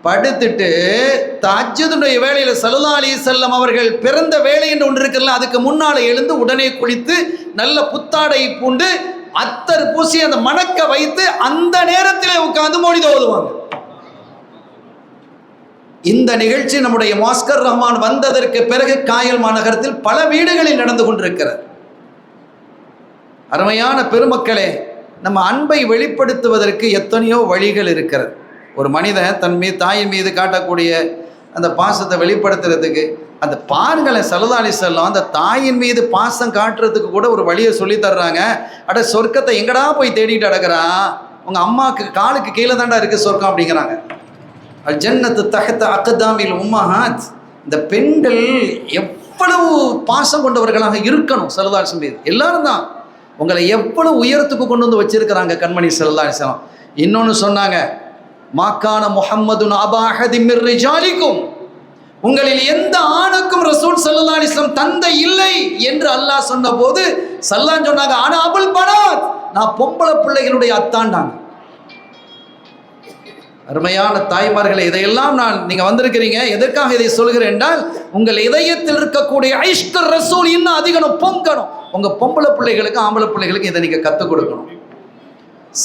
படுத்துட்டு தஹஜ்ஜுடைய வேளையில் ஸல்லல்லாஹு அலைஹி வஸல்லம் அவர்கள் பிறந்த வேலை என்று ஒன்று இருக்குல்ல, அதுக்கு முன்னால் எழுந்து உடனே குளித்து நல்ல புத்தாடை பூண்டு அத்தர் பூசி அந்த மணக்க வைத்து அந்த நேரத்திலே உட்கார்ந்து மௌலிது ஓதுவாங்க. இந்த நிகழ்ச்சி நம்முடைய மாஸ்கர் ரஹ்மான் வந்ததற்கு பிறகு காயல் மாநகரத்தில் பல வீடுகளில் நடந்து கொண்டிருக்கிறது. அருமையான பெருமக்களே, நம்ம அன்பை வெளிப்படுத்துவதற்கு எத்தனையோ வழிகள் இருக்கிறது. ஒரு மனிதன் தன் மீது, தாயின் மீது காட்டக்கூடிய அந்த பாசத்தை வெளிப்படுத்துறதுக்கு, அந்த பாருங்களேன், ஸல்லல்லாஹு அலைஹி வஸல்லம் அந்த தாயின் மீது பாசம் காட்டுறதுக்கு கூட ஒரு வழியை சொல்லி தர்றாங்க. அட சொர்க்கத்தை எங்கடா போய் தேடிட்டு அடக்குறான், உங்க அம்மாவுக்கு காலுக்கு கீழே தாண்டா இருக்கு சொர்க்கம் அப்படிங்கிறாங்க. அல் ஜன்னத்து தஹ்த அக்தாமில் உம்மஹாத். இந்த பெண்கள் எவ்வளவு பாசம் கொண்டவர்களாக இருக்கணும் ஸல்லல்லாஹு அலைஹி வஸல்லம். எல்லாரும் தான் உங்களை எவ்வளவு உயரத்துக்கு கொண்டு வந்து வச்சிருக்கிறாங்க கண்மணி ஸல்லல்லாஹு அலைஹி வஸல்லம். இன்னொன்று சொன்னாங்க, மாக்கான முஹம்மதுன் அபா அஹதின் மிர் ரிஜாலிக்கும், உங்களில் எந்த ஆணுக்கும் ரசூல் ஸல்லல்லாஹு அலைஹி வஸல்லம் தந்தை இல்லை என்று அல்லாஹ் சொன்ன போது ஸல்லல்லாஹு சொன்னாங்க, ஆனா அபுல் பனாத், நான் பொம்பளை பிள்ளைகளுடைய அத்தாண்டாங்க. அருமையான தாய்மார்களை, இதையெல்லாம் நீங்கள் வந்திருக்கிறீங்க, எதற்காக இதை சொல்கிறேன் என்றால், உங்கள் இதயத்தில் இருக்கக்கூடிய ஐஷ்கர் ரசூல் இன்னும் அதிகம் பொங்கணும். உங்கள் பொம்பளை பிள்ளைகளுக்கு ஆம்பளை பிள்ளைகளுக்கு இதை நீங்கள் கற்றுக் கொடுக்கணும்.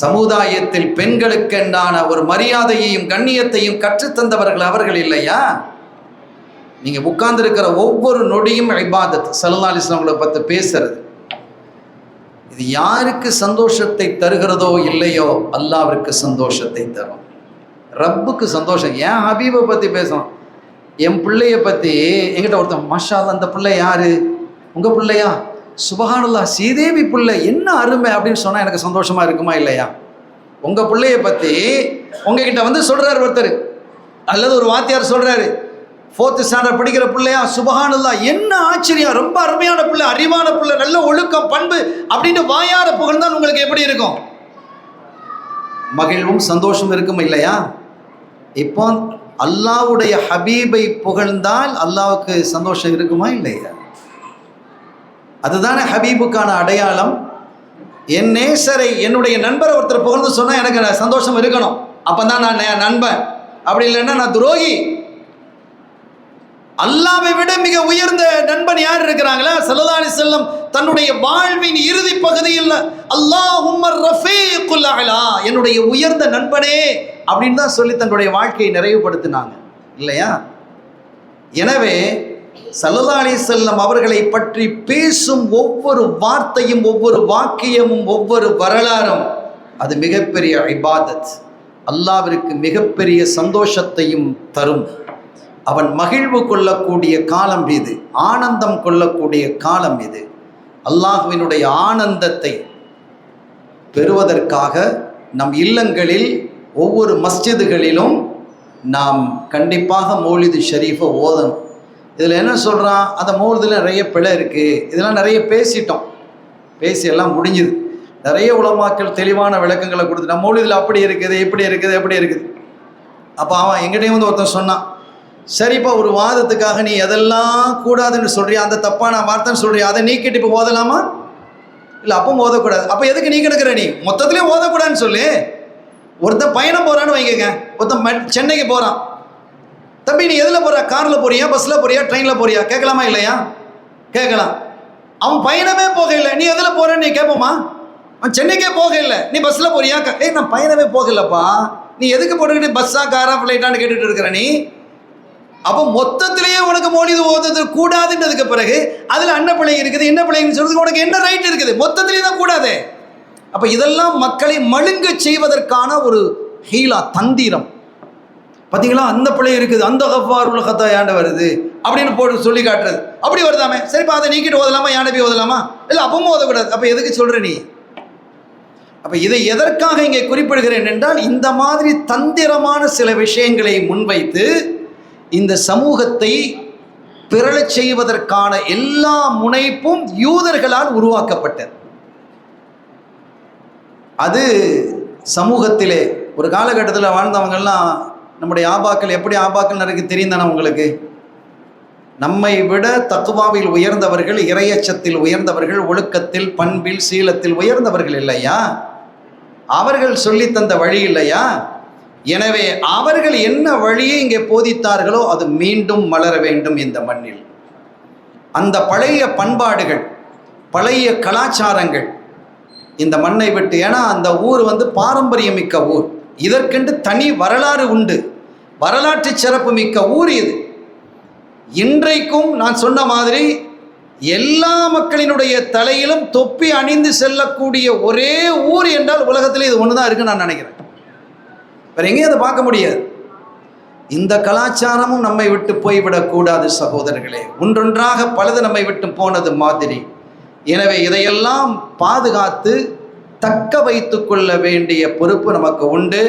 சமுதாயத்தில் பெண்களுக்கென்றான ஒரு மரியாதையையும் கண்ணியத்தையும் கற்றுத்தந்தவர்கள் அவர்கள் இல்லையா? நீங்கள் உட்கார்ந்துருக்கிற ஒவ்வொரு நொடியும் இபாதத். ஸல்லல்லாஹு அலைஹி வஸல்லம் பற்றி பேசுறது இது யாருக்கு சந்தோஷத்தை தருகிறதோ இல்லையோ அல்லாஹ்விற்கு சந்தோஷத்தை தரும். ரப்புக்கு சந்தோஷம். ஏன் ஹபீபை பற்றி பேசும், என் பிள்ளைய பற்றி என்கிட்ட ஒருத்தன், மாஷா அல்லாஹ், அந்த பிள்ளை யாரு? உங்கள் பிள்ளையா? சுபஹானல்லாஹ், ஸ்ரீதேவி பிள்ளை, என்ன அருமை அப்படின்னு சொன்னால் எனக்கு சந்தோஷமாக இருக்குமா இல்லையா? உங்கள் பிள்ளைய பற்றி உங்ககிட்ட வந்து சொல்கிறார் ஒருத்தர், அல்லது ஒரு வாத்தியார் சொல்கிறாரு, 4th ஸ்டாண்டர்ட் படிக்கிற பிள்ளையா, சுபஹானல்லாஹ், என்ன ஆச்சரியம், ரொம்ப அருமையான பிள்ளை, அறிவான பிள்ளை, நல்ல ஒழுக்கம் பண்பு அப்படின்னு வாயார புகழ்ந்தால் உங்களுக்கு எப்படி இருக்கும்? மகிழ்வும் சந்தோஷம் இருக்கும் இல்லையா? இப்போ அல்லாஹ்வுடைய ஹபீபை புகழ்ந்தால் அல்லாஹ்வுக்கு சந்தோஷம் இருக்குமா இல்லையா? அதுதானே ஹபீபுக்கான அடையாளம். என் நேசரை, என்னுடைய நண்பரை ஒருத்தர் புகழ்ந்து சொன்னால் எனக்கு சந்தோஷம் இருக்கணும். அப்போ தான் நான் நண்பன், அப்படி இல்லைன்னா நான் துரோகி. அல்லாஹ்வை விட மிக உயர்ந்த நண்பன் யார் இருக்கிறாங்களா? ஸல்லல்லாஹு அலைஹி வஸல்லம் தன்னுடைய வாழ்வின் இறுதி பகுதியில் அல்லாஹும்ம ரஃபீக்குல் அலா, என்னுடைய உயர்ந்த நண்பனே அப்படின்னு தான் சொல்லி தன்னுடைய வாழ்க்கையை நிறைவுபடுத்தினாங்க இல்லையா? எனவே ஸல்லல்லாஹு அலைஹி வஸல்லம் அவர்களை பற்றி பேசும் ஒவ்வொரு வார்த்தையும், ஒவ்வொரு வாக்கியமும், ஒவ்வொரு வரலாறும் அது மிகப்பெரிய இபாதத். அல்லாஹ்விற்கு மிகப்பெரிய சந்தோஷத்தையும் தரும். அவன் மகிழ்வு கொள்ளக்கூடிய காலம் இது, ஆனந்தம் கொள்ளக்கூடிய காலம் இது. அல்லாஹ்வினுடைய ஆனந்தத்தை பெறுவதற்காக நம் இல்லங்களில் ஒவ்வொரு மஸ்ஜிதுகளிலும் நாம் கண்டிப்பாக மௌலிது ஷரீஃபை ஓதணும். இதில் என்ன சொல்கிறான், அந்த மௌலிதில் நிறைய பிழை இருக்குது, இதெல்லாம் நிறைய பேசிட்டோம், பேசி எல்லாம் முடிஞ்சுது. நிறைய உலமாக்கள் தெளிவான விளக்கங்களை கொடுத்துட்டான். மௌலிதில் அப்படி இருக்குது, இப்படி இருக்குது, எப்படி இருக்குது. அப்போ அவன் எங்கிட்டையும் வந்து ஒருத்தன் சொன்னான், சரிப்பா, ஒரு வாதத்துக்காக நீ எதெல்லாம் கூடாதுன்னு சொல்றியா, அந்த தப்பான வார்த்தைன்னு சொல்றியா, அதை நீக்கிட்டு இப்போ ஓதலாமா? இல்லை, அப்பவும் ஓதக்கூடாது. அப்போ எதுக்கு நீ கிடக்குற? நீ மொத்தத்துலேயே ஓதக்கூடாதுன்னு சொல்லு. ஒருத்தன் பயணம் போகிறான்னு வைங்க, ஒருத்தன் சென்னைக்கு போகிறான். தம்பி, நீ எதில் போகிற? காரில் போறியா, பஸ்ஸில் போறியா, ட்ரெயினில் போறியா? கேட்கலாமா இல்லையா? கேட்கலாம். அவன் பயணமே போக இல்லை, நீ எதில் போகிறேன்னு நீ கேட்போமா? அவன் சென்னைக்கே போக இல்லை, நீ பஸ்ஸில் போறியா? நான் பயணமே போகலப்பா, நீ எதுக்கு போட்டுக்கிட்டு பஸ்ஸா காரா ஃப்ளைட்டான்னு கேட்டுட்டு இருக்கிற நீ? அப்போ மொத்தத்திலேயே உனக்கு மௌலிது ஓதுறது கூடாதுன்றதுக்கு பிறகு அதில் அன்ன பிள்ளை இருக்குது, என்ன பிள்ளைன்னு சொல்றதுக்கு உனக்கு என்ன ரைட் இருக்குது? மொத்தத்திலேயே தான் கூடாது. அப்போ இதெல்லாம் மக்களை மழுங்க செய்வதற்கான ஒரு ஹீலா, தந்திரம். பார்த்தீங்களா, அந்த பிள்ளை இருக்குது, அந்த கஃபாருல் கத்தாயாண்ட வருது அப்படின்னு போட்டு சொல்லி காட்டுறது. அப்படி வருதாமே, சரிப்பா, அதை நீக்கிட்டு ஓதலாமா, யானபி ஓதலாமா? இல்லை, அப்பவும் ஓதக்கூடாது. அப்போ எதுக்கு சொல்கிற நீ? அப்போ இதை எதற்காக இங்கே குறிப்பிடுகிறேன் என்றால், இந்த மாதிரி தந்திரமான சில விஷயங்களை முன்வைத்து இந்த சமூகத்தை பிறழச் செய்வதற்கான எல்லா முனைப்பும் யூதர்களால் உருவாக்கப்பட்டது. அது சமூகத்திலே ஒரு காலகட்டத்தில் வாழ்ந்தவங்கெல்லாம், நம்முடைய ஆபாக்கள் எப்படி ஆபாக்கள் நிறைய தெரியும் தானே உங்களுக்கு? நம்மை விட தக்குவாவில் உயர்ந்தவர்கள், இறையச்சத்தில் உயர்ந்தவர்கள், ஒழுக்கத்தில், பண்பில், சீலத்தில் உயர்ந்தவர்கள் இல்லையா? அவர்கள் சொல்லித்தந்த வழி இல்லையா? எனவே அவர்கள் என்ன வழியை இங்கே போதித்தார்களோ அது மீண்டும் மலர வேண்டும் இந்த மண்ணில். அந்த பழைய பண்பாடுகள், பழைய கலாச்சாரங்கள் இந்த மண்ணை விட்டு, ஏன்னா அந்த ஊர் பாரம்பரியமிக்க ஊர், இதற்கென்று தனி வரலாறு உண்டு, வரலாற்று சிறப்பு மிக்க ஊர் இது. இன்றைக்கும் நான் சொன்ன மாதிரி எல்லா மக்களினுடைய தலையிலும் தொப்பி அணிந்து செல்லக்கூடிய ஒரே ஊர் என்றால் உலகத்தில் இது ஒன்று தான் இருக்குன்னு நான் நினைக்கிறேன். வேறு எங்கேயும் அதை பார்க்க முடியாது. இந்த கலாச்சாரமும் நம்மை விட்டு போய்விடக்கூடாது சகோதரர்களே. ஒன்றொன்றாக பலது நம்மை விட்டு போனது மாதிரி. எனவே இதையெல்லாம் பாதுகாத்து தக்க வைத்து கொள்ள வேண்டிய பொறுப்பு நமக்கு உண்டு.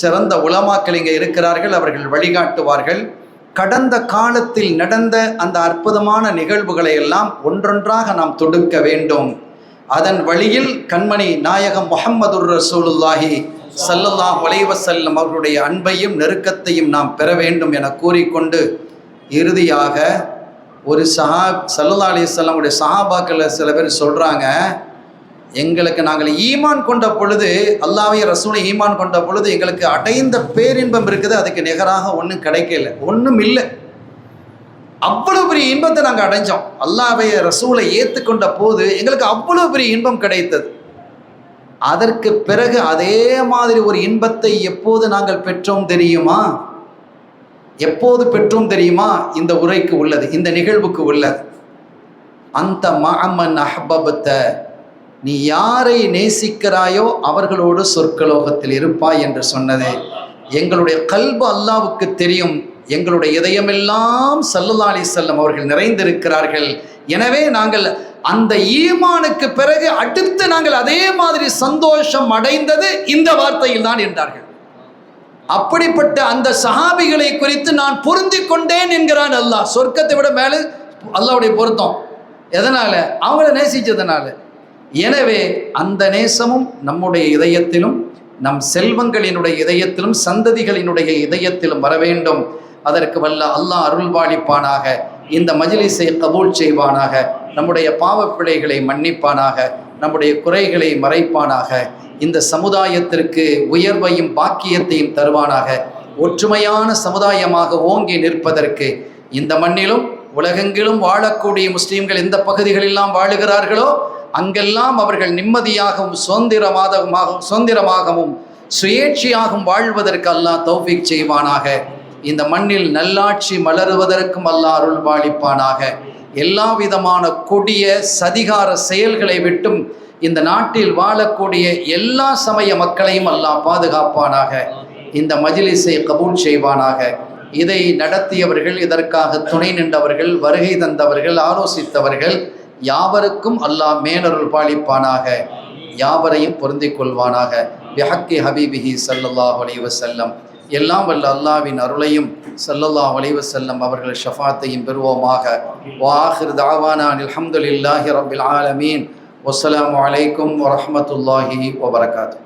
சிறந்த உலமாக்கள் இங்கே இருக்கிறார்கள், அவர்கள் வழிகாட்டுவார்கள். கடந்த காலத்தில் நடந்த அந்த அற்புதமான நிகழ்வுகளை எல்லாம் ஒன்றொன்றாக நாம் தொடுக்க வேண்டும். அதன் வழியில் கண்மணி நாயகம் முஹம்மதுர் ரசூலுல்லாஹி ஸல்லல்லாஹு அலைஹி வஸல்லம் அவர்களுடைய அன்பையும் நெருக்கத்தையும் நாம் பெற வேண்டும் என கூறிக்கொண்டு, இறுதியாக ஒரு ஸல்லல்லாஹு அலைஹி வஸல்லம் உடைய சஹாபாக்கள் சில பேர் சொல்கிறாங்க, எங்களுக்கு நாங்கள் ஈமான் கொண்ட பொழுது, அல்லாஹ்வையும் ரசூலை ஈமான் கொண்ட பொழுது எங்களுக்கு அடைந்த பேரின்பம் இருக்குது, அதுக்கு நிகராக ஒன்றும் கிடைக்கல, ஒன்றும் இல்லை. அவ்வளோ பெரிய இன்பத்தை நாங்கள் அடைஞ்சோம். அல்லாஹ்வை ரசூலை ஏற்றுக்கொண்ட போது எங்களுக்கு அவ்வளோ பெரிய இன்பம் கிடைத்தது. அதற்கு பிறகு அதே மாதிரி ஒரு இன்பத்தை எப்போது நாங்கள் பெற்றோம் தெரியுமா? எப்போது பெற்றோம் தெரியுமா? இந்த உரைக்கு உள்ளது, இந்த நிகழ்வுக்கு உள்ளது. அந்த மஅமன் அஹ்பப்த, நீ யாரை நேசிக்கிறாயோ அவர்களோடு சொர்க்கலோகத்தில் இருப்பாய் என்று சொன்னது. எங்களுடைய கல்பு அல்லாஹ்வுக்கு தெரியும், எங்களுடைய இதயமெல்லாம் ஸல்லல்லாஹு அலைஹி வஸல்லம் அவர்கள் நிறைந்திருக்கிறார்கள். எனவே நாங்கள் அந்த ஈமானுக்கு பிறகு அடுத்து நாங்கள் அதே மாதிரி சந்தோஷம் அடைந்தது இந்த வார்த்தையில் தான் என்றார்கள். அப்படிப்பட்ட அந்த சஹாபிகளை குறித்து நான் பொருந்தி கொண்டேன் என்கிறான் அல்லாஹ். சொர்க்கத்தை விட மேலே அல்லாஹ்வுடைய பொருத்தம். எதனால? அவங்கள நேசிச்சதுனால. எனவே அந்த நேசமும் நம்முடைய இதயத்திலும், நம் செல்வங்களினுடைய இதயத்திலும், சந்ததிகளினுடைய இதயத்திலும் வர வேண்டும். அதற்கு வல்ல அல்லாஹ் அருள்பாலிப்பானாக. இந்த மஜ்லிஸை கபூல் செய்வானாக. நம்முடைய பாவப்பிழைகளை மன்னிப்பானாக. நம்முடைய குறைகளை மறைப்பானாக. இந்த சமுதாயத்திற்கு உயர்வையும் பாக்கியத்தையும் தருவானாக. ஒற்றுமையான சமுதாயமாக ஓங்கி நிற்பதற்கு இந்த மண்ணிலும் உலகெங்கிலும் வாழக்கூடிய முஸ்லீம்கள் எந்த பகுதிகளெல்லாம் வாழுகிறார்களோ அங்கெல்லாம் அவர்கள் நிம்மதியாகவும் சுதந்திரமாகவும் சுயேட்சையாகவும் வாழ்வதற்கு அல்லாஹ் தௌஃபீக் செய்வானாக. இந்த மண்ணில் நல்லாட்சி மலருவதற்கும் அல்லாஹ் அருள் பாலிப்பானாக. எல்லா விதமான கொடிய சதிகார செயல்களை விட்டும் இந்த நாட்டில் வாழக்கூடிய எல்லா சமய மக்களையும் அல்லாஹ் பாதுகாப்பானாக. இந்த மஜ்லிஸை கபூல் செய்வானாக. இதை நடத்தியவர்கள், இதற்காக துணை நின்றவர்கள், வருகை தந்தவர்கள், ஆலோசித்தவர்கள் யாவருக்கும் அல்லாஹ் மேலருள் பாலிப்பானாக. யாவரையும் பொருந்திக் கொள்வானாக. பிஹக்கி ஹபீபிஹி ஸல்லல்லாஹு அலைஹி வஸல்லம். எல்லாம் வல்ல அல்லாஹ்வின் அருளையும் ஸல்லல்லாஹு அலைஹி வஸல்லம் அவர்கள் ஷஃபாத்தையும் பெறுவோமாக. வஆஹிர் தஅவானா அல்ஹம்துலில்லாஹி ரப்பில் ஆலமீன். வஸ்ஸலாமு அலைக்கும் வரஹ்மத்துல்லாஹி வபரகாத்துஹு.